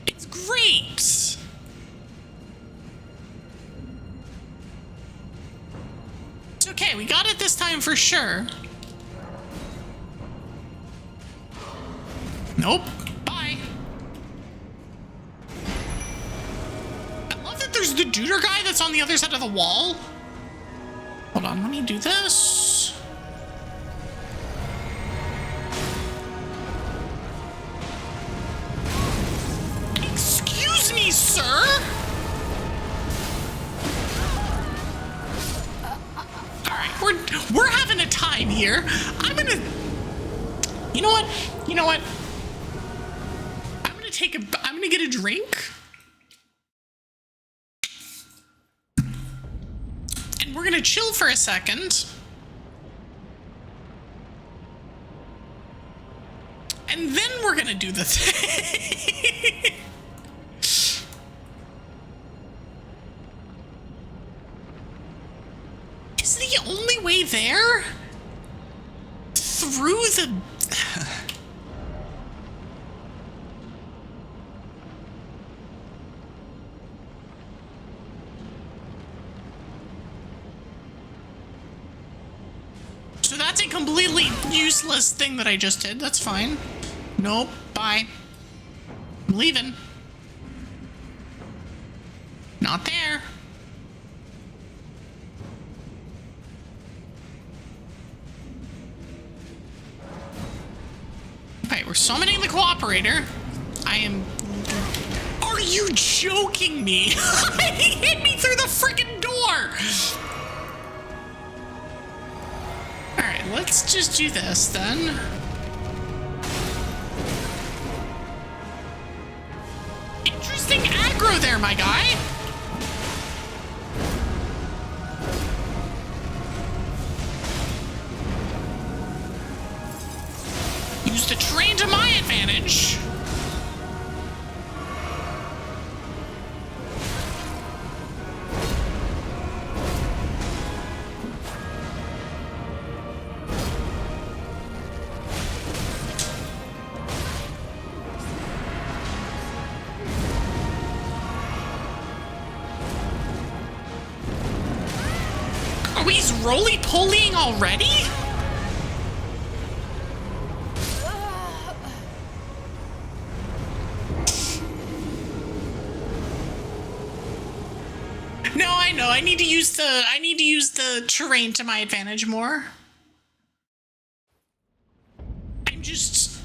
It's great. Okay, we got it this time for sure. Nope. Bye. I love that there's the Duder guy that's on the other side of the wall. Hold on, let me do this. Excuse me, sir? We're having a time here. I'm gonna... You know what? You know what? I'm gonna get a drink. And we're gonna chill for a second. And then we're gonna do the thing. Is the only way there? Through the... So that's a completely useless thing that I just did. That's fine. Nope. Bye. I'm leaving. Not there. Okay, we're summoning the cooperator. I am... Are you joking me? He hit me through the freaking door! Alright, let's just do this then. Interesting aggro there, my guy. Use the terrain to my advantage. Oh, he's roly-polying already? No, I know. I need to use the terrain to my advantage more. I'm just...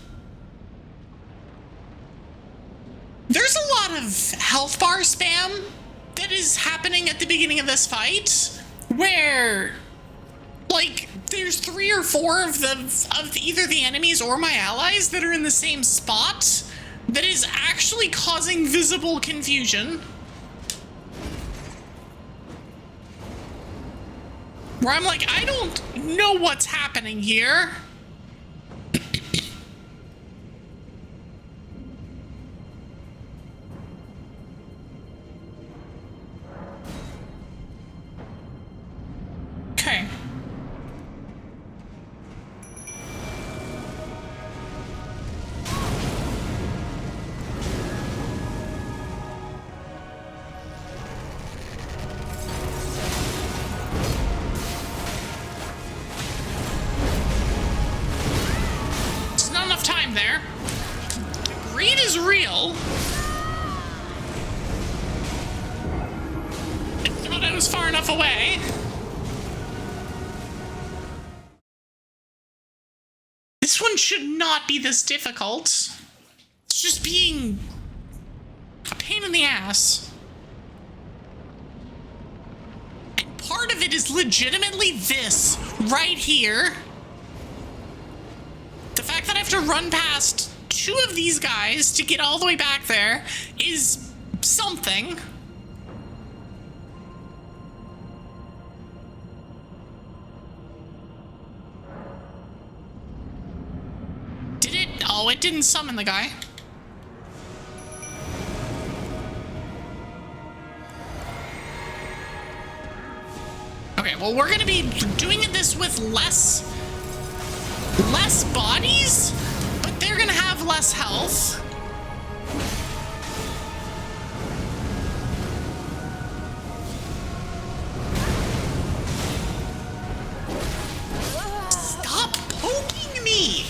There's a lot of health bar spam that is happening at the beginning of this fight, where, like, there's 3 or 4 of either the enemies or my allies that are in the same spot that is actually causing visible confusion. Where I'm like, I don't know what's happening here. Okay. There's not enough time there. The greed is real. I thought I was far enough away. This one should not be this difficult. It's just being a pain in the ass. And part of it is legitimately this right here. The fact that I have to run past 2 of these guys to get all the way back there is something. Oh, it didn't summon the guy. Okay, well, we're gonna be doing this with less bodies, but they're gonna have less health. Stop poking me!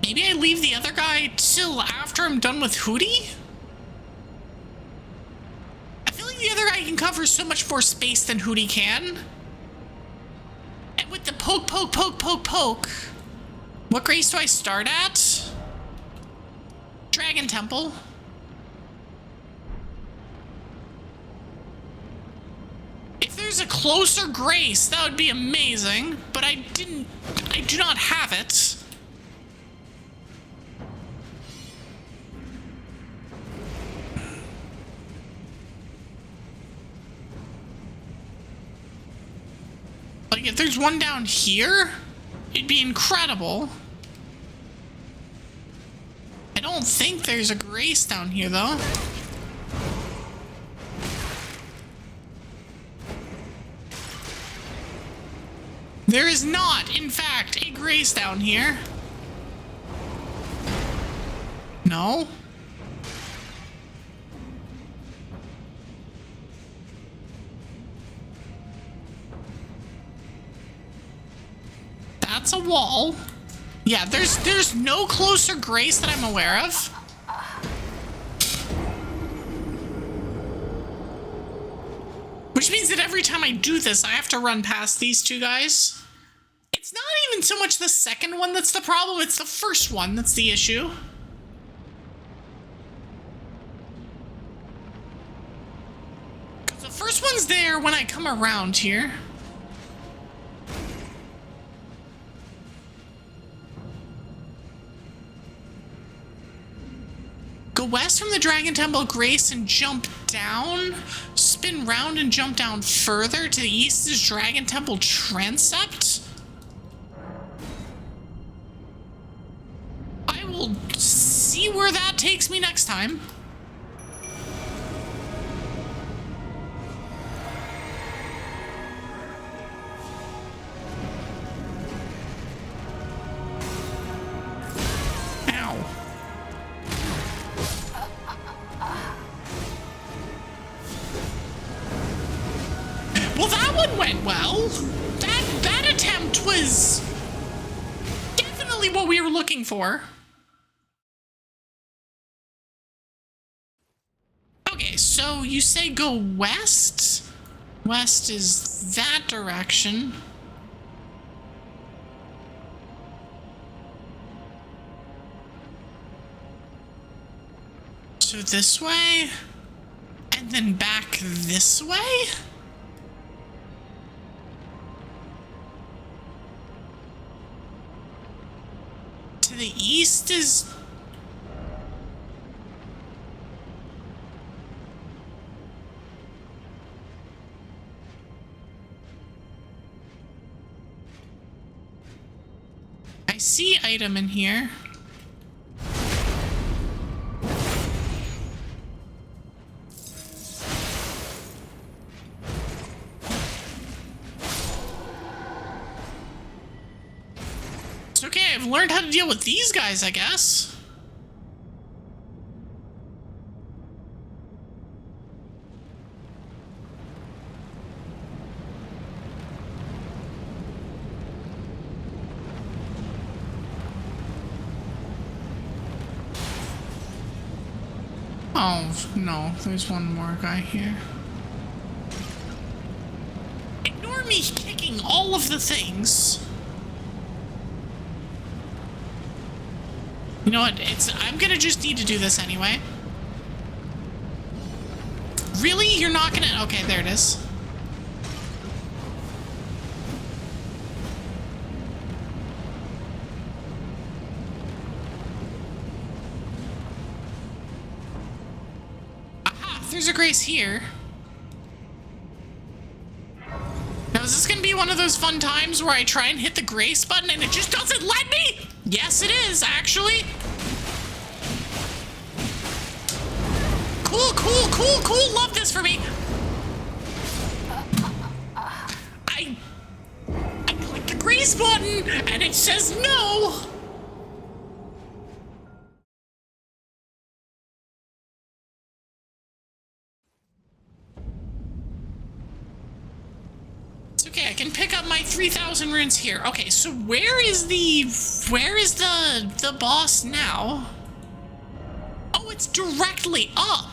Maybe I leave the other guy till after I'm done with Hootie? I feel like the other guy can cover so much more space than Hootie can. And with the poke, what grace do I start at? Dragon Temple. If there's a closer grace, that would be amazing, but I do not have it. Like, if there's one down here, it'd be incredible. I don't think there's a grace down here, though. There is not, in fact, a grace down here. No? That's a wall. Yeah, there's no closer grace that I'm aware of. Which means that every time I do this, I have to run past these 2 guys. It's isn't so much the second one that's the problem, it's the first one that's the issue. Because the first one's there when I come around here. Go west from the Dragon Temple Grace and jump down. Spin round and jump down further. To the east is Dragon Temple Transept. I will see where that takes me next time. Well, that one went well. That attempt was definitely what we were looking for. Okay, so you say go west? West is that direction. So this way? And then back this way? To the east is... I see item in here. Okay, I've learned how to deal with these guys, I guess. Oh, no, there's one more guy here. Ignore me kicking all of the things. You know what, I'm gonna just need to do this anyway. Really? You're not gonna... Okay, there it is. Aha! There's a grace here. Now, is this gonna be one of those fun times where I try and hit the grace button and it just doesn't let me? Yes, it is, actually. Cool, cool, cool, cool. Love this for me. I click the grace button and it says no. It's okay, I can pick up my 3,000 runes here. Okay, so where is the boss now? Oh, it's directly up.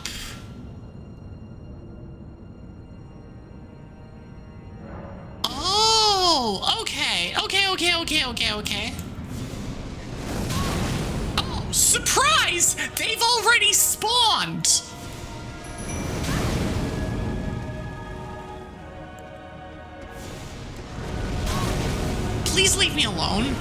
Oh, okay. Okay. Oh, surprise! They've already spawned! Please leave me alone.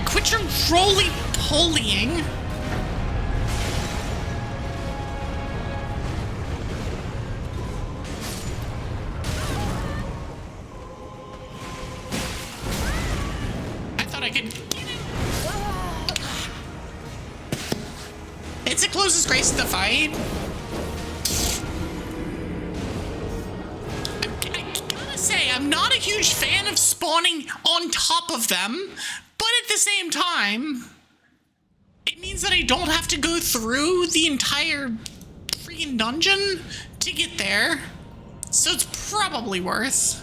Quit your roly-polying. I thought I could get it. It's the closest grace to the fight. I'm not a huge fan of spawning on top of them, but at the same time, it means that I don't have to go through the entire freaking dungeon to get there, so it's probably worth.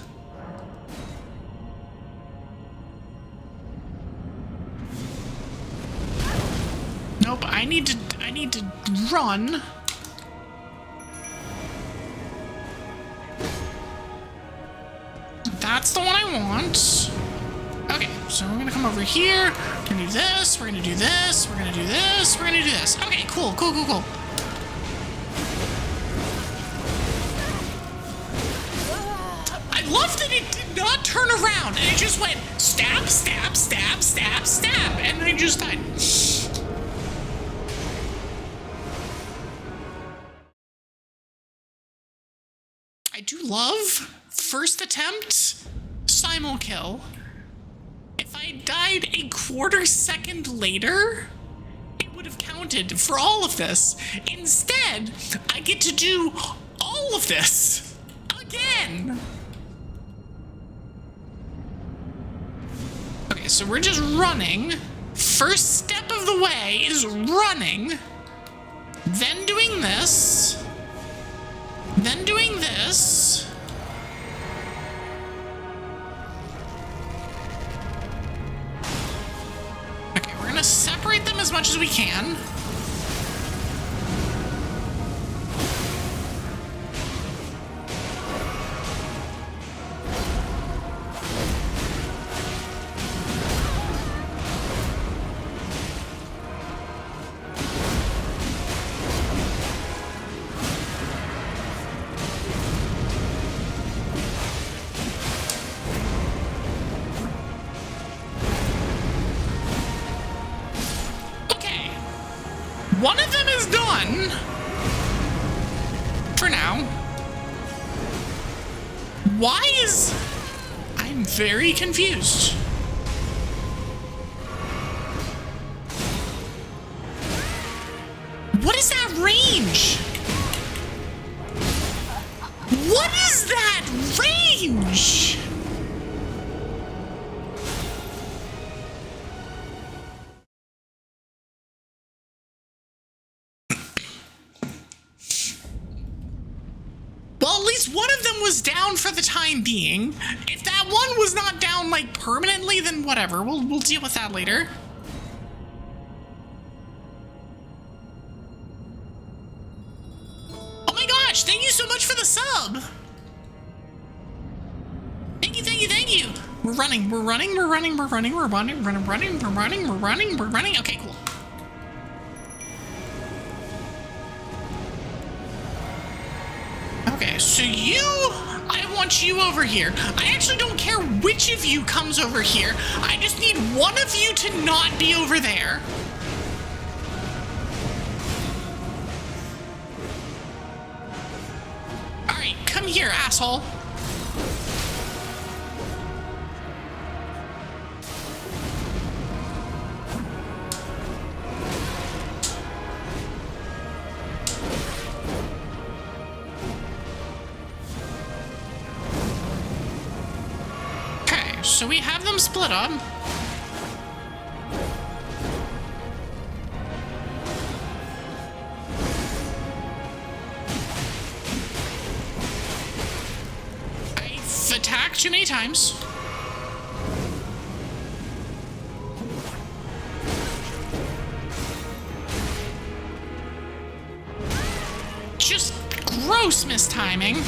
Nope, I need to run. That's the one I want. Okay, so we're gonna come over here. We're gonna do this. We're gonna do this. We're gonna do this. We're gonna do this. Okay, cool. I love that it did not turn around and it just went stab, stab, stab, stab, stab, and I just died. I do love first attempt simul kill. If I died a quarter second later, it would have counted for all of this. Instead, I get to do all of this again. Okay, so we're just running. First step of the way is running, then doing this. Then doing this. Okay, we're gonna separate them as much as we can. One of them is done. For now. Why is... I'm very confused. What is that range? What is that range? Well, at least one of them was down for the time being. If that one was not down, like, permanently, then whatever. We'll deal with that later. Oh my gosh, thank you so much for the sub. Thank you, thank you, thank you. We're running. Okay, cool. Okay, so I want you over here. I actually don't care which of you comes over here. I just need one of you to not be over there. All right, come here, asshole. So we have them split up. I've attacked too many times. Just gross mistiming.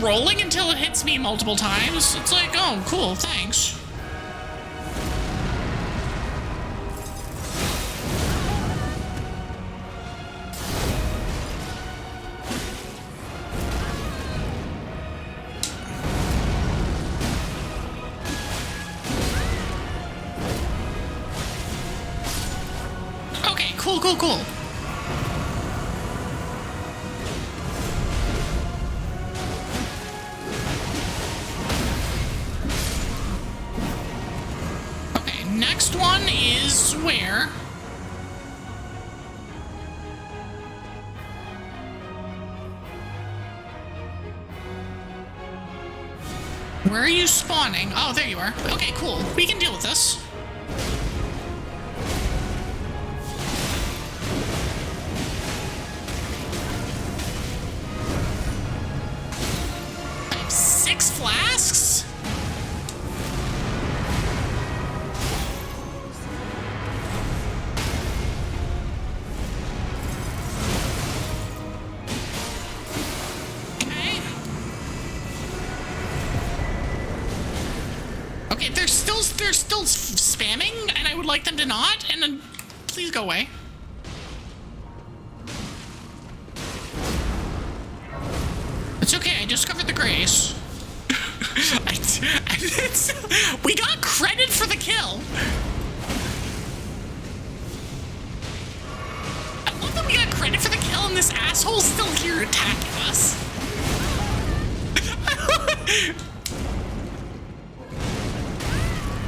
Rolling until it hits me multiple times. It's like, oh, cool, thanks. Okay, cool. one is where? Where are you spawning? Oh, there you are. Okay, cool. We can deal with this. I have 6 flasks? Okay, they're still spamming, and I would like them to not, and then please go away. It's okay, I discovered the grace. We got credit for the kill. I love that we got credit for the kill, and this asshole's still here attacking us.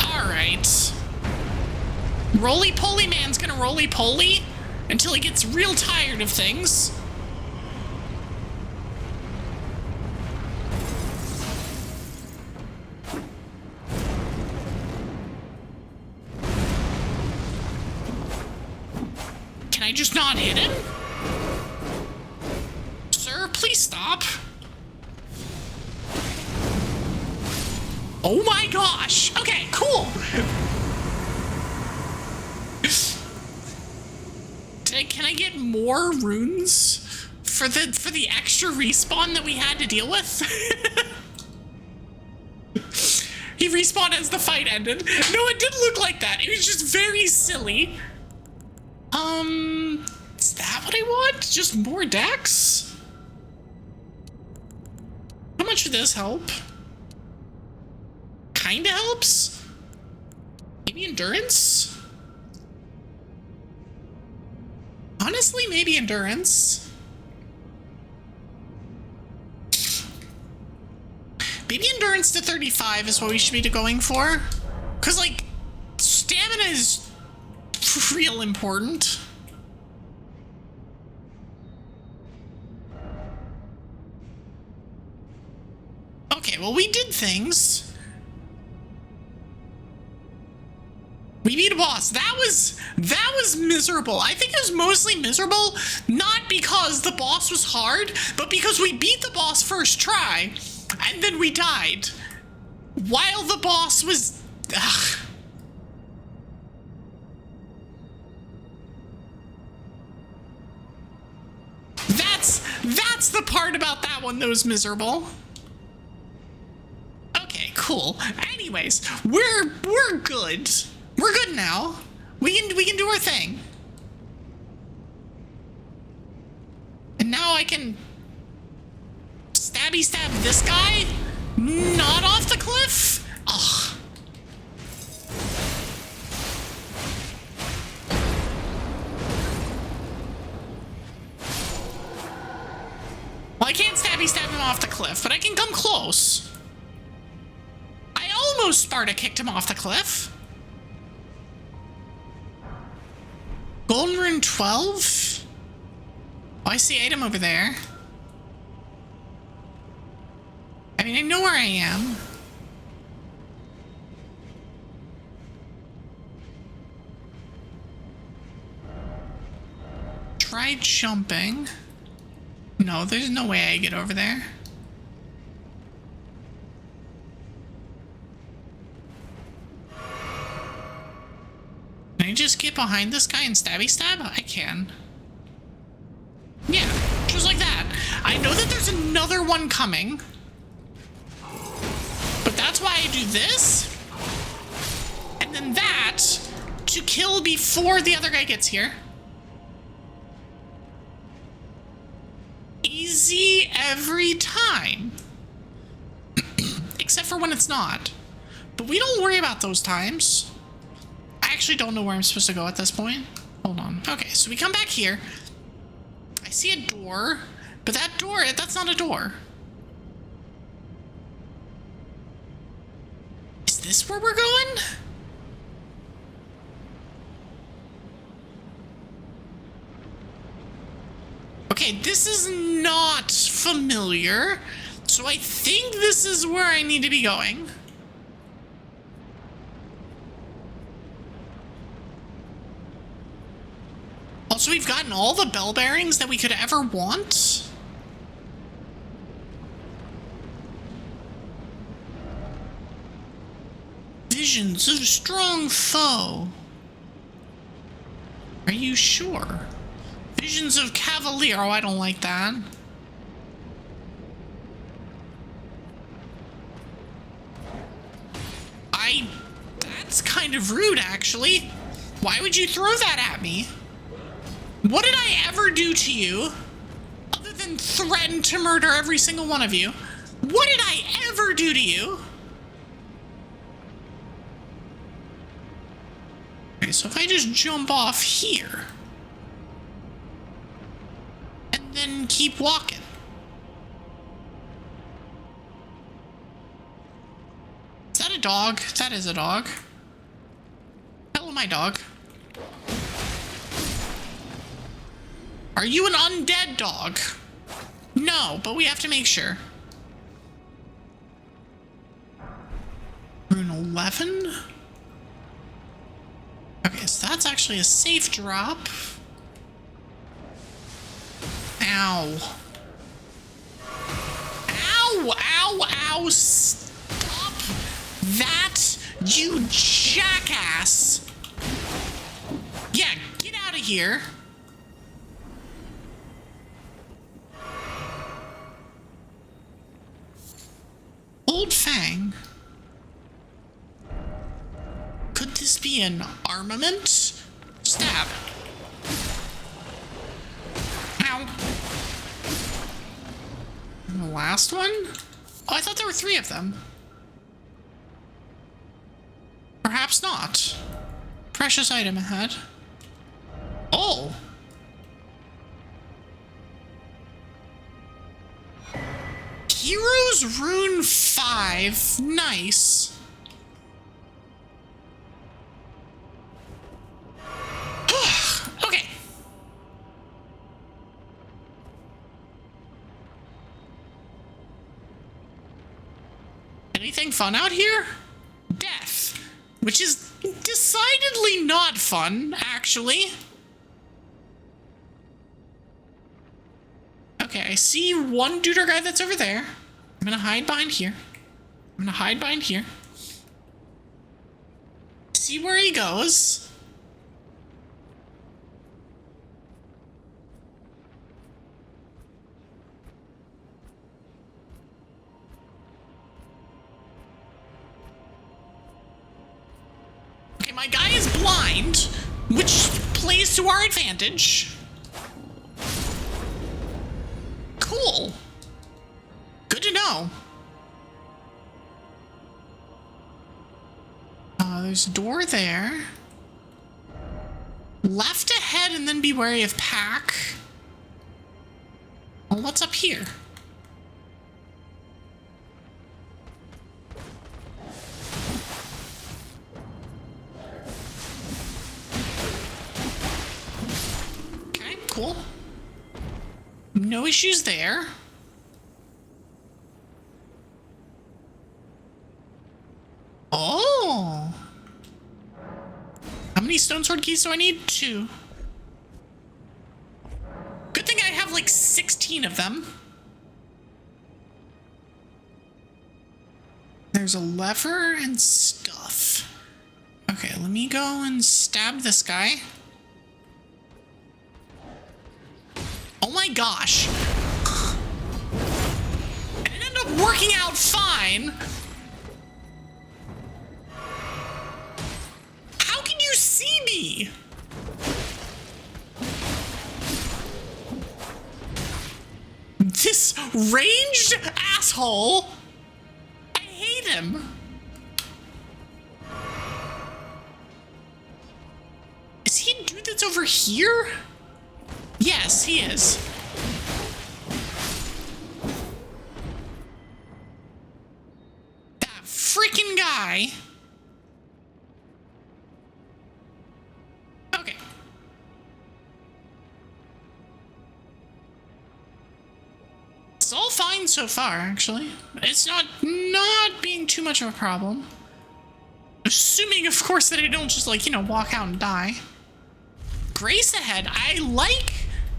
Alright. Roly-poly man's gonna roly-poly until he gets real tired of things. Can I just not hit him? Sir, please stop. Oh my gosh. Okay, cool. Can I get more runes for the extra respawn that we had to deal with? He respawned as the fight ended. No, it didn't look like that. It was just very silly. Is that what I want? Just more decks? How much would this help? Kinda helps? Maybe endurance? Honestly, maybe endurance. Maybe endurance to 35 is what we should be going for. Because, like, stamina is real important. Okay, well, we did things. We beat a boss. That was miserable. I think it was mostly miserable, not because the boss was hard, but because we beat the boss first try, and then we died. While the boss was... Ugh. That's the part about that one that was miserable. Okay, cool. Anyways, we're good. We're good now. We can do our thing. And now I can stabby stab this guy? Not off the cliff? Ugh. Well, I can't stabby stab him off the cliff, but I can come close. I almost Sparta kicked him off the cliff. Golden Rune 12? Oh, I see item over there. I mean, I know where I am. Try jumping. No, there's no way I get over there. Can I just get behind this guy and stabby stab? I can. Yeah, just like that. I know that there's another one coming. But that's why I do this. And then that to kill before the other guy gets here. Easy every time. Except for when it's not. But we don't worry about those times. I actually don't know where I'm supposed to go at this point. Hold on. Okay, so we come back here. I see a door, but that door, that's not a door. Is this where we're going? Okay, this is not familiar. So I think this is where I need to be going. Also, we've gotten all the bell bearings that we could ever want. Visions of strong foe. Are you sure? Visions of cavalier. Oh, I don't like that. That's kind of rude, actually. Why would you throw that at me? What did I ever do to you? Other than threaten to murder every single one of you. What did I ever do to you? Okay, so if I just jump off here. And then keep walking. Is that a dog? That is a dog. Hello, my dog. Are you an undead dog? No, but we have to make sure. Rune 11? Okay, so that's actually a safe drop. Ow. Ow, ow, ow, stop that, you jackass. Yeah, get out of here. Old Fang. Could this be an armament? Stab. Ow. And the last one? Oh, I thought there were 3 of them. Perhaps not. Precious item ahead. Oh. Heroes Rune 5. Nice. Okay. Anything fun out here? Death. Which is decidedly not fun, actually. Okay, I see one duder guy that's over there. I'm gonna hide behind here. I'm gonna hide behind here. See where he goes. Okay, my guy is blind, which plays to our advantage. Cool. Good to know. There's a door there. Left ahead and then be wary of pack. Well, what's up here? Okay, cool. No issues there. Oh. How many stone sword keys do I need? 2. Good thing I have like 16 of them. There's a lever and stuff. Okay, let me go and stab this guy. Oh my gosh. It ended up working out fine. How can you see me? This ranged asshole. I hate him. Is he a dude that's over here? Yes, he is. That freaking guy. Okay. so far, actually. It's not being too much of a problem. Assuming, of course, that I don't just, like, you know, walk out and die. Grace ahead. I like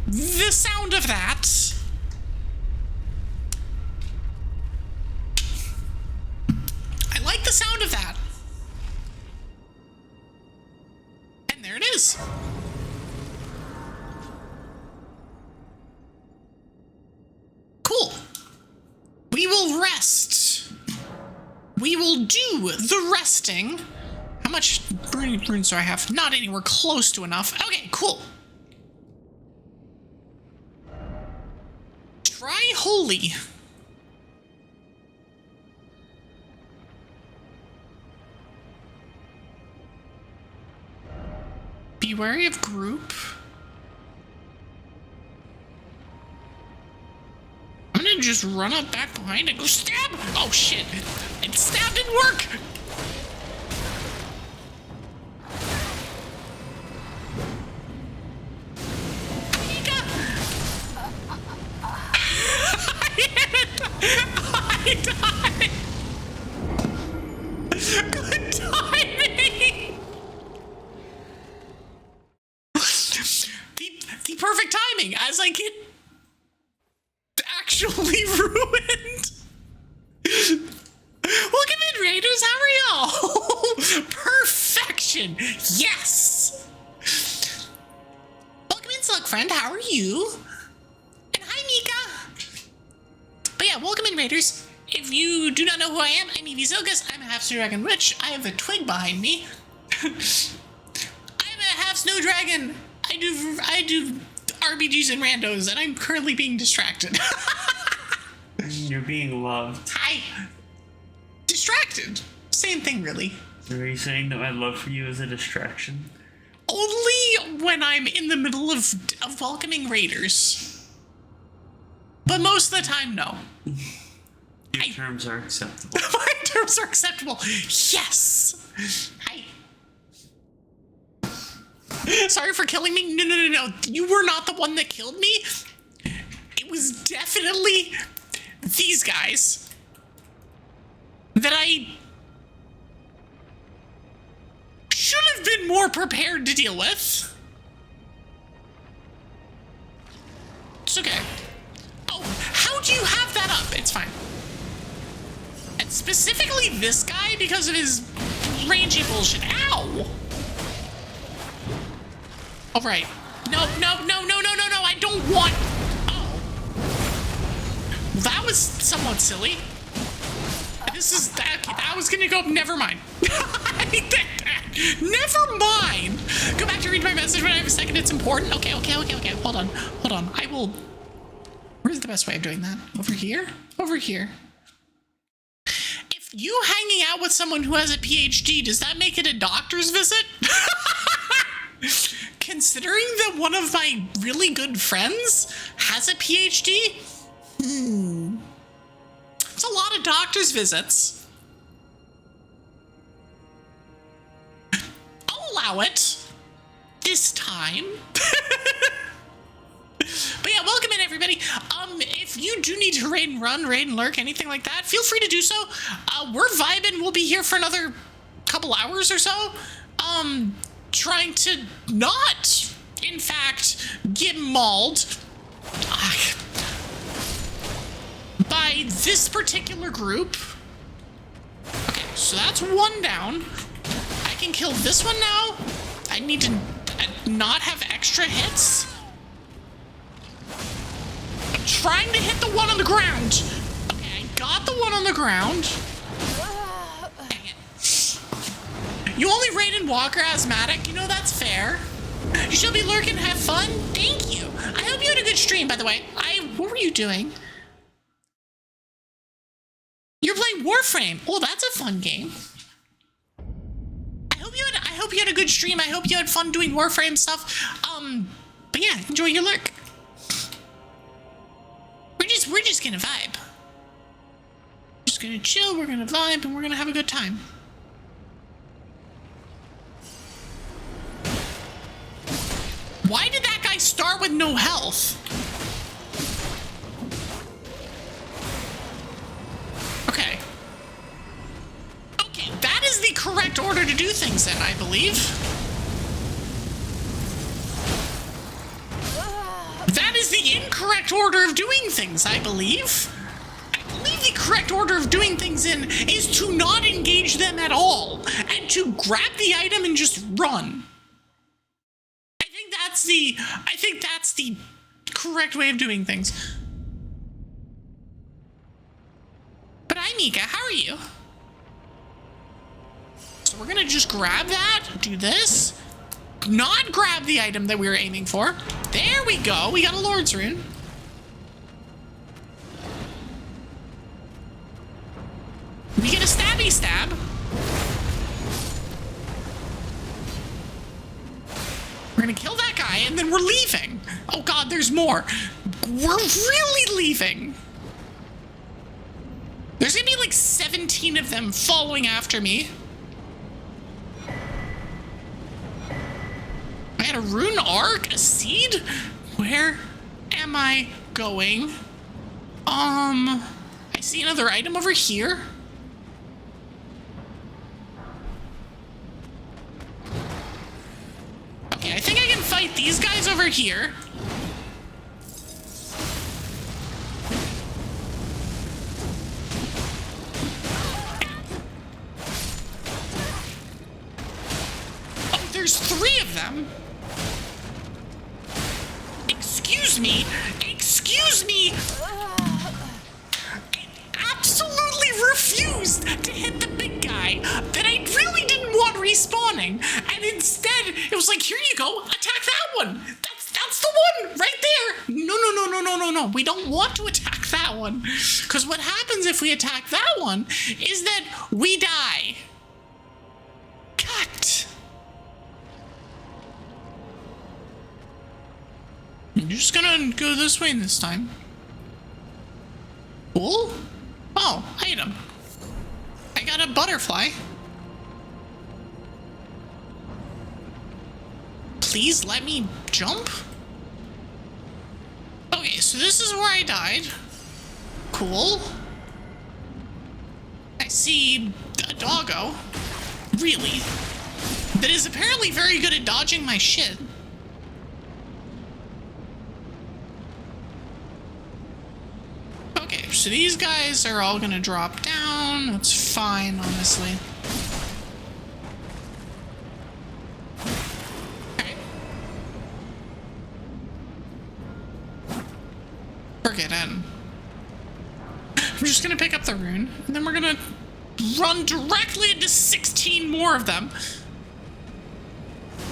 the sound of that. I like the sound of that. And there it is. Cool. We will rest. We will do the resting. How much burning runes do I have? Not anywhere close to enough. Okay, cool. Try holy. Be wary of group. I'm gonna just run up back behind and go stab. Oh shit. And stab didn't work. I died. Good timing. The perfect timing as I get actually ruined. Welcome in, Raiders. How are y'all? Perfection. Yes. Welcome in, Slug Friend. How are you? And hi, Mika. But yeah, welcome in, Raiders. If you do not know who I am, I'm Evie Zilgas. I'm a half snow dragon witch. I have a twig behind me. I'm a half snow dragon. I do RPGs and randos, and I'm currently being distracted. You're being loved. Hi. Distracted. Same thing, really. So are you saying that my love for you is a distraction? Only when I'm in the middle of welcoming raiders. But most of the time, no. Your terms are acceptable. My terms are acceptable. Yes. Hi. Sorry for killing me. No. You were not the one that killed me. It was definitely these guys that I should have been more prepared to deal with. It's okay. Oh, how do you have that up? It's fine. And specifically this guy because of his rangy bullshit. Ow! All right. No. I don't want. Oh. That was somewhat silly. This is that. That was gonna go. Never mind. Never mind. Go back to read my message when I have a second. It's important. Okay. Hold on. I will. Where's the best way of doing that? Over here? Over here. If you hanging out with someone who has a PhD, does that make it a doctor's visit? Considering that one of my really good friends has a PhD? It's a lot of doctor's visits. I'll allow it. This time. But yeah, welcome in, everybody. If you do need to raid and run, raid and lurk, anything like that, feel free to do so. We're vibing. We'll be here for another couple hours or so. Trying to not, in fact, get mauled by this particular group. Okay, so that's one down. I can kill this one now. I need to not have extra hits. I'm trying to hit the one on the ground. Okay, I got the one on the ground. Dang it. You only raid in Walker Asthmatic. You know, that's fair. You should be lurking, have fun. Thank you. I hope you had a good stream, by the way. What were you doing? You're playing Warframe. Oh, that's a fun game. I hope you had a good stream. I hope you had fun doing Warframe stuff. But yeah, enjoy your lurk. We're just gonna vibe. Just gonna chill, we're gonna vibe, and we're gonna have a good time. Why did that guy start with no health? correct order to do things in, I believe. That is the incorrect order of doing things, I believe. I believe the correct order of doing things in is to not engage them at all and to grab the item and just run. I think that's the correct way of doing things. But hi, Mika, how are you? So we're gonna just grab that, do this, not grab the item that we were aiming for. There we go, we got a Lord's Rune. We get a stabby stab. We're gonna kill that guy and then we're leaving. Oh god, there's more. We're really leaving. There's gonna be like 17 of them following after me. I had a rune arc, a seed? Where am I going? I see another item over here. Okay, I think I can fight these guys over here. Oh, there's 3 of them. Excuse me. Excuse me. Absolutely refused to hit the big guy that I really didn't want respawning, and instead it was like, here you go, attack that one. That's the one right there. No. We don't want to attack that one, because what happens if we attack that one is that we die. Cut. I'm just gonna go this way this time. Cool. Oh, item. I got a butterfly. Please let me jump? Okay, so this is where I died. Cool. I see a doggo. Really? That is apparently very good at dodging my shit. Okay, so these guys are all gonna drop down. That's fine, honestly. Okay. Forget it. I'm just gonna pick up the rune, and then we're gonna run directly into 16 more of them.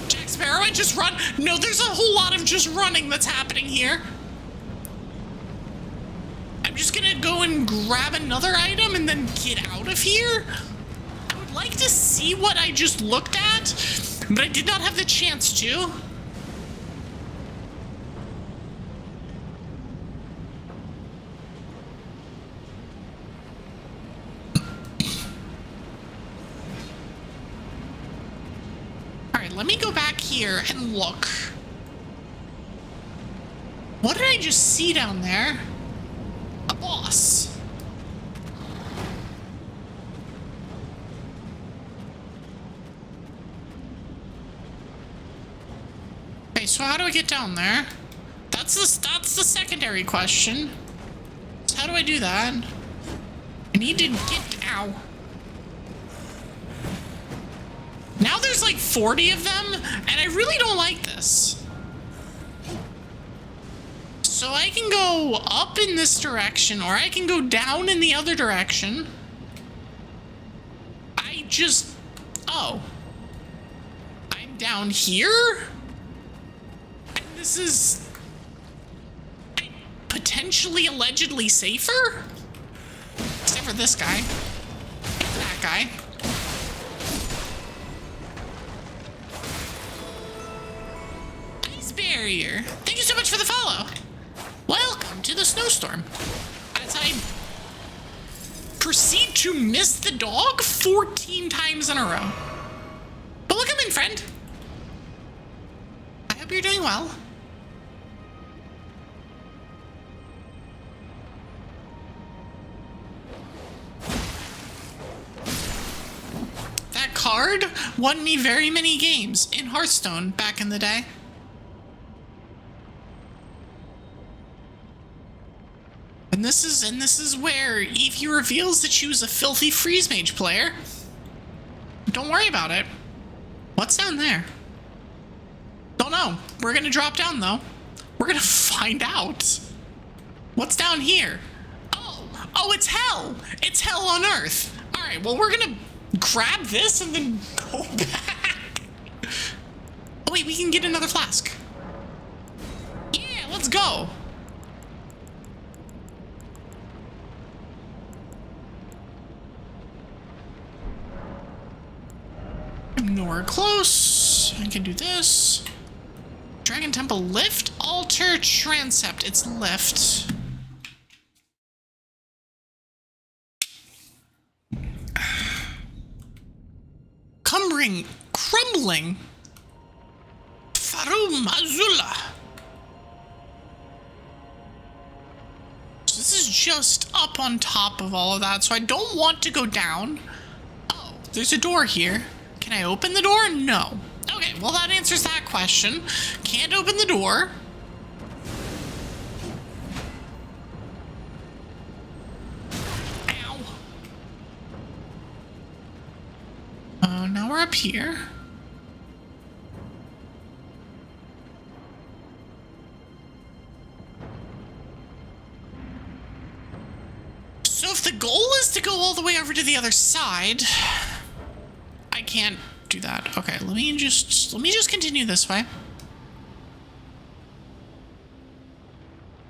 Jack Sparrow, I just run. No, there's a whole lot of just running that's happening here. I'm just gonna go and grab another item and then get out of here. I would like to see what I just looked at, but I did not have the chance to. Alright, let me go back here and look. What did I just see down there? A boss. Okay, so how do I get down there? That's the secondary question. So how do I do that? I need to get ow. Now there's like 40 of them, and I really don't like this. So I can go up in this direction, or I can go down in the other direction. Oh. I'm down here? And this is potentially, allegedly safer? Except for this guy. And that guy. Ice barrier. Thank you so much for the follow. Welcome to the snowstorm. As I proceed to miss the dog 14 times in a row. But welcome in, friend. I hope you're doing well. That card won me very many games in Hearthstone back in the day. And this is where Evie reveals that she was a filthy freeze mage player. Don't worry about it. What's down there? Don't know. We're gonna drop down though. We're gonna find out. What's down here? Oh, it's hell. It's hell on earth. All right, well, we're gonna grab this and then go back. Oh wait, we can get another flask. Yeah, let's go. Nowhere close. I can do this. Dragon Temple lift, altar, transept. It's lift. Crumbling. Farum Azula. So this is just up on top of all of that, so I don't want to go down. Oh, there's a door here. Can I open the door? No. Okay, well that answers that question. Can't open the door. Ow. Now we're up here. So if the goal is to go all the way over to the other side, I can't do that. Okay, let me just continue this way.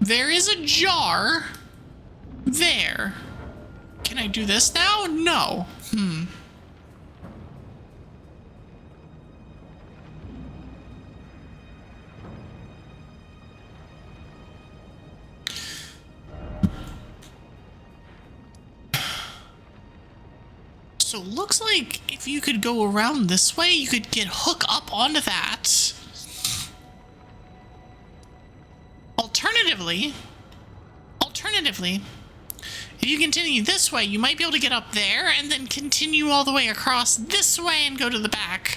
There is a jar there. Can I do this now? No. So it looks like if you could go around this way, you could hook up onto that. Alternatively, if you continue this way, you might be able to get up there and then continue all the way across this way and go to the back.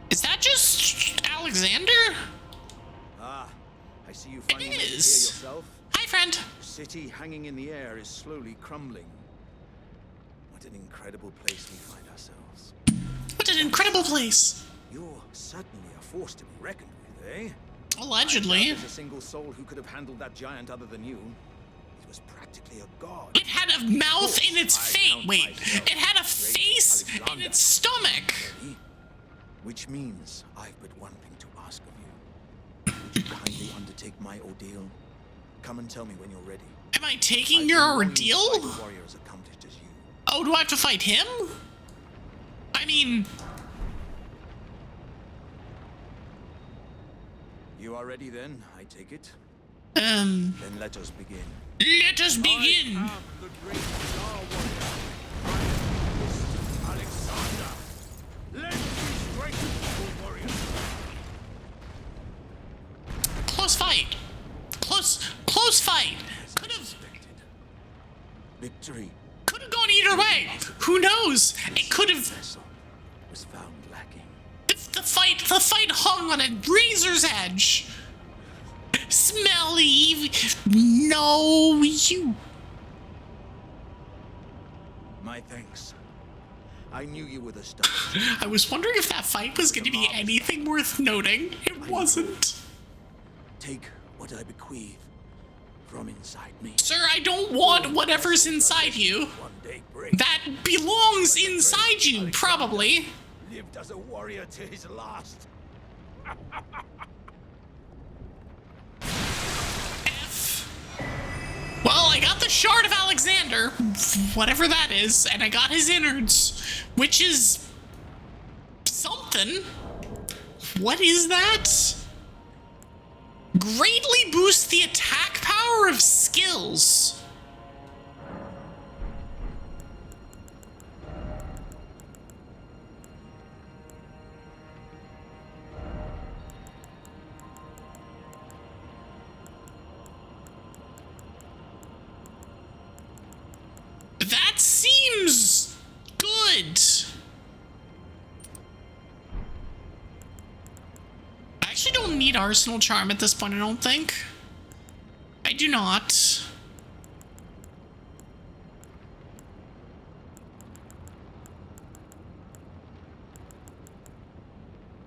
Is that just Alexander? I see you finally made it here yourself. Hi, friend. The city hanging in the air is slowly crumbling. What an incredible place we find ourselves. What an incredible place. You're certainly a force to be reckoned with, eh? Allegedly. There's a single soul who could have handled that giant other than you. It was practically a god. It had a mouth in its face. Wait, it had a face in its stomach. Which means I've but one thing to ask of you. Would you kindly undertake my ordeal? Come and tell me when you're ready. Am I taking your ordeal? Warrior as accomplished as you. Oh, do I have to fight him? I mean... You are ready then, I take it? Then let us begin. Let us begin! I am the great Star Warrior. I am Alexander. Let me strike you, warrior. Close fight. Close fight. Victory. Could have gone either way. Who knows? It could have... Was found lacking. The fight hung on a razor's edge. Smelly. No, you. My thanks. I knew you were the star. I was wondering if that fight was going to be anything worth noting. It wasn't. Take what I bequeath from inside me. Sir, I don't want whatever's inside you. One day break. That belongs inside you, probably. Lived as a warrior to his last. Well, I got the Shard of Alexander, whatever that is, and I got his innards, which is something. What is that? Greatly boosts the attack power of skills. need Arsenal Charm at this point, I don't think. I do not.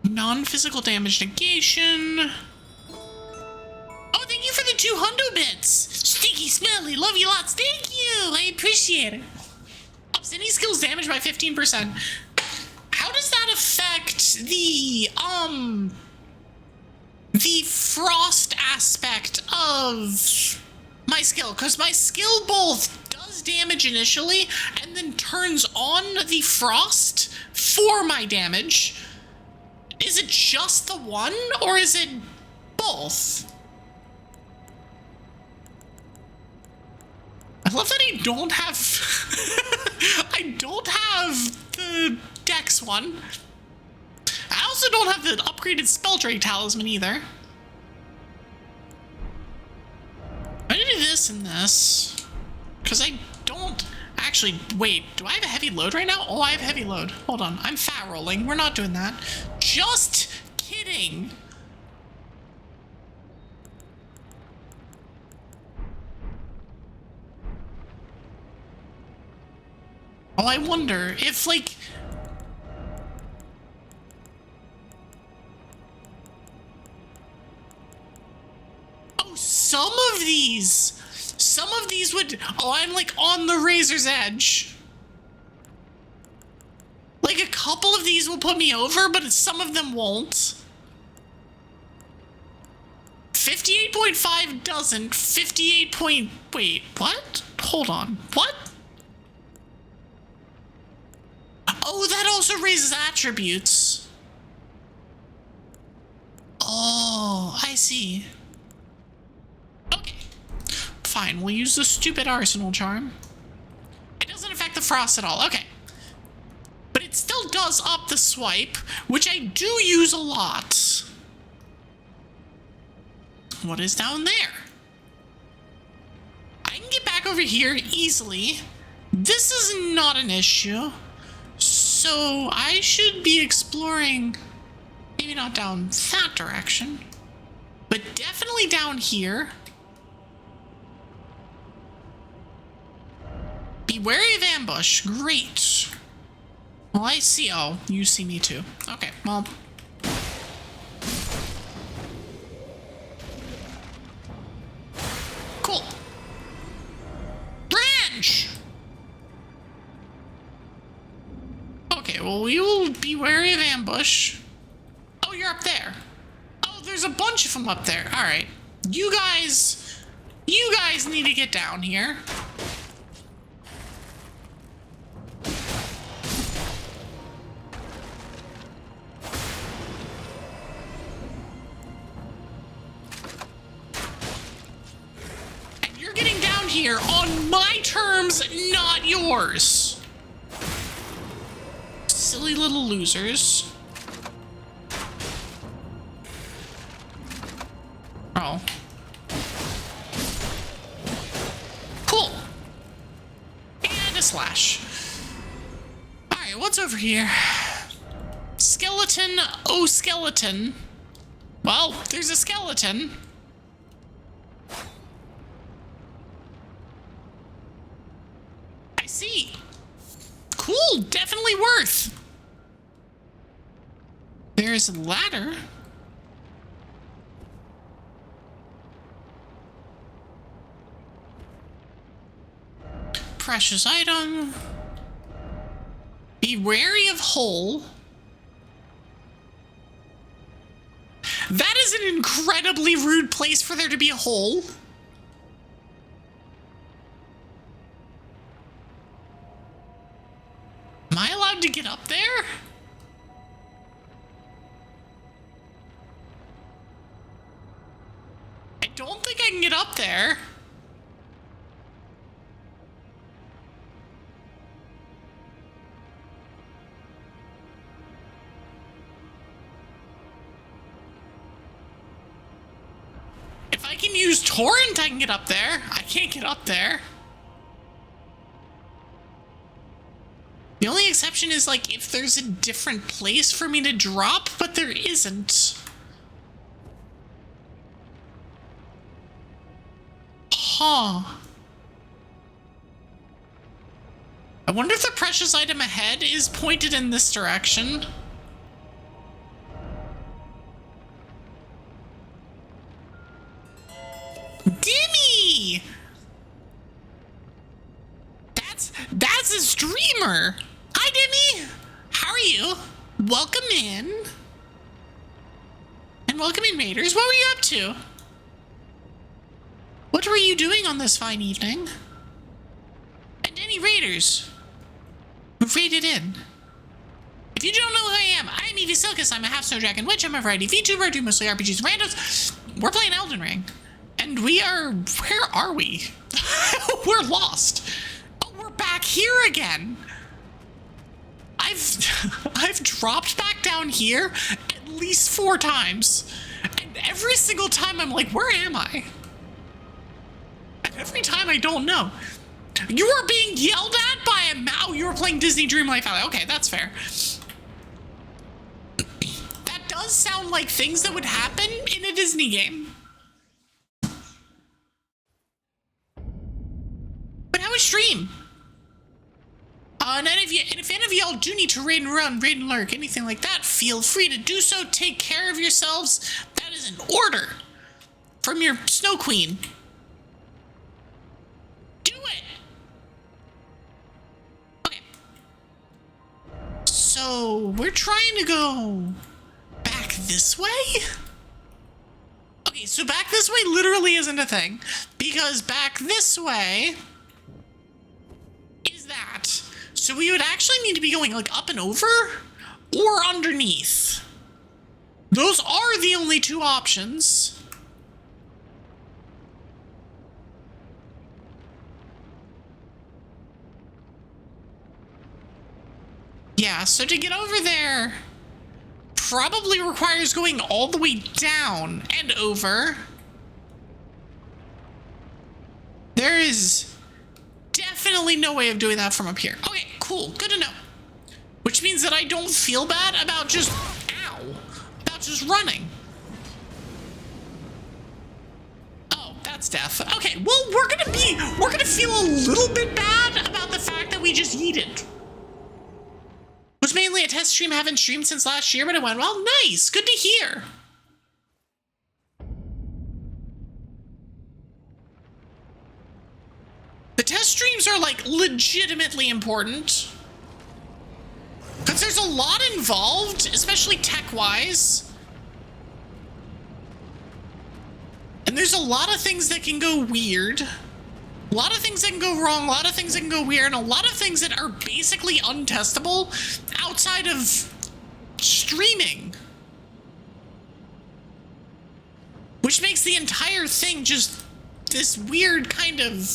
Non-physical damage negation. Oh, thank you for the 200 bits. Sticky, smelly, love you lots. Thank you. I appreciate it. Ups any skills damage by 15%. How does that affect the frost aspect of my skill? Because my skill both does damage initially and then turns on the frost for my damage. Is it just the one, or is it both? I love that I don't have... I don't have the Dex one. I also don't have the upgraded Spelldrake Talisman either. I'm gonna do this and this. Because I don't... Actually, wait, do I have a heavy load right now? Oh, I have a heavy load. Hold on, I'm fat rolling. We're not doing that. Just kidding. Oh, I wonder if, like... Oh, some of these would... Oh, I'm, like, on the razor's edge. Like, a couple of these will put me over, but some of them won't. 58.5 doesn't. 58 point... Wait, what? Hold on. What? Oh, that also raises attributes. Oh, I see. Okay. Fine, we'll use the stupid Arsenal Charm. It doesn't affect the frost at all. Okay. But it still does up the swipe, which I do use a lot. What is down there? I can get back over here easily. This is not an issue. So I should be exploring, maybe not down that direction, but definitely down here. Be wary of ambush. Great. Well, I see. Oh, you see me too. Okay, well. Cool. Branch! Okay, well, we will be wary of ambush. Oh, you're up there. Oh, there's a bunch of them up there. All right. You guys need to get down here. And you're getting down here on my terms, not yours. Silly little losers. Oh. Cool. And a slash. Alright, what's over here? Skeleton, oh skeleton. Well, there's a skeleton. I see. Cool, definitely worth. There's a ladder. Precious item. Be wary of hole. That is an incredibly rude place for there to be a hole. Am I allowed to get up there? I don't think I can get up there. If I can use Torrent, I can get up there. I can't get up there. The only exception is, like, if there's a different place for me to drop, but there isn't. Huh. I wonder if the precious item ahead is pointed in this direction. Dimmy! That's a streamer! Hi, Dimmy! How are you? Welcome in. And welcome in, Raiders. What were you up to? What were you doing on this fine evening? And any Raiders who raided in. If you don't know who I am Evie Silkus. I'm a half-snow dragon witch. I'm a variety VTuber. I do mostly RPGs and randos. We're playing Elden Ring. And we are... Where are we? We're lost. Oh, we're back here again. I've dropped back down here at least 4 times. And every single time I'm like, where am I? And every time I don't know. You were being yelled at by a mouse. You were playing Disney Dreamlight Valley. Okay, that's fair. That does sound like things that would happen in a Disney game. But how was stream? And if any of y'all do need to raid and run, raid and lurk, anything like that, feel free to do so. Take care of yourselves. That is an order from your Snow Queen. Do it. Okay. So we're trying to go back this way? Okay, so back this way literally isn't a thing, because back this way is that. So we would actually need to be going like up and over or underneath. Those are the only 2 options. Yeah, so to get over there probably requires going all the way down and over. There is definitely no way of doing that from up here. Okay, cool. Good to know. Which means that I don't feel bad about just, about just running. Oh, that's death. Okay, well, we're gonna feel a little bit bad about the fact that we just yeeted. Was mainly a test stream. Haven't streamed since last year, but it went well. Nice. Good to hear. The test streams are like legitimately important because there's a lot involved, especially tech-wise. And there's a lot of things that can go weird. A lot of things that can go wrong, a lot of things that can go weird, and a lot of things that are basically untestable outside of streaming. Which makes the entire thing just this weird kind of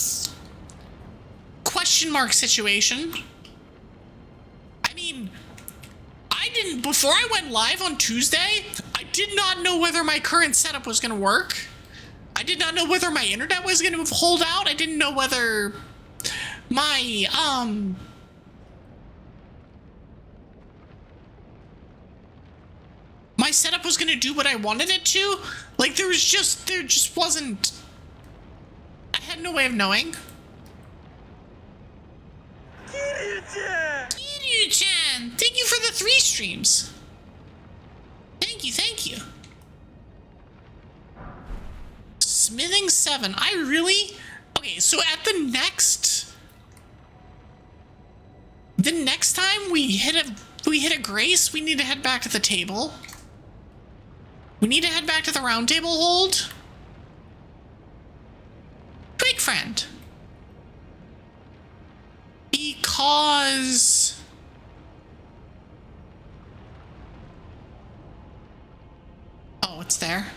question mark situation. I mean, before I went live on Tuesday, I did not know whether my current setup was going to work. I did not know whether my internet was going to hold out. I didn't know whether my, my setup was going to do what I wanted it to. Like, there just wasn't, I had no way of knowing. Kiryu-chan! Thank you for the 3 streams. Thank you, thank you. Smithing 7. Okay, so at the next time we hit a grace, we need to head back to the table. We need to head back to the round table hold. Quick friend. Because oh, it's there.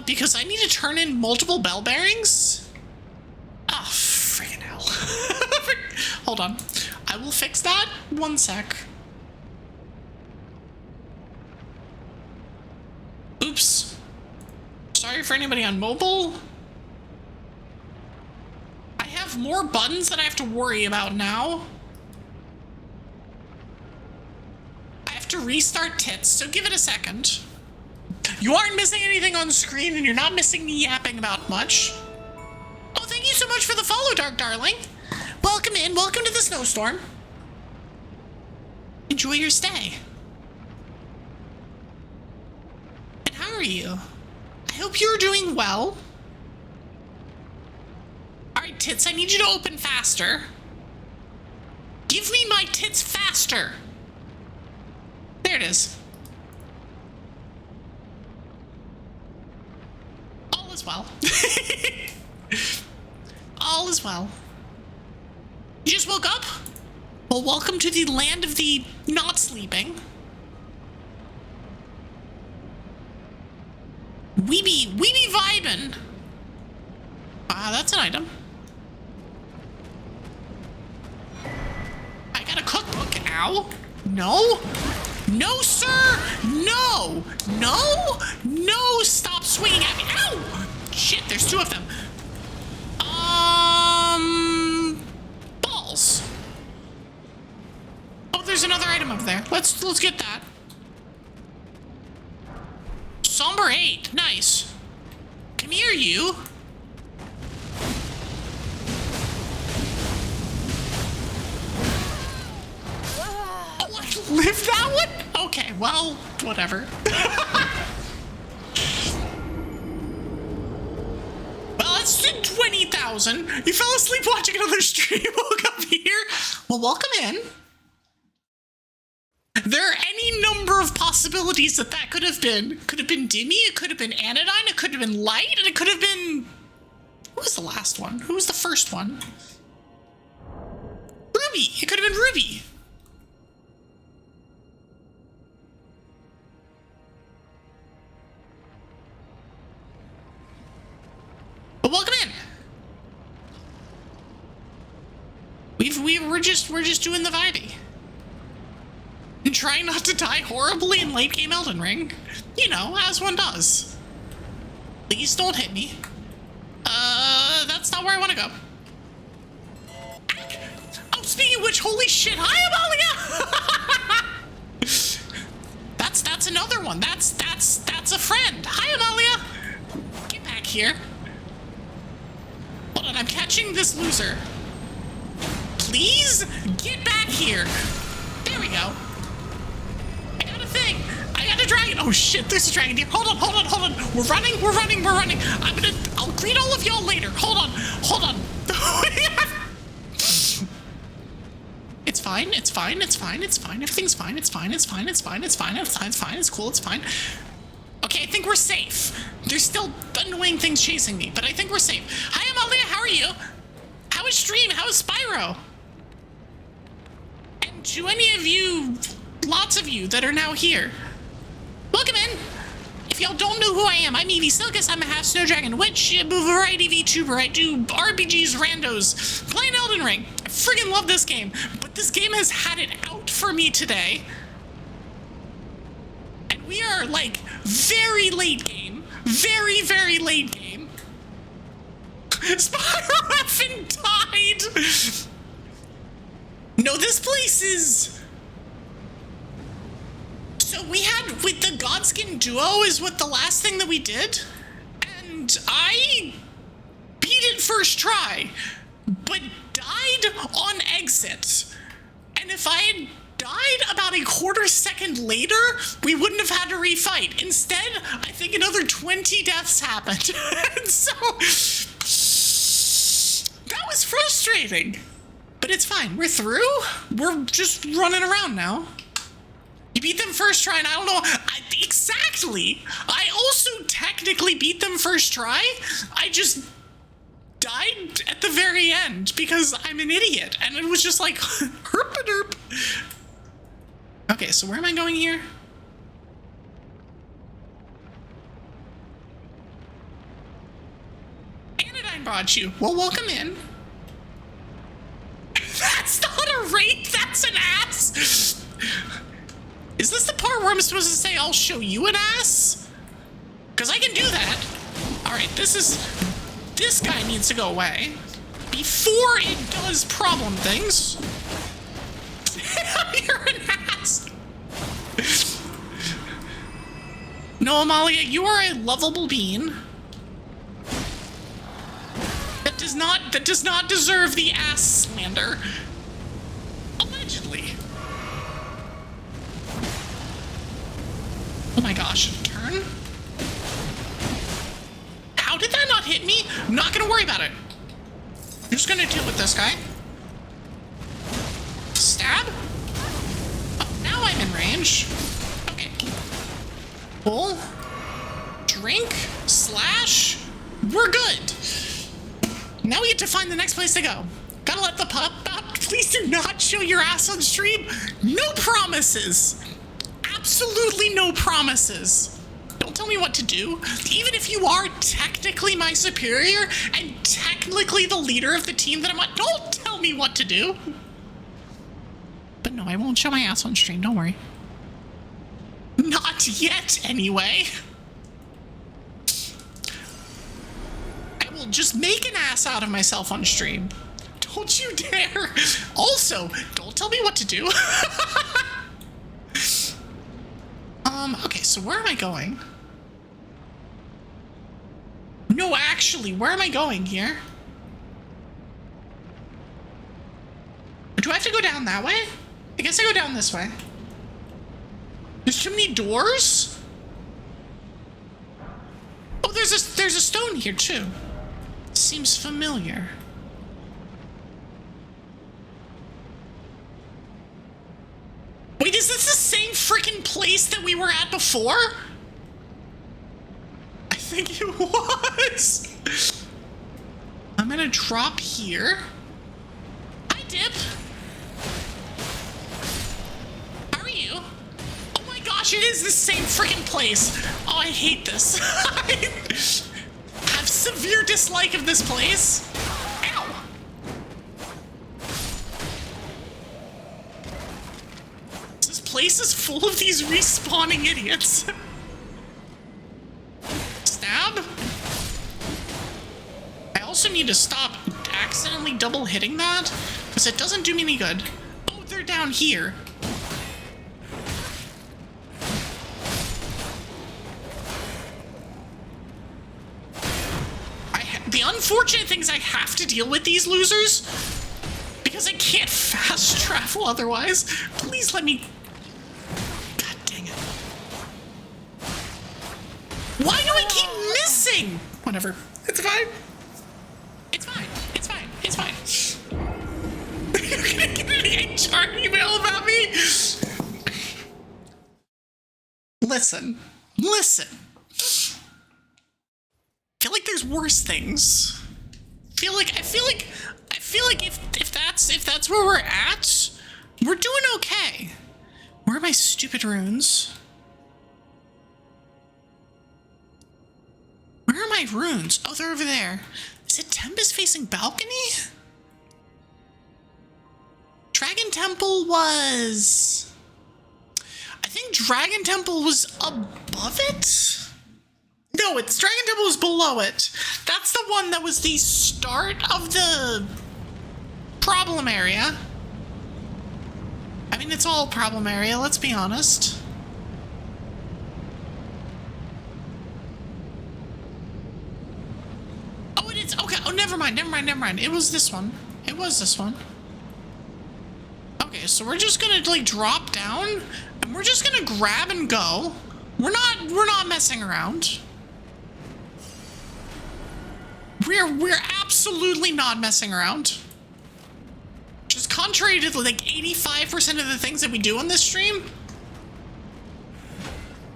Because I need to turn in multiple bell bearings? Ah, freaking hell. Hold on. I will fix that. 1 sec. Oops. Sorry for anybody on mobile. I have more buttons that I have to worry about now. I have to restart tits, so give it a second. You aren't missing anything on screen, and you're not missing me yapping about much. Oh, thank you so much for the follow, Dark Darling. Welcome in. Welcome to the snowstorm. Enjoy your stay. And how are you? I hope you're doing well. Alright, tits, I need you to open faster. Give me my tits faster. There it is. All is well. All is well. You just woke up? Well, welcome to the land of the not sleeping. We be vibin'. That's an item. I got a cookbook. Ow. No. No, sir. No. No. No. Stop swinging at me. Ow. Shit, there's two of them. Balls. Oh, there's another item up there. Let's get that. Somber 8. Nice. Come here, you. Oh, I lived that one? Okay, well, whatever. Well, it's 20,000. You fell asleep watching another stream, woke up here. Well, welcome in. There are any number of possibilities that could have been. Could have been Dimmy, it could have been Anodyne, it could have been Light, and it could have been... Who was the last one? Who was the first one? Ruby! It could have been Ruby. But welcome in. We're just doing the vibey. And trying not to die horribly in late game Elden Ring. You know, as one does. Please don't hit me. That's not where I want to go. Oh, speaking of which, holy shit, hi, Amalia! That's another one. That's a friend. Hi, Amalia. Get back here. Hold on, I'm catching this loser. Please get back here. There we go. I got a thing. I got a dragon. Oh shit, there's a dragon here. Hold on. We're running. I'll greet all of y'all later. Hold on. It's fine. Everything's fine. It's cool. It's fine. Okay, I think we're safe. There's still annoying things chasing me, but I think we're safe. Hi, Amalia. How are you? How is Stream? How is Spyro? And to any of you, lots of you that are now here, welcome in. If y'all don't know who I am, I'm Evie Silkus. I'm a half snow dragon witch, a variety VTuber. I do RPGs, randos, playing Elden Ring. I friggin' love this game, but this game has had it out for me today. And we are like very late game. Very, very late game. Spyro effing died. No, this place is... So we had, with the Godskin Duo is what the last thing that we did. And I beat it first try, but died on exit. And if I had died about a quarter second later, we wouldn't have had to refight. Instead, I think another 20 deaths happened. And so, that was frustrating. But it's fine, we're through. We're just running around now. You beat them first try, and I don't know, exactly. I also technically beat them first try. I just died at the very end because I'm an idiot. And it was just like, herp-a-derp. Okay, so where am I going here? Anodyne brought you. Well, welcome in. That's not a rape, that's an ass. Is this the part where I'm supposed to say, I'll show you an ass? Because I can do that. All right, this guy needs to go away before it does problem things. You're an ass. No, Amalia, you are a lovable being. That does not deserve the ass slander. Allegedly. Oh my gosh, turn? How did that not hit me? I'm not gonna worry about it. I'm just gonna deal with this guy. Stab? Oh, now I'm in range. Okay. Pull. Drink. Slash. We're good. Now we get to find the next place to go. Gotta let the pup out. Please do not show your ass on stream. No promises. Absolutely no promises. Don't tell me what to do. Even if you are technically my superior and technically the leader of the team that I'm on, don't tell me what to do. But no, I won't show my ass on stream. Don't worry. Not yet, anyway. I will just make an ass out of myself on stream. Don't you dare. Also, don't tell me what to do. Okay, so where am I going? No, actually, where am I going here? Do I have to go down that way? I guess I go down this way. There's too many doors? Oh, there's a stone here too. Seems familiar. Wait, is this the same freaking place that we were at before? I think it was. I'm gonna drop here. Hi, Dip. How are you? Oh my gosh, it is the same freaking place. Oh, I hate this. I have severe dislike of this place. Ow. This place is full of these respawning idiots. Stab. I also need to stop accidentally double hitting that, because it doesn't do me any good. Oh, they're down here. The unfortunate thing is I have to deal with these losers because I can't fast travel otherwise. Please let me... God dang it. Why do I keep missing? Whatever. It's fine. It's fine. It's fine. It's fine. You're gonna get an HR email about me? Listen. Listen. I feel like there's worse things. I feel like if that's where we're at, we're doing okay. Where are my stupid runes? Where are my runes? Oh, they're over there. Is it Tempest facing balcony? Dragon Temple was... I think Dragon Temple was above it? No, it's Dragon Temple was below it. That's the one that was the start of the problem area. I mean, it's all problem area, let's be honest. Oh, it is. Okay. Oh, never mind. It was this one. Okay, so we're just gonna, like, drop down, and we're just gonna grab and go. We're not messing around. We're absolutely not messing around. Just contrary to like 85% of the things that we do on this stream,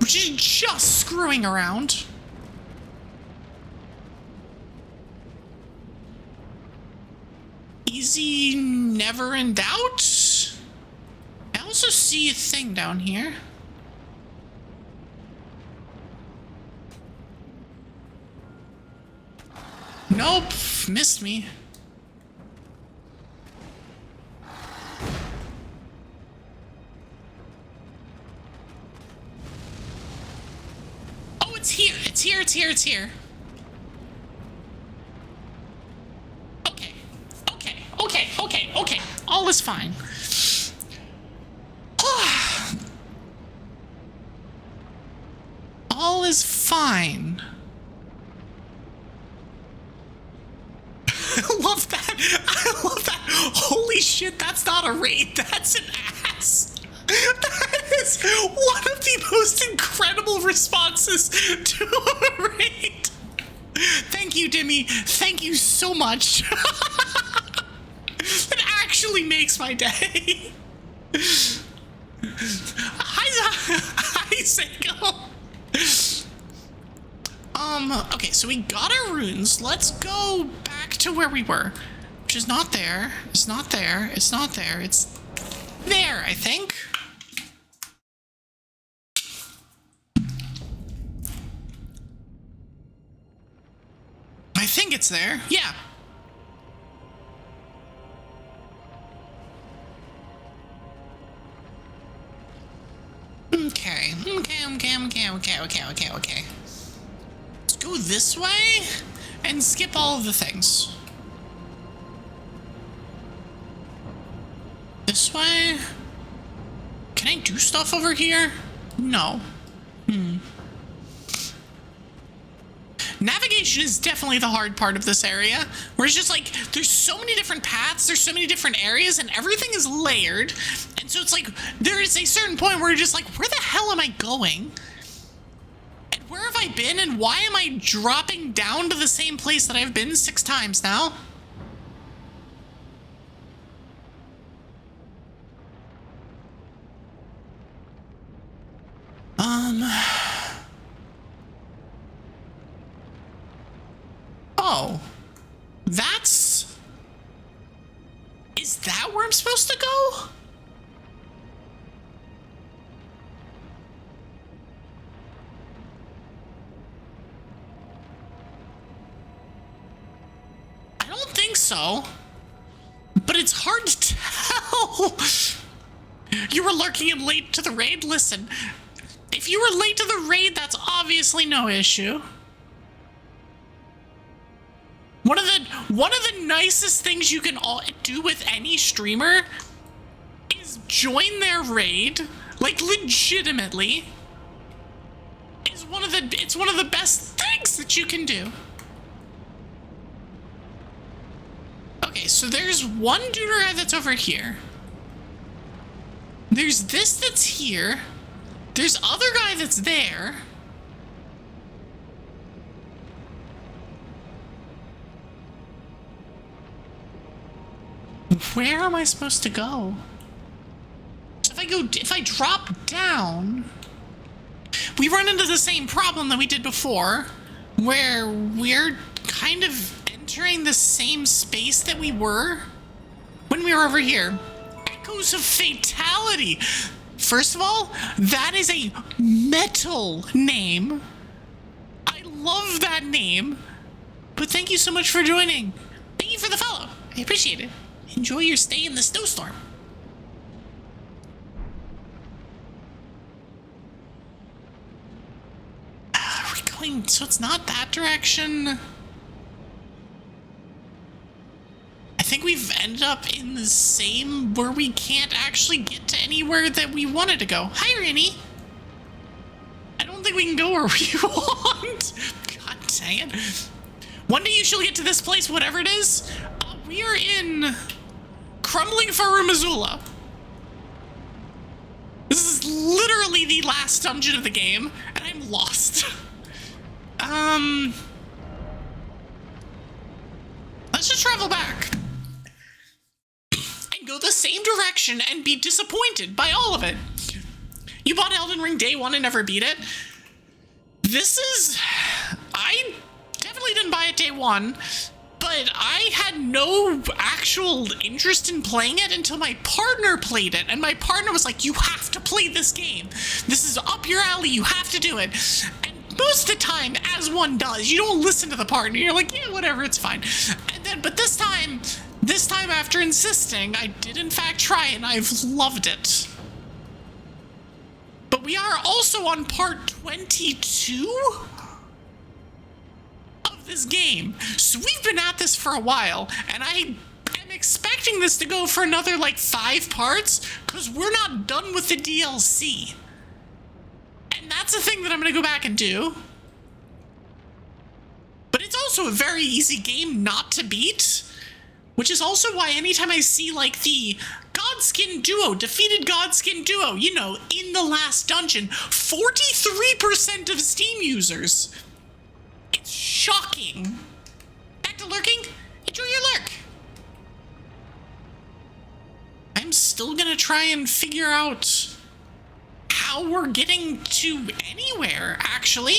which is just screwing around. Easy, never in doubt. I also see a thing down here. Nope, missed me. Oh, it's here. It's here. Okay. All is fine. All is fine. I love that. I love that. Holy shit, that's not a raid. That's an ass. That is one of the most incredible responses to a raid. Thank you, Dimmy. Thank you so much. It actually makes my day. Hi, Seiko. Okay, so we got our runes. Let's go back to where we were. Which is not there. It's not there. It's not there. It's there, I think. I think it's there. Yeah. Okay. Let's go this way and skip all of the things. This way? Can I do stuff over here? No. Navigation is definitely the hard part of this area, where it's just like, there's so many different paths, there's so many different areas, and everything is layered. And so it's like, there is a certain point where you're just like, where the hell am I going? And where have I been, and why am I dropping down to the same place that I've been 6 times now? Oh, is that where I'm supposed to go? I don't think so, but it's hard to tell. You were lurking in late to the raid? Listen, if you were late to the raid, that's obviously no issue. One of the nicest things you can do with any streamer is join their raid, like legitimately. It's one of the best things that you can do. Okay, so there's one Deuterai that's over here. There's this that's here. There's other guy that's there. Where am I supposed to go? So if I drop down, we run into the same problem that we did before, where we're kind of entering the same space that we were when we were over here. Echoes of Fatality. First of all, that is a metal name. I love that name. But thank you so much for joining. Thank you for the follow. I appreciate it. Enjoy your stay in the snowstorm. Are we going? So it's not that direction. I think we've ended up in the same where we can't actually get to anywhere that we wanted to go. Hi, Rennie. I don't think we can go where we want. God dang it. One day you shall get to this place, whatever it is. We are in Crumbling Faru Missoula. This is literally the last dungeon of the game, and I'm lost. Let's just travel back. And go the same direction and be disappointed by all of it. You bought Elden Ring day 1 and never beat it. I definitely didn't buy it day 1. But I had no actual interest in playing it until my partner played it. And my partner was like, you have to play this game. This is up your alley. You have to do it. And most of the time, as one does, you don't listen to the partner. You're like, yeah, whatever, it's fine. But this time after insisting, I did in fact try it, and I've loved it. But we are also on part 22? This game. So we've been at this for a while, and I am expecting this to go for another like 5 parts, because we're not done with the DLC. And that's a thing that I'm going to go back and do. But it's also a very easy game not to beat, which is also why anytime I see like the Godskin Duo, defeated Godskin Duo, you know, in the last dungeon, 43% of Steam users. It's shocking. Back to lurking. Enjoy your lurk. I'm still gonna try and figure out how we're getting to anywhere, actually.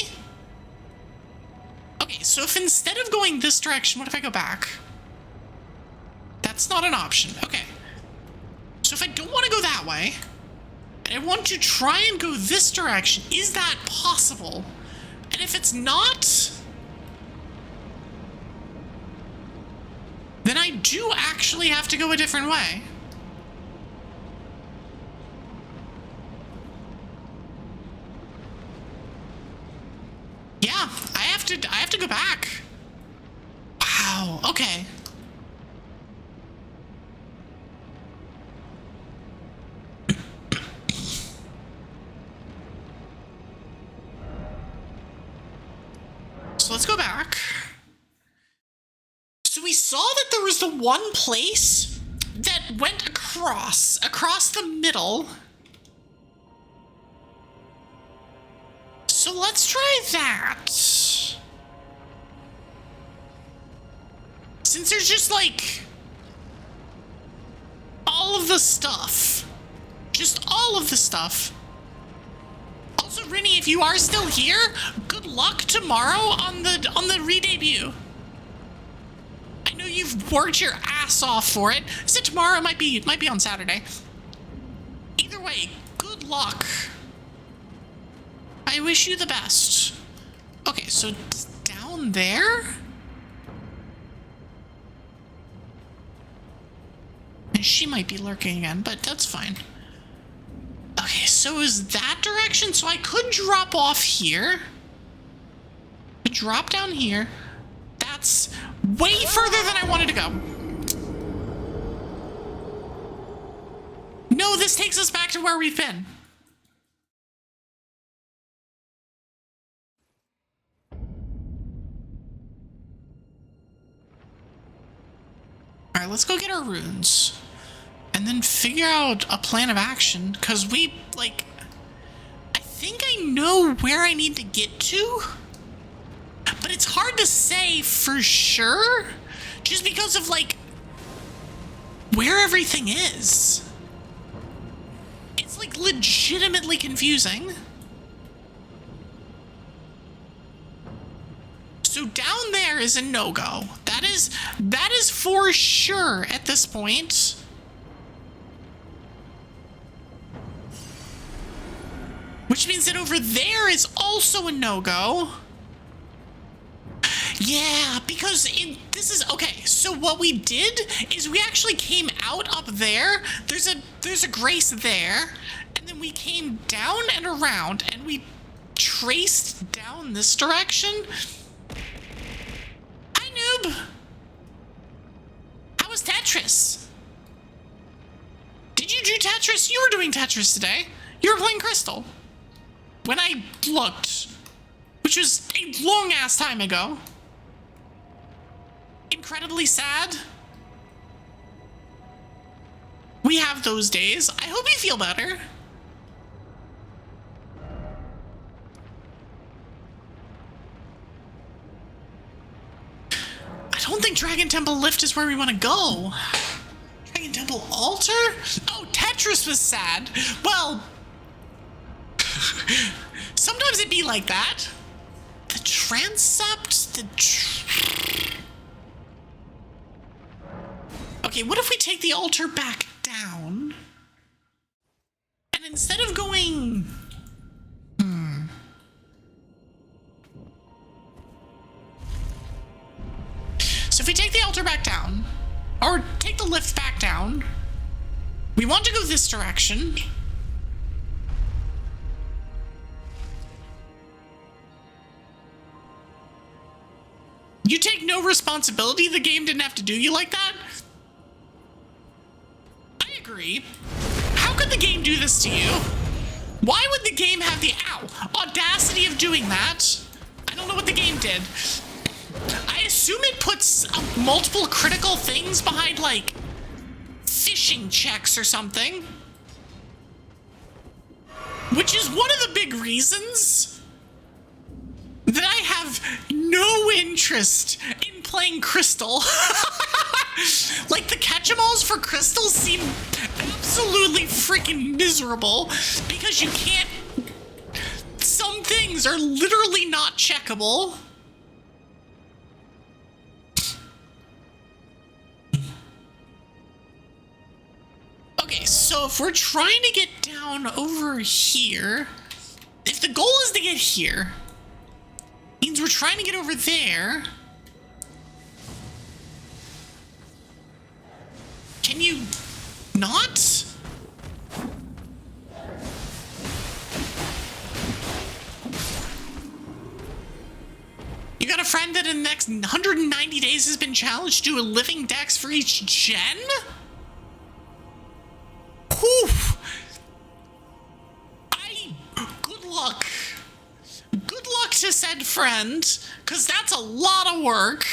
Okay, so if instead of going this direction, what if I go back? That's not an option. Okay. So if I don't want to go that way, and I want to try and go this direction, is that possible? And if it's not, then I do actually have to go a different way. Yeah, I have to go back. Wow, okay. So let's go back. So we saw that there was the one place that went across the middle. So let's try that. Since there's just like all of the stuff. Just all of the stuff. Also, Rinny, if you are still here, good luck tomorrow on the re-debut. I know you've worked your ass off for it. Is it tomorrow? It might be on Saturday. Either way, good luck. I wish you the best. Okay, so down there? And she might be lurking again, but that's fine. Okay, so is that direction? So I could drop off here. Drop down here. That's way further than I wanted to go. No, this takes us back to where we've been. Alright, let's go get our runes. And then figure out a plan of action, because we, like, I think I know where I need to get to, but it's hard to say for sure, just because of, like, where everything is. It's, like, legitimately confusing. So down there is a no-go. That is for sure at this point. Which means that over there is also a no-go. Yeah, because this is okay. So what we did is we actually came out up there. There's a grace there, and then we came down and around, and we traced down this direction. Hi, noob. How was Tetris? Did you do Tetris? You were doing Tetris today. You were playing Crystal. When I looked, which was a long-ass time ago. Incredibly sad. We have those days. I hope you feel better. I don't think Dragon Temple Lift is where we want to go. Dragon Temple Altar? Oh, Tetris was sad. Well, sometimes it be like that. The transept, okay, what if we take the altar back down? And instead of going... So if we take the altar back down, or take the lift back down, we want to go this direction. You take no responsibility? The game didn't have to do you like that? I agree. How could the game do this to you? Why would the game have the audacity of doing that. I don't know what the game did. I assume it puts multiple critical things behind, like, phishing checks or something. Which is one of the big reasons that I have no interest in playing Crystal. Like, the catch-em-alls for Crystal seem absolutely freaking miserable because you can't... Some things are literally not checkable. Okay, so if we're trying to get down over here, if the goal is to get here, means we're trying to get over there. Can you not? You got a friend that in the next 190 days has been challenged to do a living dex for each gen? Whew. Good luck. Good luck to said friend, because that's a lot of work.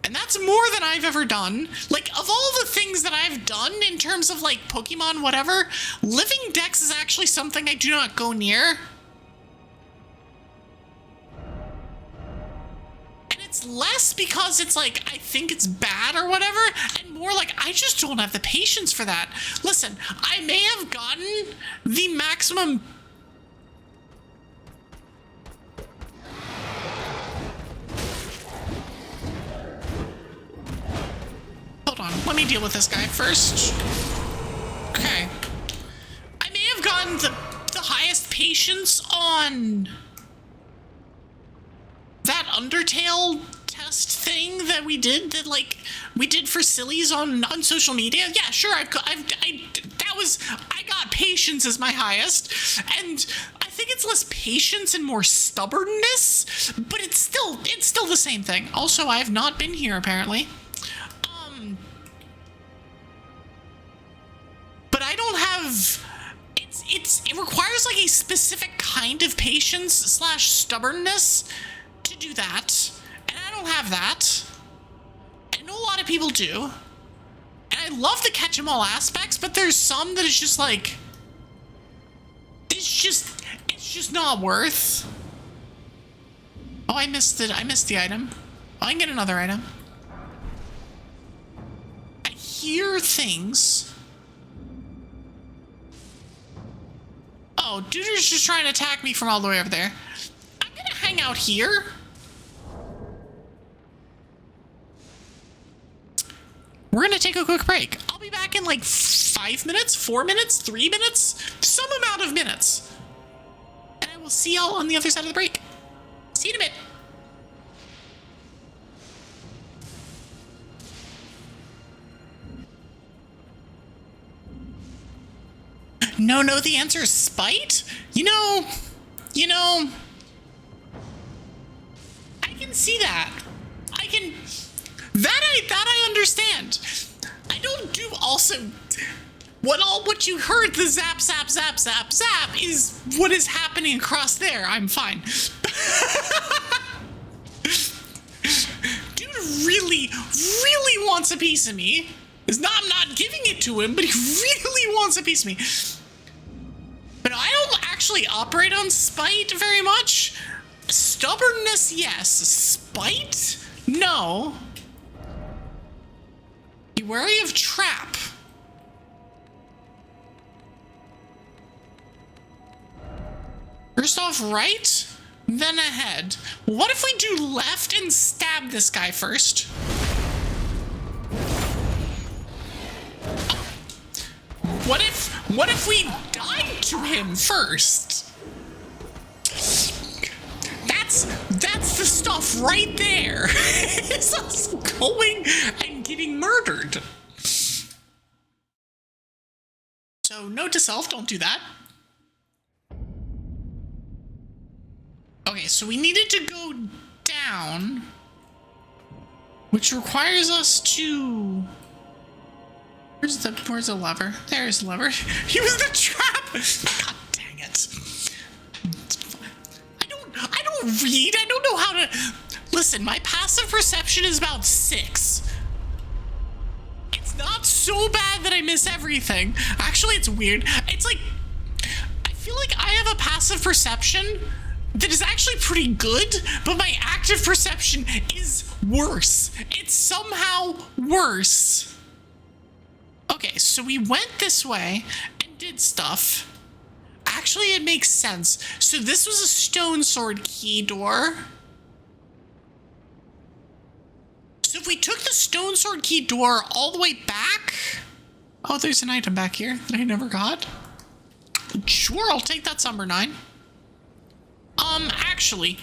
And that's more than I've ever done. Like, of all the things that I've done in terms of, like, Pokemon, whatever, living dex is actually something I do not go near. And it's less because it's like, I think it's bad or whatever, and more like, I just don't have the patience for that. Listen, I may have gotten the maximum... Hold on, let me deal with this guy first. Okay. I may have gotten the highest patience on that Undertale test thing that we did, that like we did for sillies on social media. Yeah, sure. I got patience as my highest, and I think it's less patience and more stubbornness, but it's still the same thing. Also, I have not been here apparently. But I don't have, it requires like a specific kind of patience / stubbornness to do that, and I don't have that. I know a lot of people do, and I love the catch-em-all aspects, but there's some that is just like, it's just not worth. Oh, I missed it. I missed the item. Oh, I can get another item. I hear things. Oh, dude is just trying to attack me from all the way over there. I'm gonna hang out here. We're gonna take a quick break. I'll be back in like 5 minutes, 4 minutes, 3 minutes, some amount of minutes. And I will see y'all on the other side of the break. See you in a bit. No, the answer is spite? You know, I can see that. That I understand. I don't do also, what you heard, the zap, zap, zap, zap, zap, is what is happening across there. I'm fine. Dude really wants a piece of me. I'm not giving it to him, but he really wants a piece of me. But I don't actually operate on spite very much. Stubbornness, yes. Spite? No. Be wary of trap. First off right, then ahead. What if we do left and stab this guy first? What if we died to him first? That's the stuff right there. It's us going and getting murdered. So note to self, don't do that. Okay, so we needed to go down, which requires us to... Where's the lever? There's the lever. Use the trap! God dang it. read. I don't know how to... Listen, my passive perception is about 6. It's not so bad that I miss everything. Actually, it's weird. It's like... I feel like I have a passive perception that is actually pretty good, but my active perception is worse. It's somehow worse. Okay, so we went this way and did stuff. Actually, it makes sense. So this was a stone sword key door. So if we took the stone sword key door all the way back... Oh, there's an item back here that I never got. Sure, I'll take that Number 9. Actually,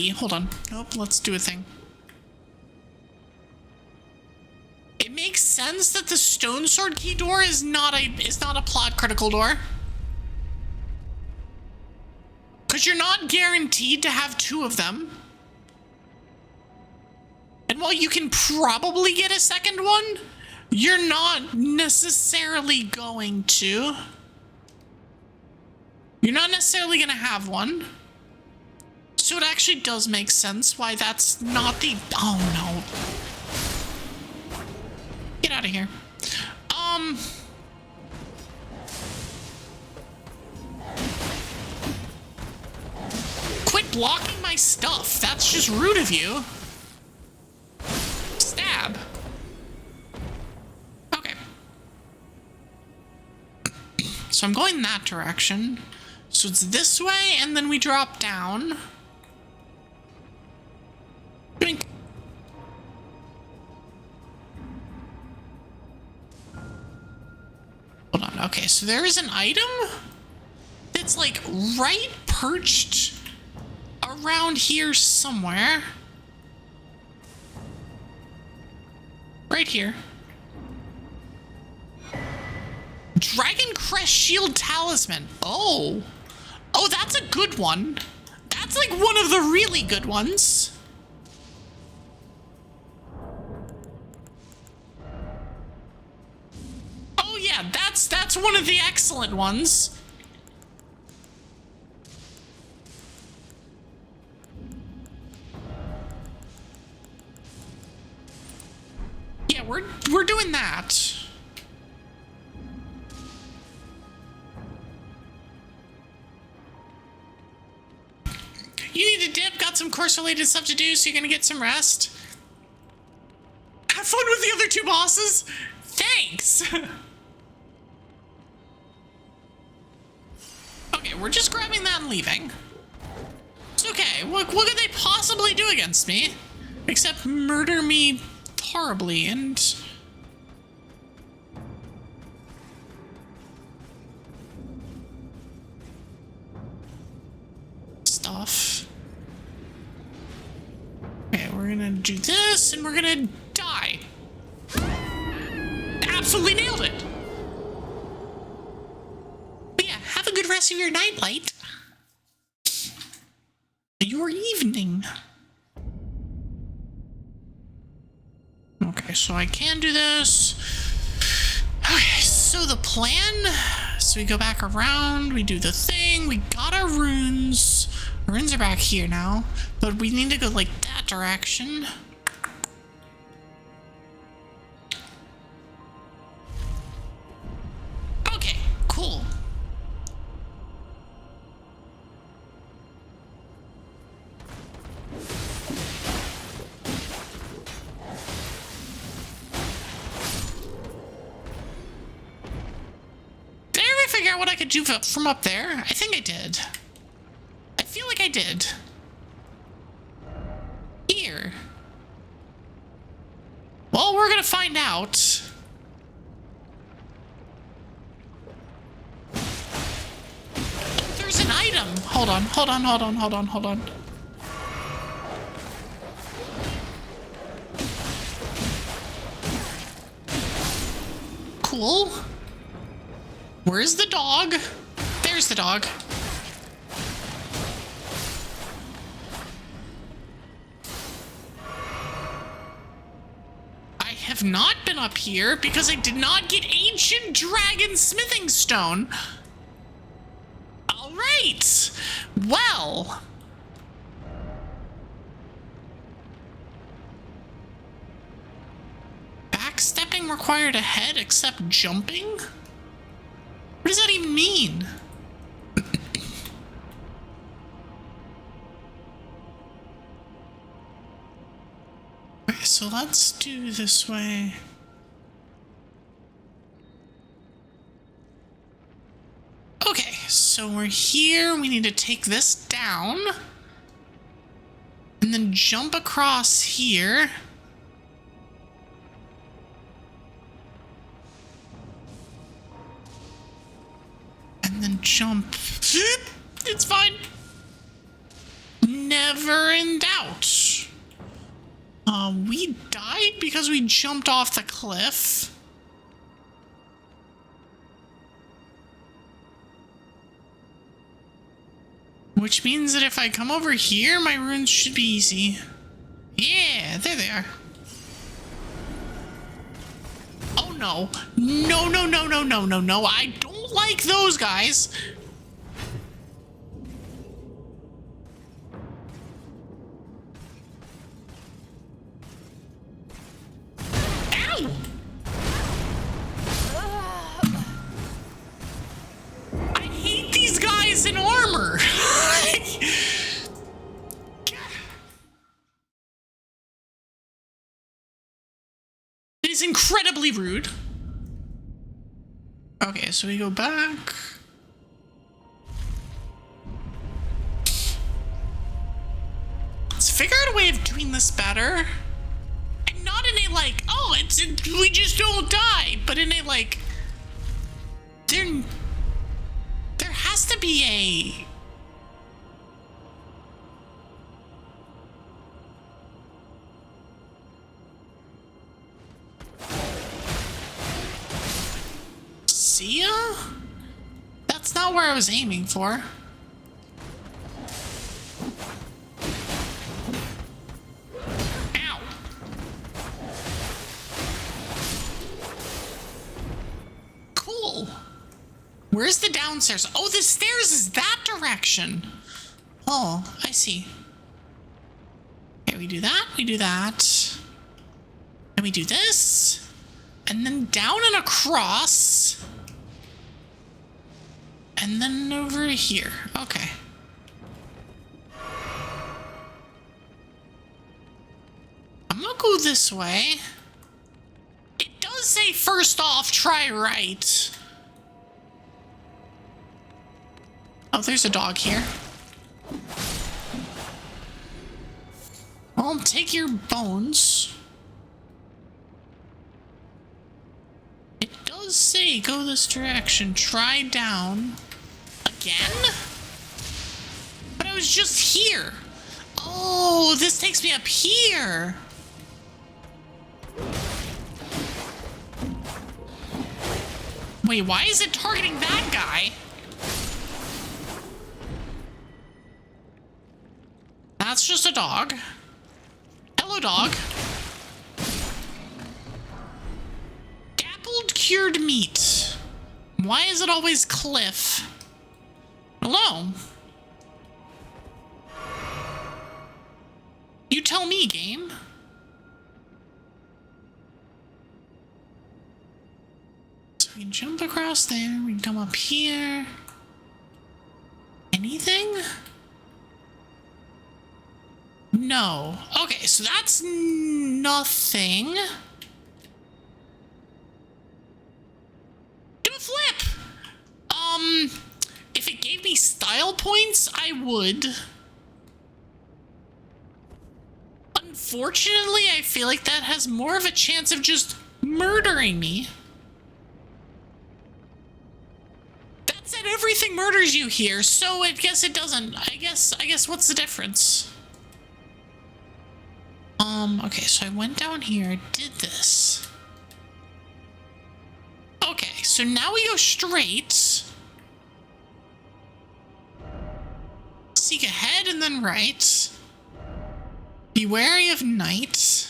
hold on. Nope, let's do a thing. It makes sense that the stone sword key door is not a plot critical door. Because you're not guaranteed to have 2 of them. And while you can probably get a second one, you're not necessarily going to. You're not necessarily going to have one. So it actually does make sense why that's not the... Oh, no. Get out of here. Quit blocking my stuff. That's just rude of you. Stab. Okay. So I'm going that direction. So it's this way, and then we drop down. Doink. Hold on. Okay, so there is an item that's like right perched around here somewhere. Right here. Dragon Crest Shield Talisman. Oh. Oh, that's a good one. That's like one of the really good ones. Oh yeah, that's one of the excellent ones. Yeah, we're doing that. You need to dip, got some course-related stuff to do, so you're gonna get some rest. Have fun with the other 2 bosses. Thanks. Okay, we're just grabbing that and leaving. It's okay. What could they possibly do against me? Except murder me horribly and... stuff. Okay, we're gonna do this and we're gonna die. Absolutely nailed it. But yeah, have a good rest of your night, Light. Your evening. Okay, so I can do this. Okay, so the plan... So we go back around, we do the thing, we got our runes. Our runes are back here now, but we need to go like that direction. Okay, cool. Did I ever figure out what I could do from up there? I think I did. I feel like I did. Here. Well, we're gonna find out. There's an item. Hold on. Cool. Where's the dog? There's the dog. I have not been up here because I did not get Ancient Dragon Smithing Stone. All right. Well, anything required ahead except jumping? What does that even mean? Okay, so let's do this way. Okay, so we're here. We need to take this down. And then jump across here. And then jump. It's fine. Never in doubt. We died because we jumped off the cliff. Which means that if I come over here, my runes should be easy. Yeah, there they are. Oh no. No, no, no, no, no, no, no. I don't like those guys. Ow! I hate these guys in armor. It is incredibly rude. Okay, so we go back. Let's figure out a way of doing this better. And not in a like, oh, we just don't die, but in a like, there has to be a... See ya? That's not where I was aiming for. Ow. Cool. Where's the downstairs? Oh, the stairs is that direction. Oh, I see. Okay, we do that, we do that. And we do this. And then down and across. And then over here. Okay. I'm gonna go this way. It does say first off, try right. Oh, there's a dog here. I'll take your bones. It does say go this direction, try down. Again? But I was just here. Oh, this takes me up here. Wait, why is it targeting that guy? That's just a dog. Hello, dog. Dappled cured meat. Why is it always cliff? Hello? You tell me, game. So we can jump across there. We can come up here. Anything? No. Okay, so that's nothing. Do a flip! If it gave me style points, I would. Unfortunately, I feel like that has more of a chance of just murdering me. That said, everything murders you here, so I guess it doesn't. I guess what's the difference? Okay, so I went down here, did this. Okay, so now we go straight. Seek ahead and then right. Be wary of night.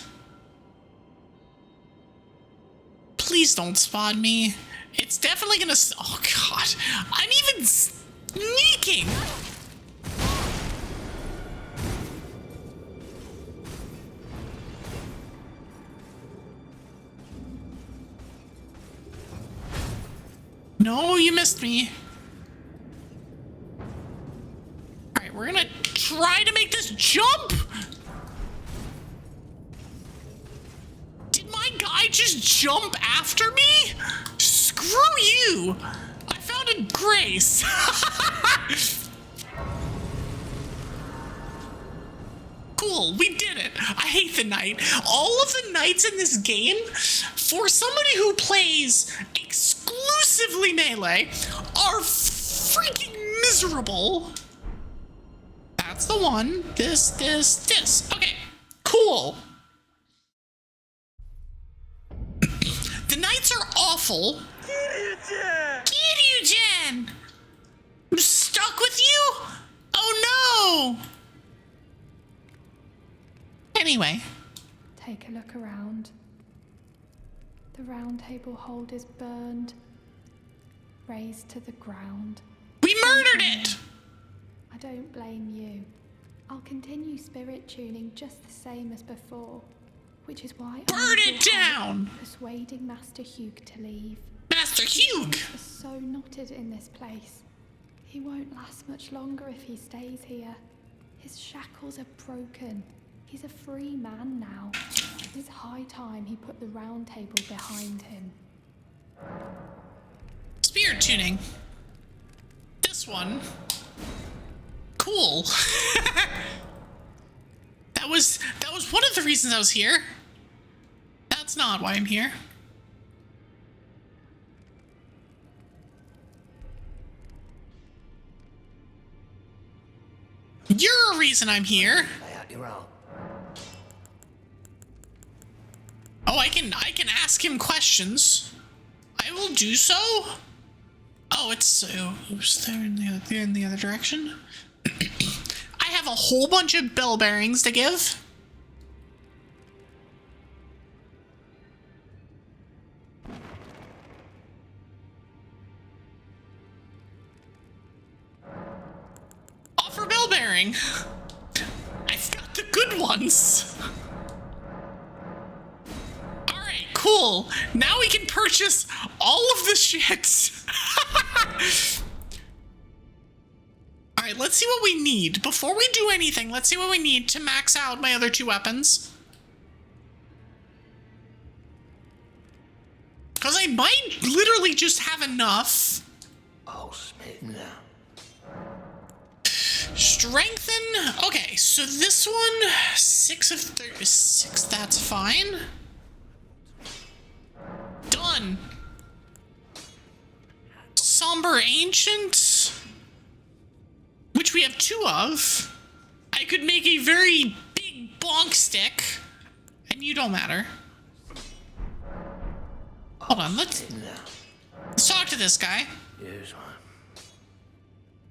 Please don't spot me. It's definitely gonna... Oh, God. I'm even sneaking. No, you missed me. Alright, we're gonna try to make this jump! Did my guy just jump after me? Screw you! I found a grace. Cool, we did it. I hate the knight. All of the knights in this game, for somebody who plays exclusively melee, are freaking miserable. That's the one. This. Okay, cool. The knights are awful. Kiryu-chan! I'm stuck with you? Oh no! Anyway. Take a look around. The round table hold is burned, razed to the ground. We murdered it! I don't blame you. I'll continue spirit tuning just the same as before, which is why burn it down! Persuading Master Hugh to leave. Master Hugh! Is so knotted in this place. He won't last much longer if he stays here. His shackles are broken. He's a free man now. It's high time he put the round table behind him. Spirit tuning. This one. Cool. That was one of the reasons I was here. That's not why I'm here. You're a reason I'm here. Oh, I can ask him questions. I will do so. Oh, it's there in the other direction. I have a whole bunch of bell bearings to give. Offer bell bearing. I've got the good ones. Alright, cool. Now we can purchase all of the shit. Alright, let's see what we need. Before we do anything, let's see what we need to max out my other two weapons. Because I might literally just have enough. Oh, Smith now. Strengthen. Okay, so this one, 6 of 36, that's fine. Done. Somber Ancient, which we have 2 of. I could make a very big bonk stick, and you don't matter. Hold on, let's talk to this guy. Here's one.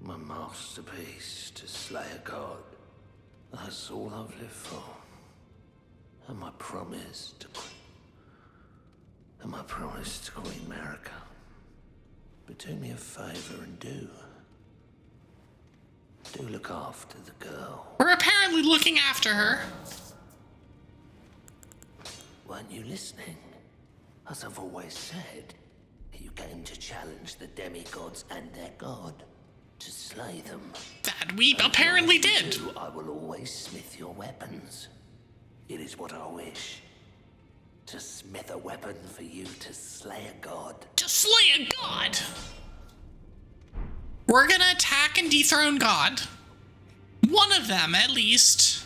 My masterpiece to slay a god. That's all I've lived for. And my promise to Queen Marika. But do me a favor and do look after the girl. We're apparently looking after her. Weren't you listening? As I've always said, you came to challenge the demigods and their god, to slay them. That we apparently did. I will always smith your weapons. It is what I wish. To smith a weapon for you to slay a god. To slay a god! We're gonna attack and dethrone God. One of them, at least.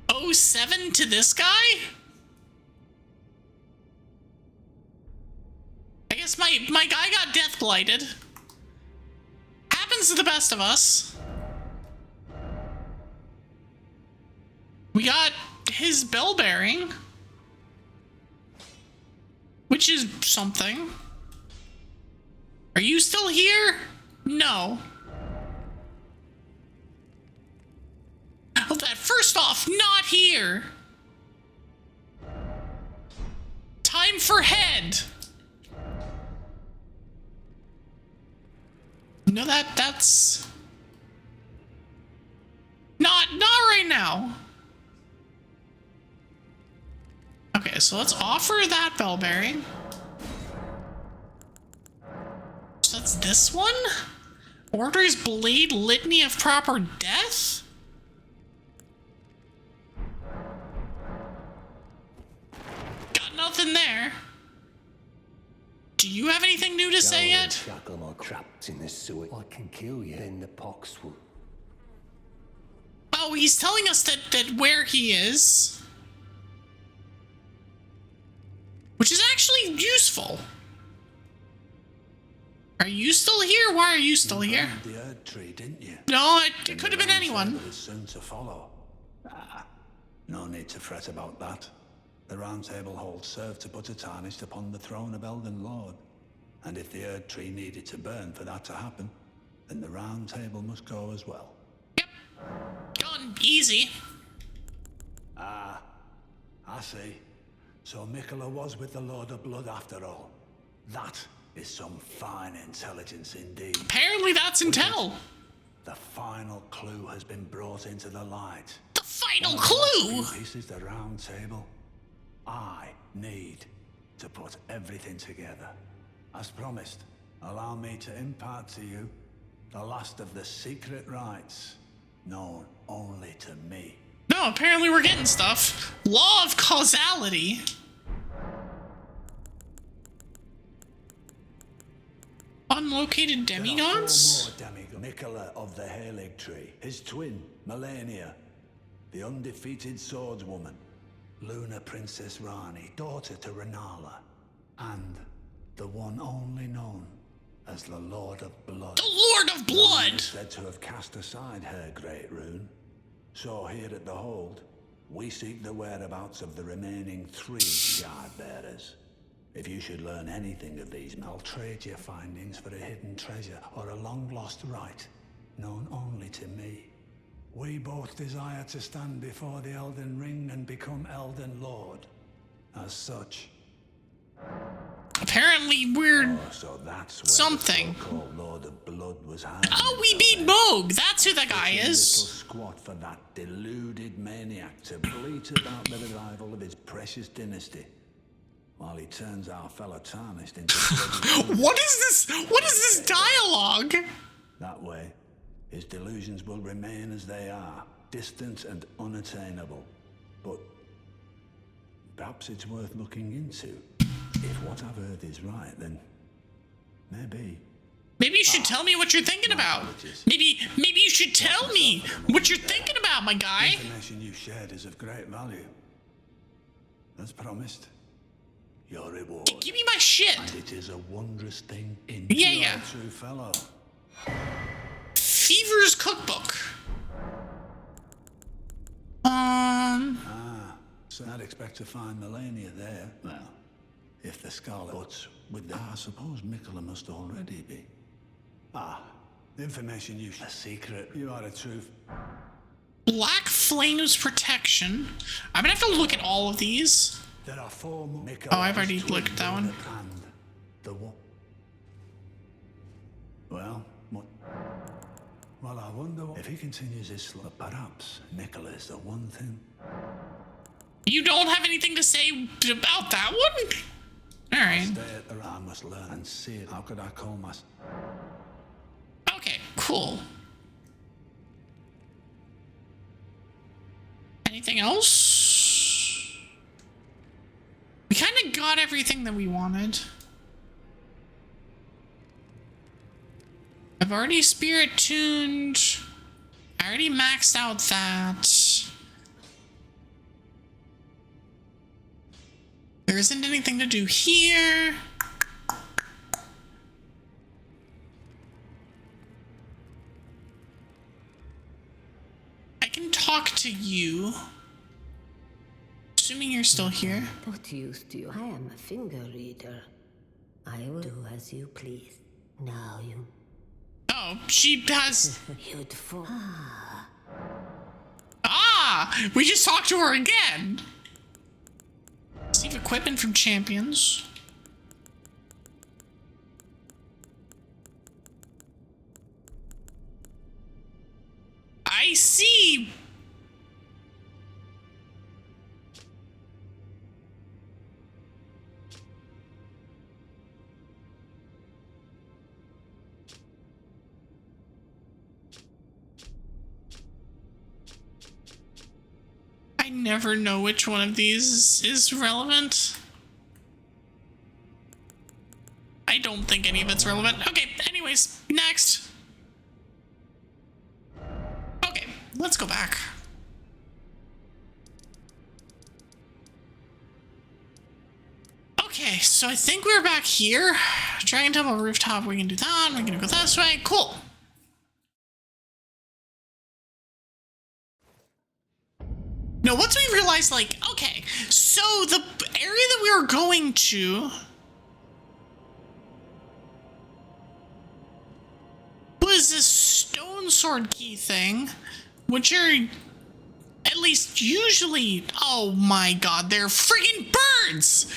Oh, 7 to this guy? I guess my guy got death blighted. Happens to the best of us. We got his bell bearing, which is something. Are you still here? No. Oh, that first off, not here. Time for head. No, that's not right now. Okay, so let's offer that bell bearing. So that's this one? Orders Blade Litany of Proper Death? Got nothing there. Do you have anything new to say yet? Shackle or trapped in this sewer. I can kill you. Then the pox will. Oh, he's telling us that where he is. Which is actually useful. Are you still here? Why are you still here? The Erd tree, didn't you? No, it could have been anyone. Is soon to follow. No need to fret about that. The Round Table hold served to put a tarnish upon the throne of Elden Lord. And if the Erd tree needed to burn for that to happen, then the Round Table must go as well. Yep. Gone easy. I see. So Mikola was with the Lord of Blood after all. That is some fine intelligence indeed. Apparently that's intel. The final clue has been brought into the light. The final One of the clue? last few pieces the Round Table. I need to put everything together. As promised, allow me to impart to you the last of the secret rites, known only to me. No, apparently we're getting stuff. Law of causality. Unlocated demigods? There are 4 more demigods. Mikola of the Halig Tree, his twin, Melania, the undefeated swordswoman, Luna Princess Rani, daughter to Renala, and the one only known as the Lord of Blood. The Lord of Blood! Rani is said to have cast aside her great rune. So here at the Hold, we seek the whereabouts of the remaining 3 Shard Bearers. If you should learn anything of these, I'll trade your findings for a hidden treasure or a long-lost rite, known only to me. We both desire to stand before the Elden Ring and become Elden Lord. As such. Apparently we're So that's where something. the so-called Lord of Blood was hiding. Oh, we beat Moog! That's who the guy Little is. squat for that deluded maniac to bleat about the revival of his precious dynasty, while he turns our fellow tarnished into What is this? What is this dialogue? that way. His delusions will remain as they are, distant and unattainable. But perhaps it's worth looking into. If what I've heard is right, then maybe. Maybe you should tell me what you're thinking about. Maybe you should tell me what you're thinking about, my guy. The information you shared is of great value. As promised, your reward. Give me my shit. And it is a wondrous thing in Yeah. a true fellow. Fever's cookbook. So I'd expect to find Melania there. Well, if the Scarlet Butts with the... I suppose Mikola must already be. The information you... A secret. You are a truth. Black Flames Protection. I'm gonna have to look at all of these. There are 4 more... Oh, I've already looked at that one. And the what? Well, what? Well, I wonder if he continues his slow. Perhaps Mikola is the one thing. You don't have anything to say about that one? Alright. Stay at the... I must learn and see it. How could I call myself? Okay, cool. Anything else? We kind of got everything that we wanted. I've already spirit tuned. I already maxed out that. There isn't anything to do here. I can talk to you. Assuming you're still here. What use do you? I am a finger reader. I will do as you please. Now you. Oh, she has. You'd fall. Ah! We just talked to her again! Receive equipment from champions. I see! never know which one of these is relevant. I don't think any of it's relevant. Okay, anyways, next. Okay, let's go back. Okay, so I think we're back here. Dragon Temple rooftop, we can do that. We're gonna go this way. Cool. Now, once we realized, like, okay, so the area that we were going to was this stone sword key thing, which are at least usually, oh my god, they're friggin' birds!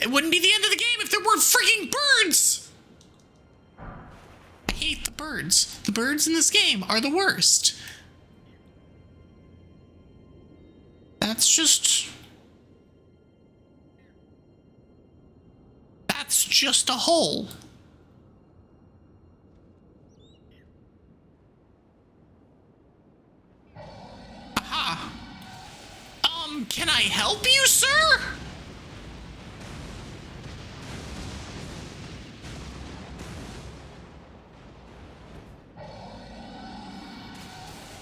It wouldn't be the end of the game if there weren't friggin' birds! I hate the birds. The birds in this game are the worst. That's just a hole. Aha. Can I help you, sir?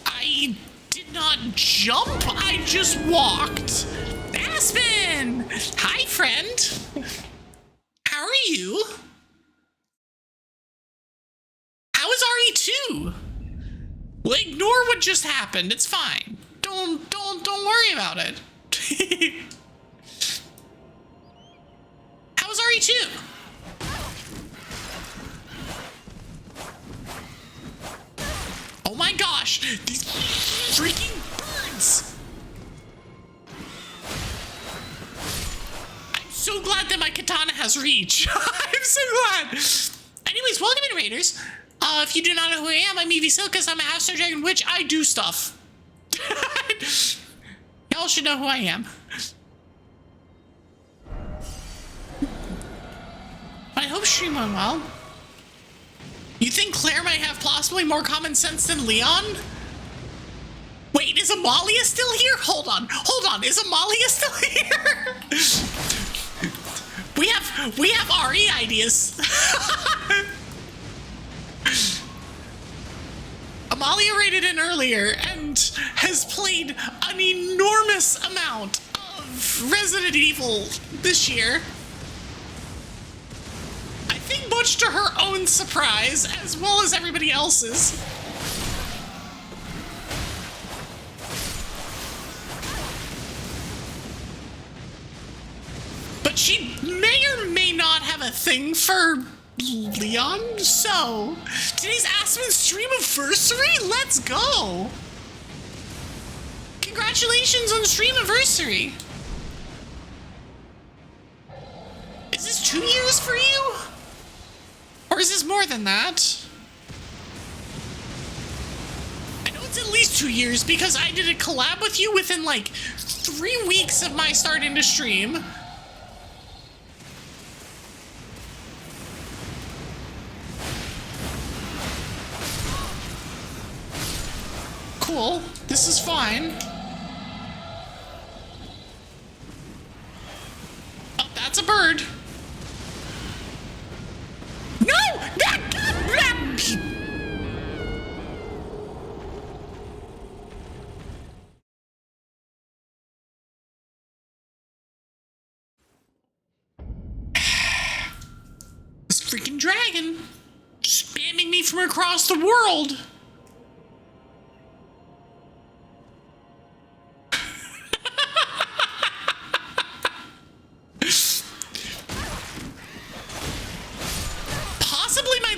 I did not jump, I just walked. Aspen! Hi, friend. How are you? How is RE2? Well, ignore what just happened. It's fine. Don't worry about it. How is RE2? Oh my gosh, these freaking birds! I'm so glad that my katana has reach. I'm so glad. Anyways, welcome in, Raiders. If you do not know who I am, I'm Evie Silkus. I'm a half-star dragon witch. I do stuff. Y'all should know who I am. I hope stream went well. You think Claire might have possibly more common sense than Leon? Wait, is Amalia still here? Hold on, is Amalia still here? we have RE ideas. Amalia raided in earlier and has played an enormous amount of Resident Evil this year. I think much to her own surprise, as well as everybody else's. But she may or may not have a thing for Leon, so today's Aspen stream anniversary? Let's go! Congratulations on the stream anniversary! Is this 2 years for you? Or is this more than that? I know it's at least 2 years because I did a collab with you within like 3 weeks of my starting to stream. Cool. This is fine. Oh, that's a bird. No! This freaking dragon spamming me from across the world.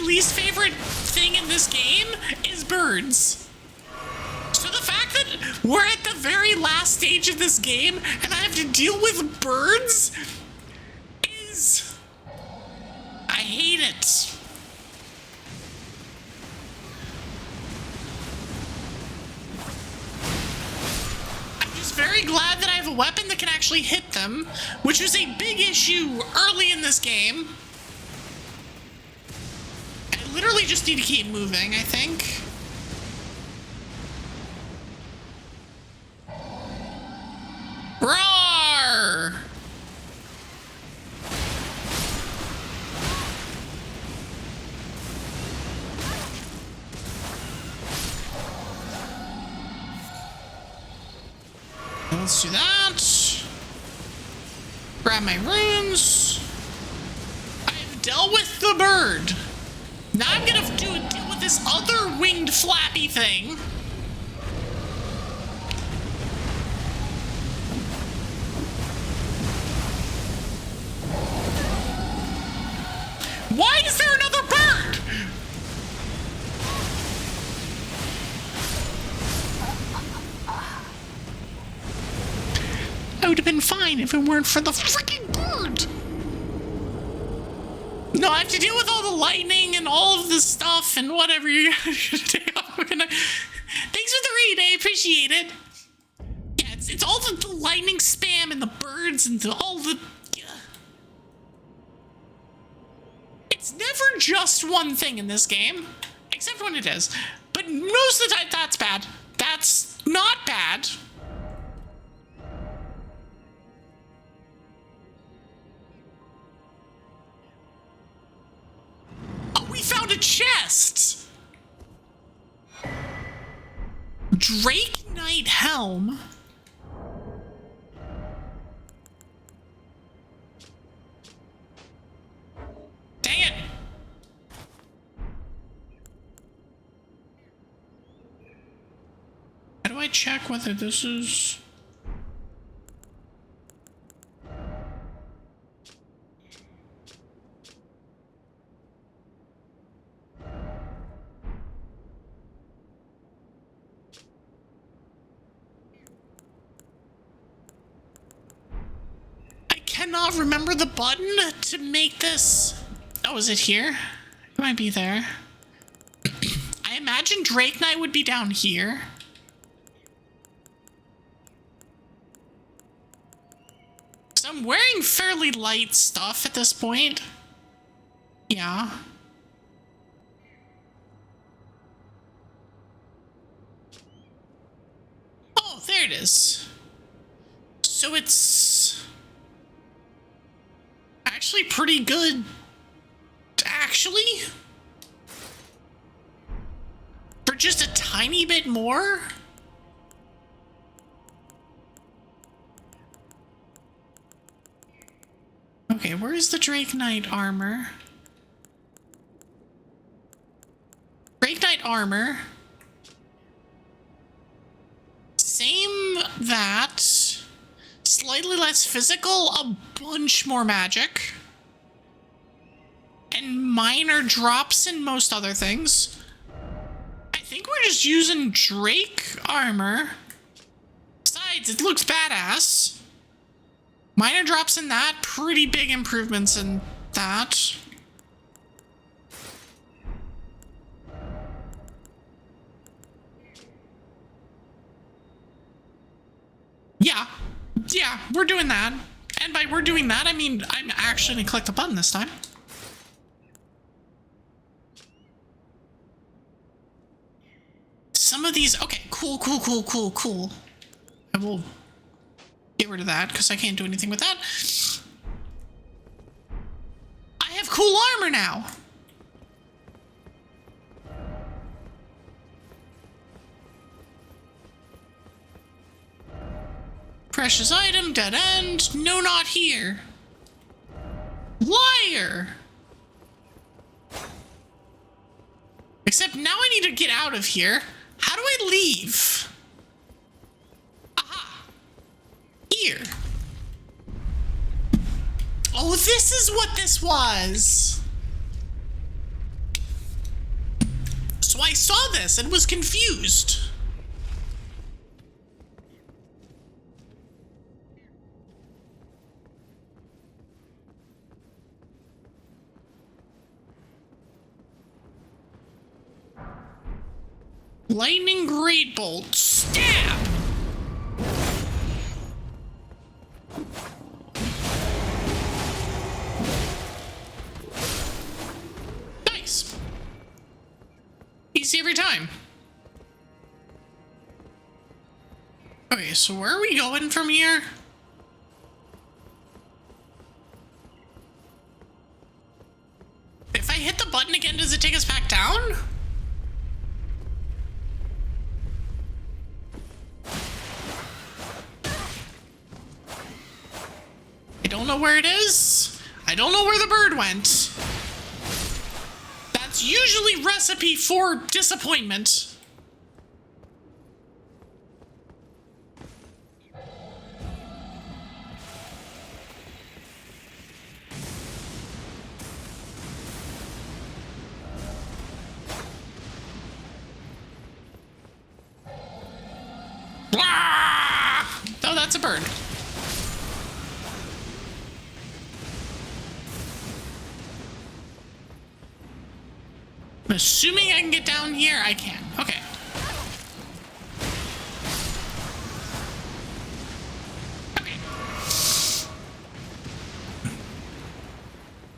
Least favorite thing in this game is birds. So the fact that we're at the very last stage of this game and I have to deal with birds is... I hate it. I'm just very glad that I have a weapon that can actually hit them, which was a big issue early in this game. literally just need to keep moving, I think. Roar! Let's do that. Grab my runes. I've dealt with the bird. Now I'm gonna deal with this other winged flappy thing. Why is there another bird? I would have been fine if it weren't for the freaking bird. No, I have to deal with all the lightning and all of this stuff and whatever you're gonna take off. Thanks for the raid, I appreciate it. Yeah, it's all the lightning spam and the birds and all the... It's never just one thing in this game, except when it is. But most of the time, that's bad. That's not bad. Oh, we found a chest! Drake Knight Helm. Dang it! How do I check whether this is... I cannot remember the button to make this... Oh, is it here? It might be there. I imagine Drake Knight would be down here. So I'm wearing fairly light stuff at this point. Yeah. Oh, there it is. So it's... actually pretty good. Actually? For just a tiny bit more? Okay, where's the Drake Knight armor? Drake Knight armor. Same that. Slightly less physical, a bunch more magic. And minor drops in most other things. I think we're just using Drake armor. Besides, it looks badass. Minor drops in that, pretty big improvements in that. Yeah, we're doing that. And by we're doing that, I mean I'm actually gonna click the button this time. Some of these, okay, cool. I will get rid of that because I can't do anything with that. I have cool armor now. Precious item, dead end, no, not here. Liar. Except now I need to get out of here. How do I leave? Aha. Here. Oh, this is what this was. So I saw this and was confused. Lightning Great Bolt. Stab! Nice. easy every time. Okay, so where are we going from here? If I hit the button again, does it take us back down? I don't know where it is. I don't know where the bird went. That's usually recipe for disappointment. Oh, that's a bird. I'm assuming I can get down here. I can. Okay. Okay.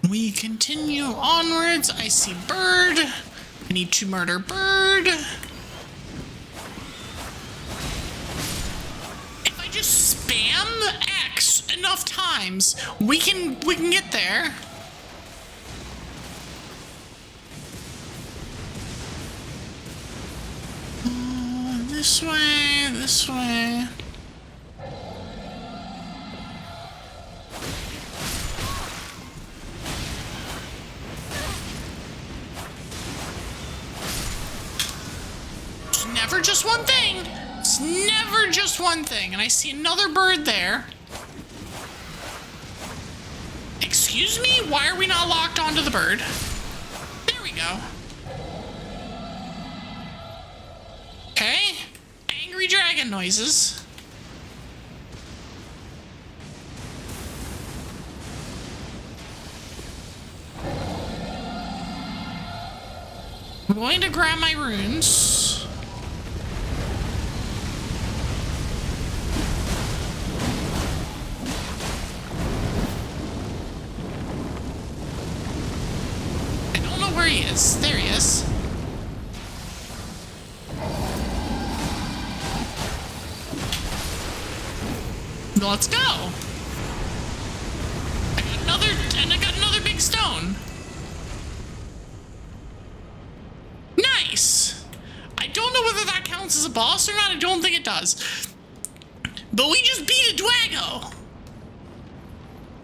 We continue onwards. I see bird. I need to murder bird. If I just spam X enough times, we can get there. This way, this way. It's never just one thing. It's never just one thing. And I see another bird there. Excuse me? Why are we not locked onto the bird? There we go. Okay. Angry dragon noises. I'm going to grab my runes. I don't know where he is. There he is. Let's go. I got another big stone. Nice. I don't know whether that counts as a boss or not. I don't think it does. But we just beat a Dwago.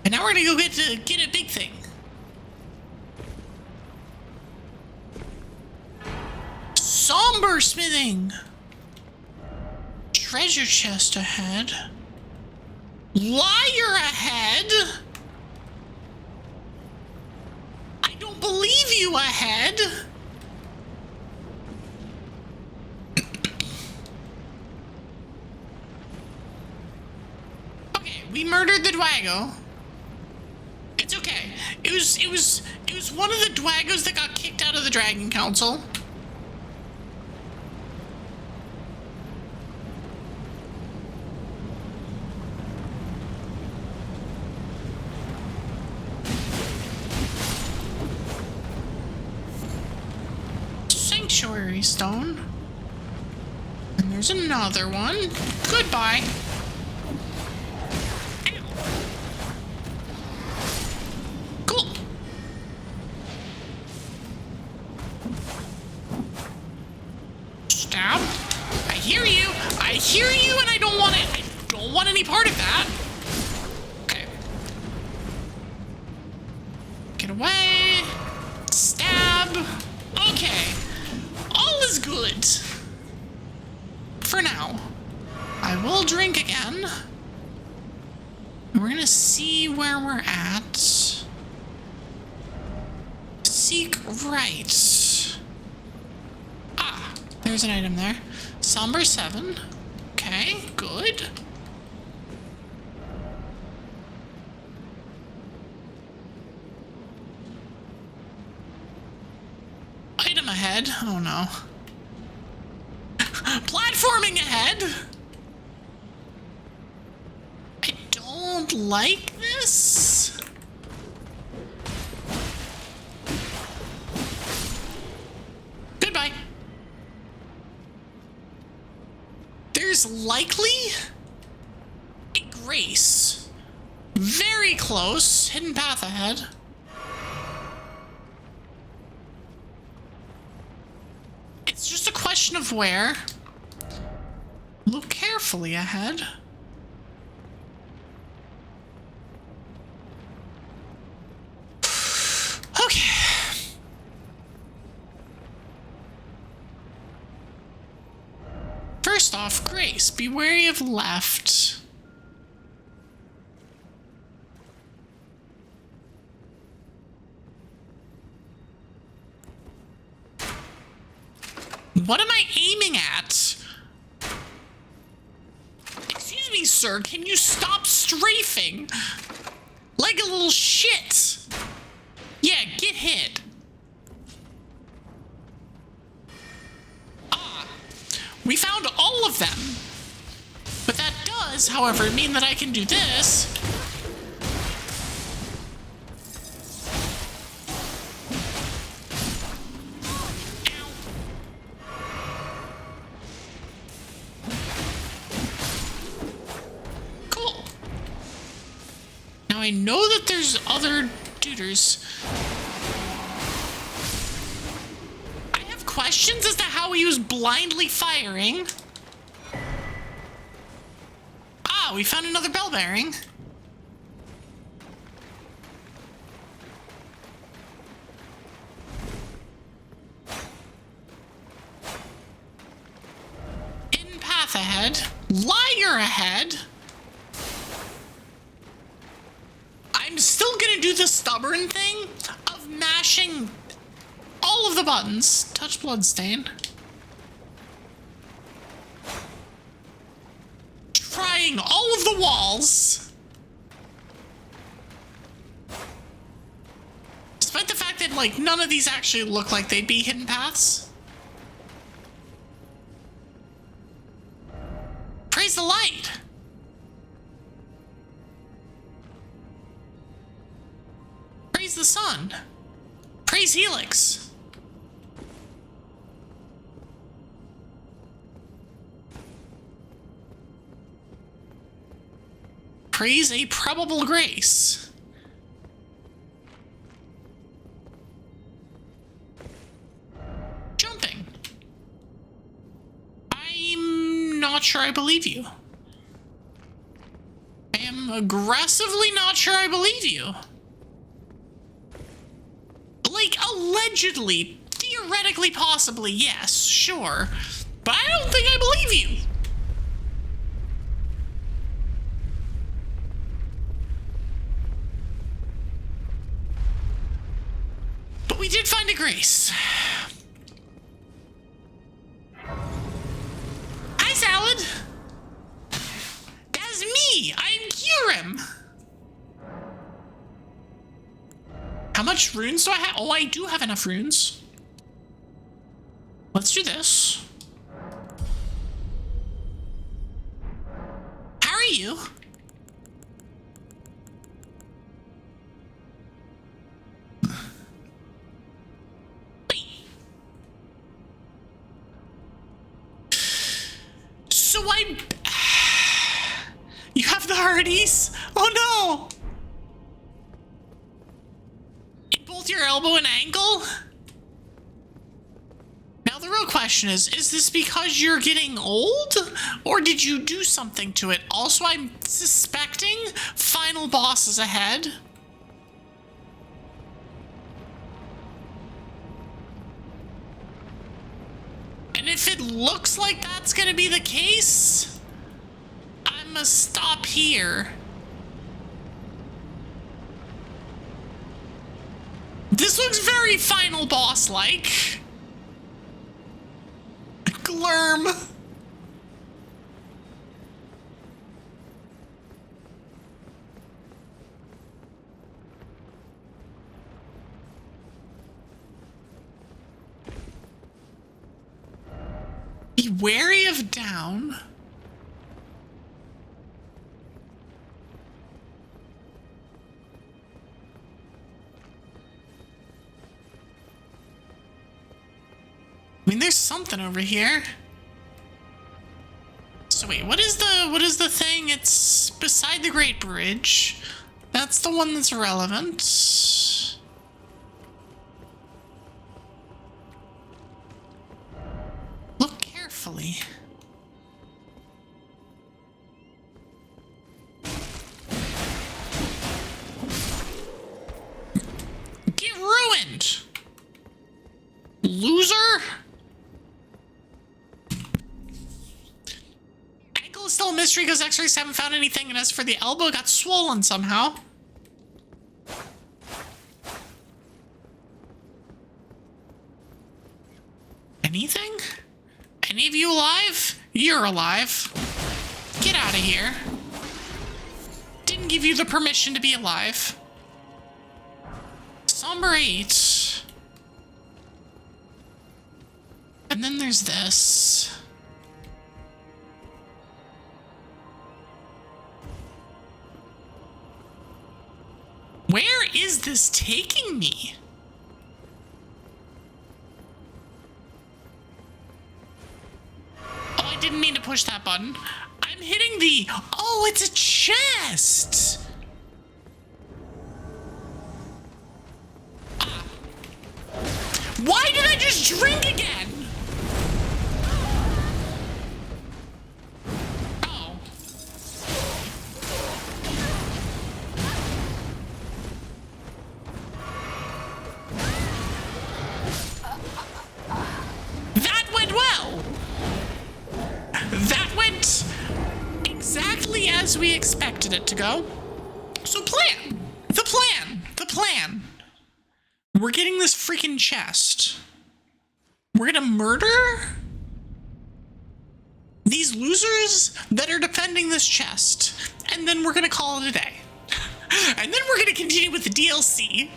And now we're gonna go get a big thing. Somber smithing. Treasure chest ahead. Liar ahead? I don't believe you ahead. Okay, we murdered the Dwago. It's okay. It was one of the Dwagos that got kicked out of the Dragon Council. Sanctuary stone. And there's another one. Goodbye. Ow. Cool. Stab. I hear you. I hear you, and I don't want it. I don't want any part of that. Okay. Get away. Stab. Okay. All is good. For now. I will drink again. We're gonna see where we're at. Seek right. Ah, there's an item there. Somber 7. Okay, good. Item ahead. Oh no. Platforming ahead. I don't like this. Goodbye. It's likely a Grace. Very close. Hidden path ahead. It's just a question of where. Look carefully ahead. Okay. First off, Grace, be wary of left. What am I aiming at? Excuse me, sir, can you stop strafing? Like a little shit. Yeah, get hit. Ah, we found all of them. But that does, however, mean that I can do this. Cool. Now I know that there's other duders. I have questions as to how he was blindly firing. Ah, we found another bell bearing. In path ahead. Liar ahead. I'm still gonna do the stubborn thing of mashing all of the buttons. Touch bloodstain. Trying all of the walls. Despite the fact that, like, none of these actually look like they'd be hidden paths. Praise the light. Praise the sun. Praise Helix. Praise a probable grace. Jumping. I'm not sure I believe you. I am aggressively not sure I believe you. Like, allegedly, theoretically, possibly, yes, sure. But I don't think I believe you. But we did find a grace. Hi, Salad. That's me. I'm Kyurem. How much runes do I have? Oh, I do have enough runes. Let's do this. How are you? So I'm... You have the Hardies? Oh no! In both your elbow and ankle? Now the real question is this because you're getting old? Or did you do something to it? Also, I'm suspecting final boss is ahead. And if it looks like that's gonna be the case, I must stop here. This looks very final boss-like. Glurm. Be wary of down. I mean, there's something over here. So So wait, what is the thing? It's beside the Great Bridge. That's the one that's relevant. Look carefully. Get ruined! Loser? Ankle is still a mystery because X-rays haven't found anything, and as for the elbow, it got swollen somehow. Anything? Any of you alive? You're alive. Get out of here. Didn't give you the permission to be alive. Somber 8. And then there's this. Where is this taking me? Oh, I didn't mean to push that button. I'm hitting the... Oh, it's a chest! Why did I just drink again? Oh. That went well. That went exactly as we expected it to go. So plan. The plan. The plan. We're getting this freaking chest. We're gonna murder these losers that are defending this chest. And then we're gonna call it a day. And then we're gonna continue with the DLC.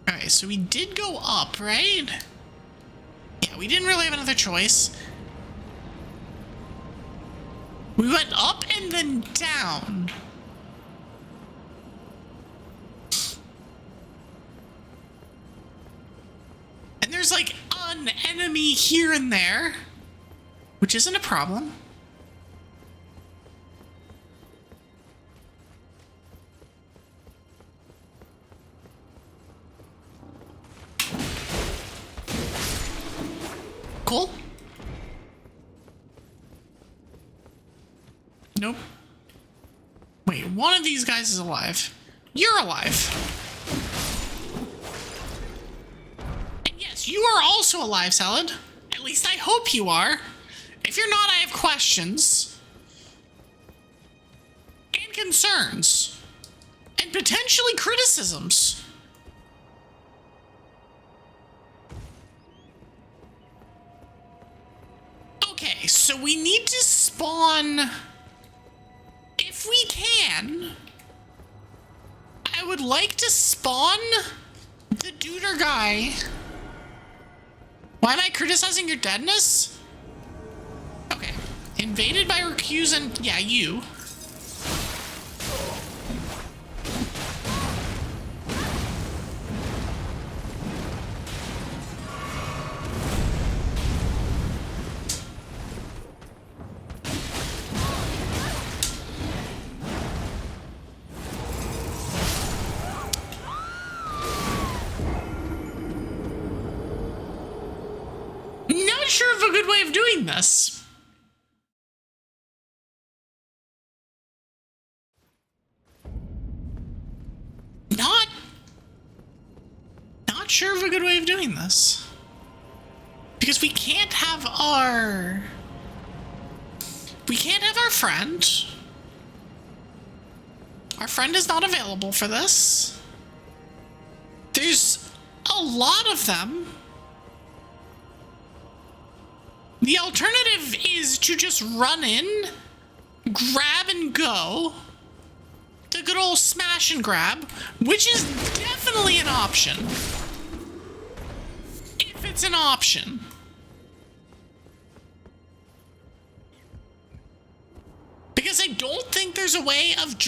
Alright, so we did go up, right? Yeah, we didn't really have another choice. We went up and then down. And there's like an enemy here and there, which isn't a problem. Cool. Nope. Wait, one of these guys is alive. You're alive. You are also alive, Salad. At least I hope you are. If you're not, I have questions. And concerns. And potentially criticisms. Okay, so we need to spawn... If we can... I would like to spawn the duder guy... Why am I criticizing your deadness? Okay. Invaded by Recusant... Yeah, you. Not sure of a good way of doing this. Not sure of a good way of doing this. Because we can't have our... We can't have our friend. Our friend is not available for this. There's a lot of them. The alternative is to just run in, grab and go. The good old smash and grab, which is definitely an option. If it's an option. Because I don't think there's a way of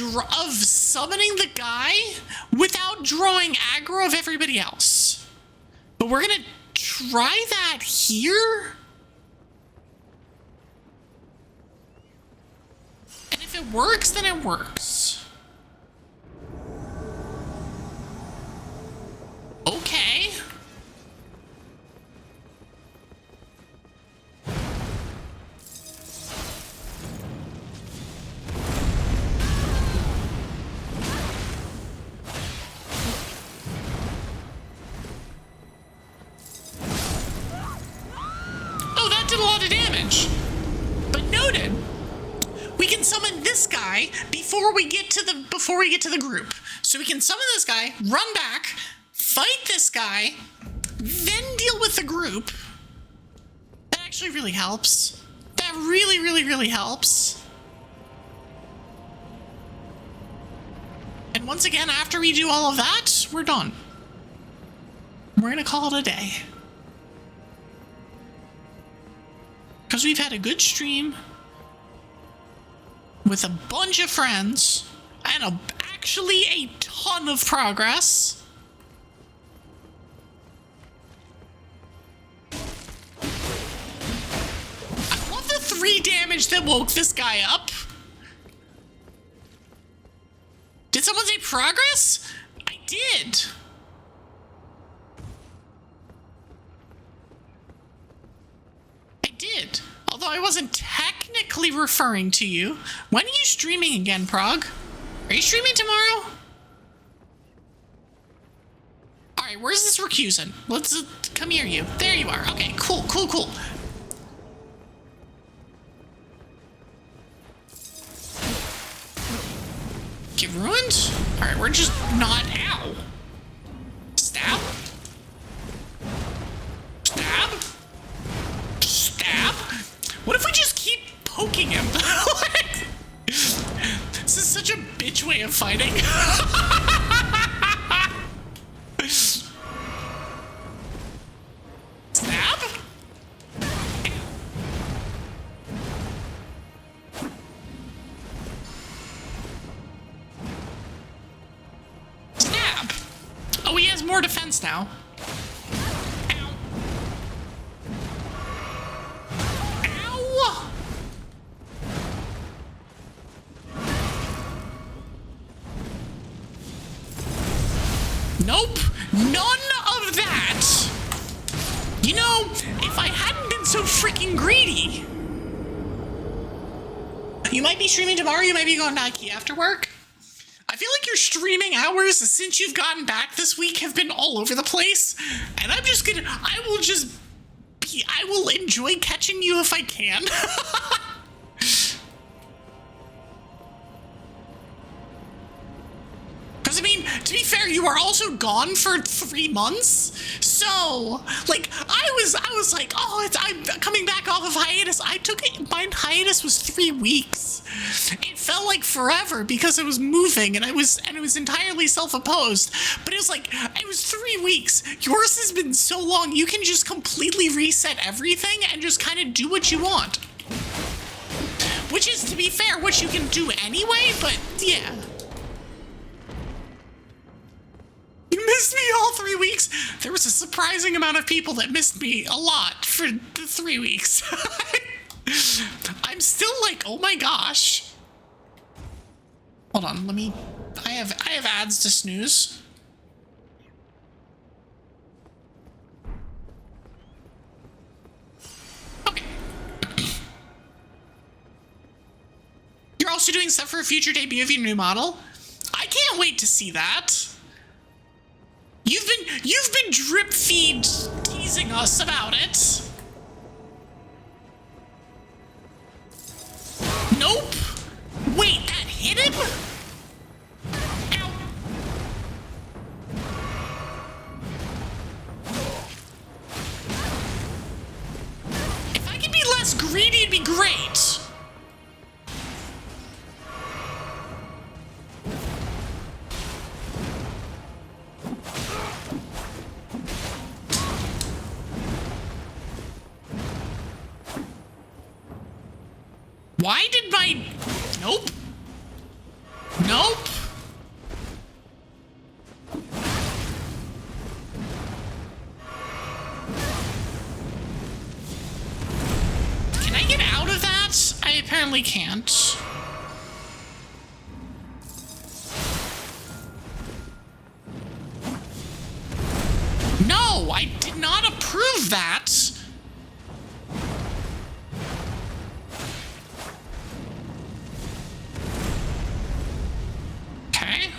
summoning the guy without drawing aggro of everybody else. But we're gonna try that here. it works, then it works. Okay. Oh, that did a lot of damage. But noted. We can summon this guy before we get to the group. So we can summon this guy, run back, fight this guy, then deal with the group. That actually really helps. That really, really, really helps. And once again, after we do all of that, we're done. We're gonna call it a day. Because we've had a good stream with a bunch of friends and actually a ton of progress. I love the 3 damage that woke this guy up. Did someone say progress? I did. I did. Although I wasn't technically referring to you. When are you streaming again, Prog? Are you streaming tomorrow? Alright, where's this recusant? Let's come here, you. There you are. Okay, cool, cool, cool. Get ruined? Alright, we're just not. Ow. Stab? Stab? Stab? What if we just keep poking him? Like, this is such a bitch way of fighting. Stab? Stab. Oh, he has more defense now. Nope, none of that. You know, if I hadn't been so freaking greedy. You might be streaming tomorrow, you might be going to Nike after work. I feel like your streaming hours since you've gotten back this week have been all over the place. And I will enjoy catching you if I can. Because, I mean, to be fair, you were also gone for 3 months. So, like, I was like, oh, I'm coming back off of hiatus. My hiatus was 3 weeks. It felt like forever because I was moving and it was entirely self-imposed. But it was 3 weeks. Yours has been so long, you can just completely reset everything and just kind of do what you want. Which is, to be fair, what you can do anyway, but yeah. You missed me all 3 weeks. There was a surprising amount of people that missed me a lot for the 3 weeks. I'm still like, oh my gosh. Hold on, I have ads to snooze. Okay. You're also doing stuff for a future debut of your new model? I can't wait to see that. You've been drip feed teasing us about it. Nope. Wait, that hit him? Ow. If I could be less greedy, it'd be great. Why did my... Nope. Nope. Can I get out of that? I apparently can't. remove that. Okay.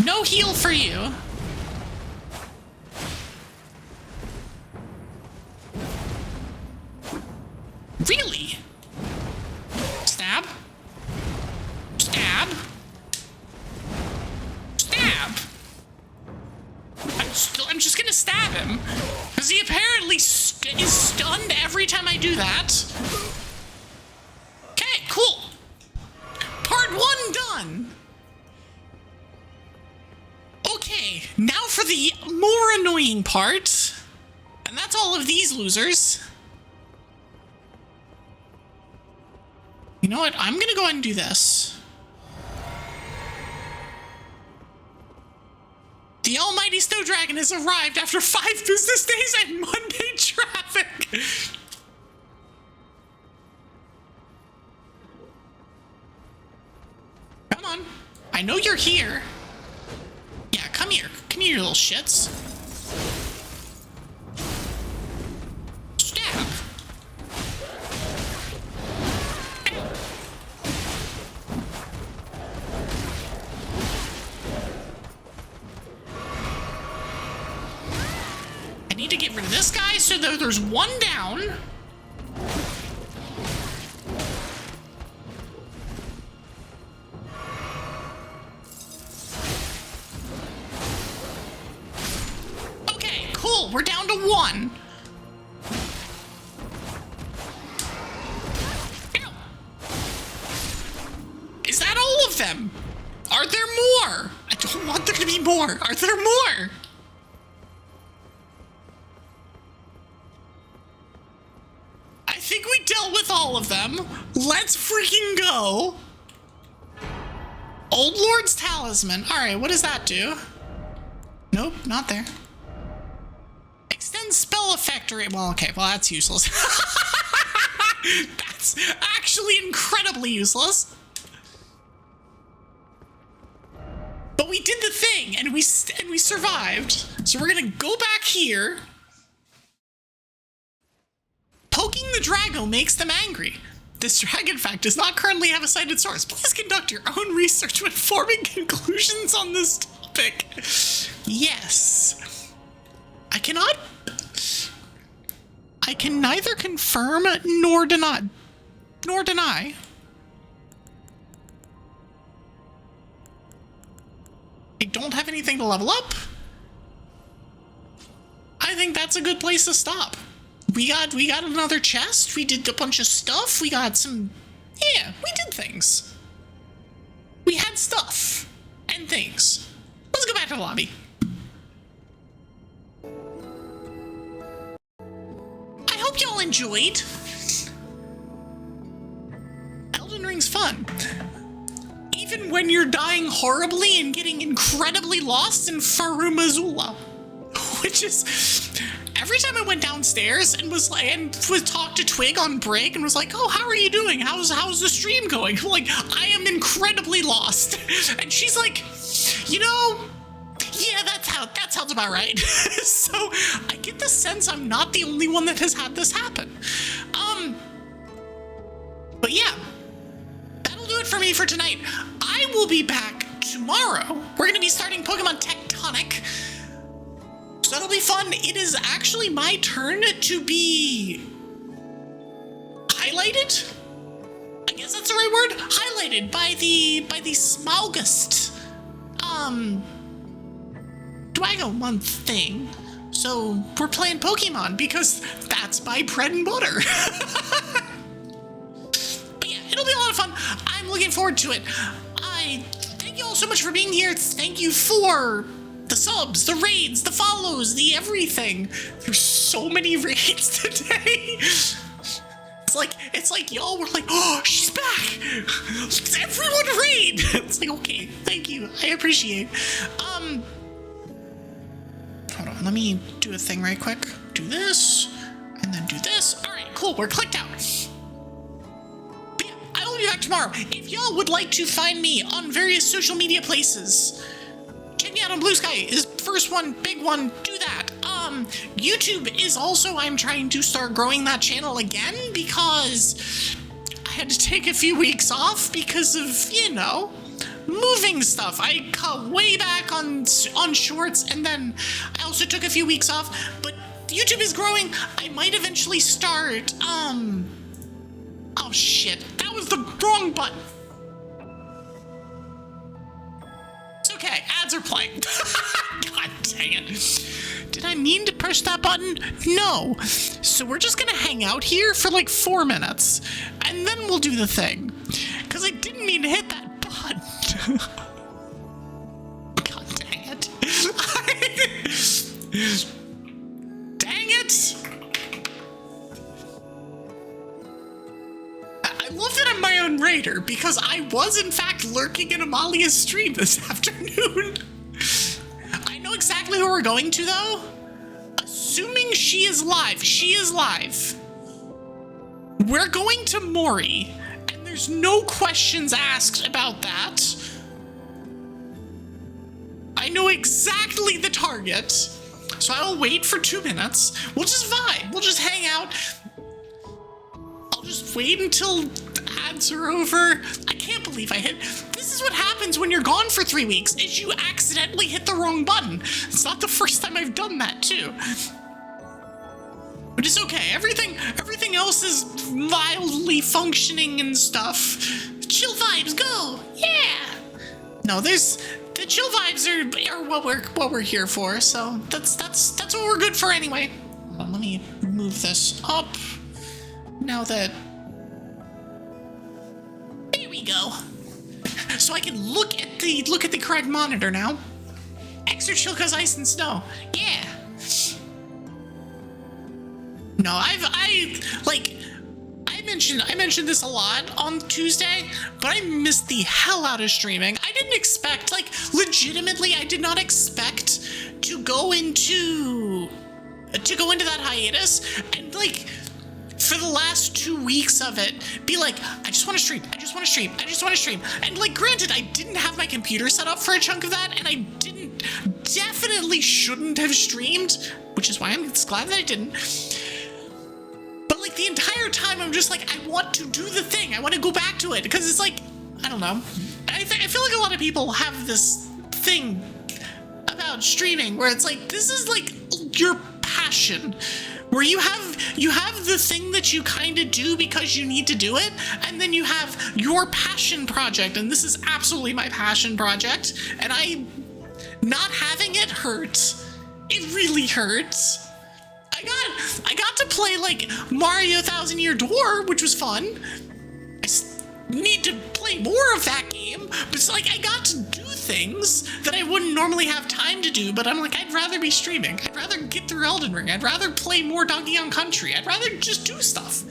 No heal for you. Really? Stab. Stab. Stab. I'm just gonna stab him. Because he apparently is stunned every time I do that. Okay, cool. Part 1 done. Okay, now for the more annoying part. And that's all of these losers. You know what? I'm gonna go ahead and do this. The almighty snow dragon has arrived after 5 business days and Monday traffic. Come on. I know you're here. Yeah, come here. Come here, you little shits. Stab. I need to get rid of this guy so that there's one down. Okay, cool. We're down to 1. Ow. Is that all of them? Are there more? I don't want there to be more. Are there more? I think we dealt with all of them. Let's freaking go. Old Lord's Talisman. All right, what does that do? Nope, not there. Extend spell effect rate. Well, okay, well, that's useless. That's actually incredibly useless. But we did the thing, and we survived. So we're gonna go back here. Poking the Drago makes them angry. This dragon fact does not currently have a cited source. Please conduct your own research when forming conclusions on this topic. Yes. I can neither confirm nor deny. I don't have anything to level up. I think that's a good place to stop. We got another chest. We did a bunch of stuff. We got some... Yeah, we did things. We had stuff and things. Let's go back to the lobby. I hope y'all enjoyed. Elden Ring's fun. Even when you're dying horribly and getting incredibly lost in Farumazula. Which is... Every time I went downstairs and was talked to Twig on break and was like, "Oh, how are you doing? How's the stream going?" I'm like, I am incredibly lost. And she's like, "You know, yeah, that sounds about right." So I get the sense I'm not the only one that has had this happen. But yeah, that'll do it for me for tonight. I will be back tomorrow. We're gonna be starting Pokemon Tectonic. So that'll be fun. It is actually my turn to be highlighted. I guess that's the right word. Highlighted by the Smaugust Dwago month thing. So we're playing Pokemon because that's my bread and butter. But yeah, it'll be a lot of fun. I'm looking forward to it. I thank you all so much for being here. Thank you for the subs, the raids, the follows, the everything. There's so many raids today. It's like y'all were like, "Oh, she's back. Let's everyone raid." It's like, okay, thank you. I appreciate. Hold on, let me do a thing right quick. Do this, and then do this. All right, cool, we're clicked out. But yeah, I will be back tomorrow. If y'all would like to find me on various social media places, check me out on Blue Sky is first one, big one, do that. YouTube is also, I'm trying to start growing that channel again because I had to take a few weeks off because of, you know, moving stuff. I cut way back on shorts, and then I also took a few weeks off, but YouTube is growing. I might eventually start, oh shit, that was the wrong button. It's okay, ads are playing. God dang it. Did I mean to push that button? No. So we're just gonna hang out here for like 4 minutes, and then we'll do the thing. Because I didn't mean to hit that button. God dang it. Dang it. I love that I'm my own raider, because I was in fact lurking in Amalia's stream this afternoon. I know exactly where we're going to, though. Assuming she is live. She is live. We're going to Mori, and there's no questions asked about that. I know exactly the target, so I will wait for 2 minutes. We'll just vibe. We'll just hang out. I'll just wait until the ads are over. I can't believe I hit. This is what happens when you're gone for 3 weeks, is you accidentally hit the wrong button. It's not the first time I've done that, too. But it's okay. Everything else is mildly functioning and stuff. Chill vibes, go! Yeah! No, the chill vibes are what we're here for, so that's what we're good for anyway. Hold on, let me move this up. Now that... There we go. So I can look at the correct monitor now. Extra chill cause ice and snow. Yeah. No, I mentioned this a lot on Tuesday, but I missed the hell out of streaming. I didn't expect, like, legitimately, I did not expect to go into that hiatus and, like, for the last 2 weeks of it, be like, I just want to stream. And, like, granted, I didn't have my computer set up for a chunk of that, and I definitely shouldn't have streamed, which is why I'm glad that I didn't. But, like, the entire time, I'm just like, I want to do the thing. I want to go back to it, because it's like, I don't know. I feel like a lot of people have this thing about streaming, where it's like, this is, like, your passion. Where you have the thing that you kind of do because you need to do it, and then you have your passion project, and this is absolutely my passion project, and not having it hurts. It really hurts. I got to play, like, Mario Thousand Year Door, which was fun. I need to play more of that game, but it's like I got to do things that I wouldn't normally have time to do, but I'm like, I'd rather be streaming. I'd rather get through Elden Ring. I'd rather play more Donkey Kong Country. I'd rather just do stuff.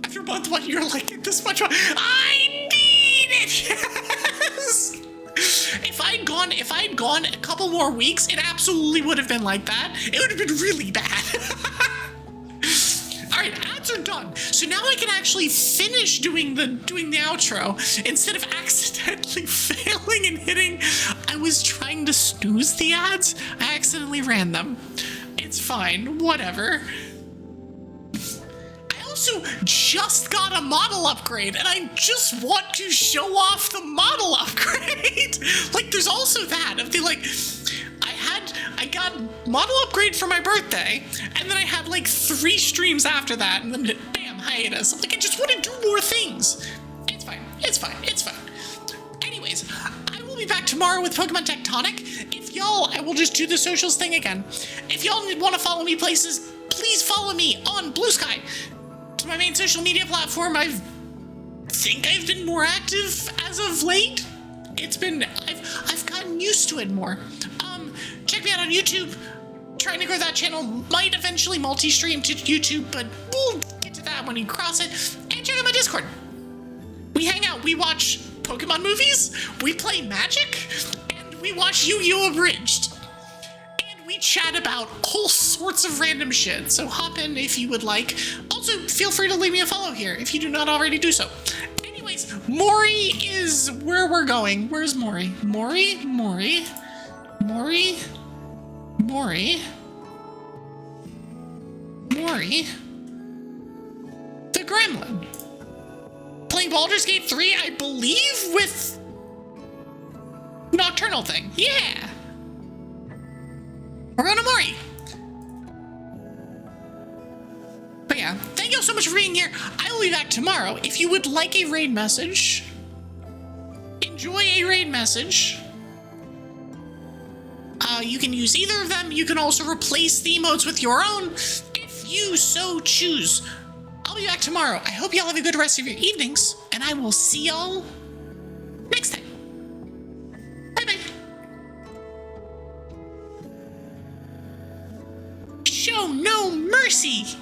After a month, what, you're like, this much, I need it, yes! If I'd gone a couple more weeks, it absolutely would have been like that. It would have been really bad. All right, ads are done. So now I can actually finish doing the outro instead of accidentally failing and hitting. I was trying to snooze the ads. I accidentally ran them. It's fine, whatever. I also just got a model upgrade, and I just want to show off the model upgrade. Like, there's also that of the, like, I got model upgrade for my birthday, and then I had like 3 streams after that, and then bam, hiatus. Like, I just want to do more things. It's fine. Anyways, I will be back tomorrow with Pokemon Tectonic. If y'all, I will just do the socials thing again. If y'all want to follow me places, please follow me on Blue Sky. It's my main social media platform. I think I've been more active as of late. I've gotten used to it more. Check me out on YouTube. Trying to grow that channel. Might eventually multi-stream to YouTube, but we'll get to that when you cross it. And check out my Discord. We hang out. We watch Pokemon movies. We play Magic. And we watch Yu-Gi-Oh! Abridged. And we chat about all sorts of random shit. So hop in if you would like. Also, feel free to leave me a follow here if you do not already do so. Anyways, Mori is where we're going. Where's Mori? Mori? Murray. The Gremlin. Playing Baldur's Gate 3, I believe, with Nocturnal Thing. Yeah. We're going to Murray. But yeah, thank you so much for being here. I will be back tomorrow. If you would like a raid message, enjoy a raid message. You can use either of them. You can also replace the emotes with your own if you so choose. I'll be back tomorrow. I hope y'all have a good rest of your evenings, and I will see y'all next time. Bye-bye. Show no mercy.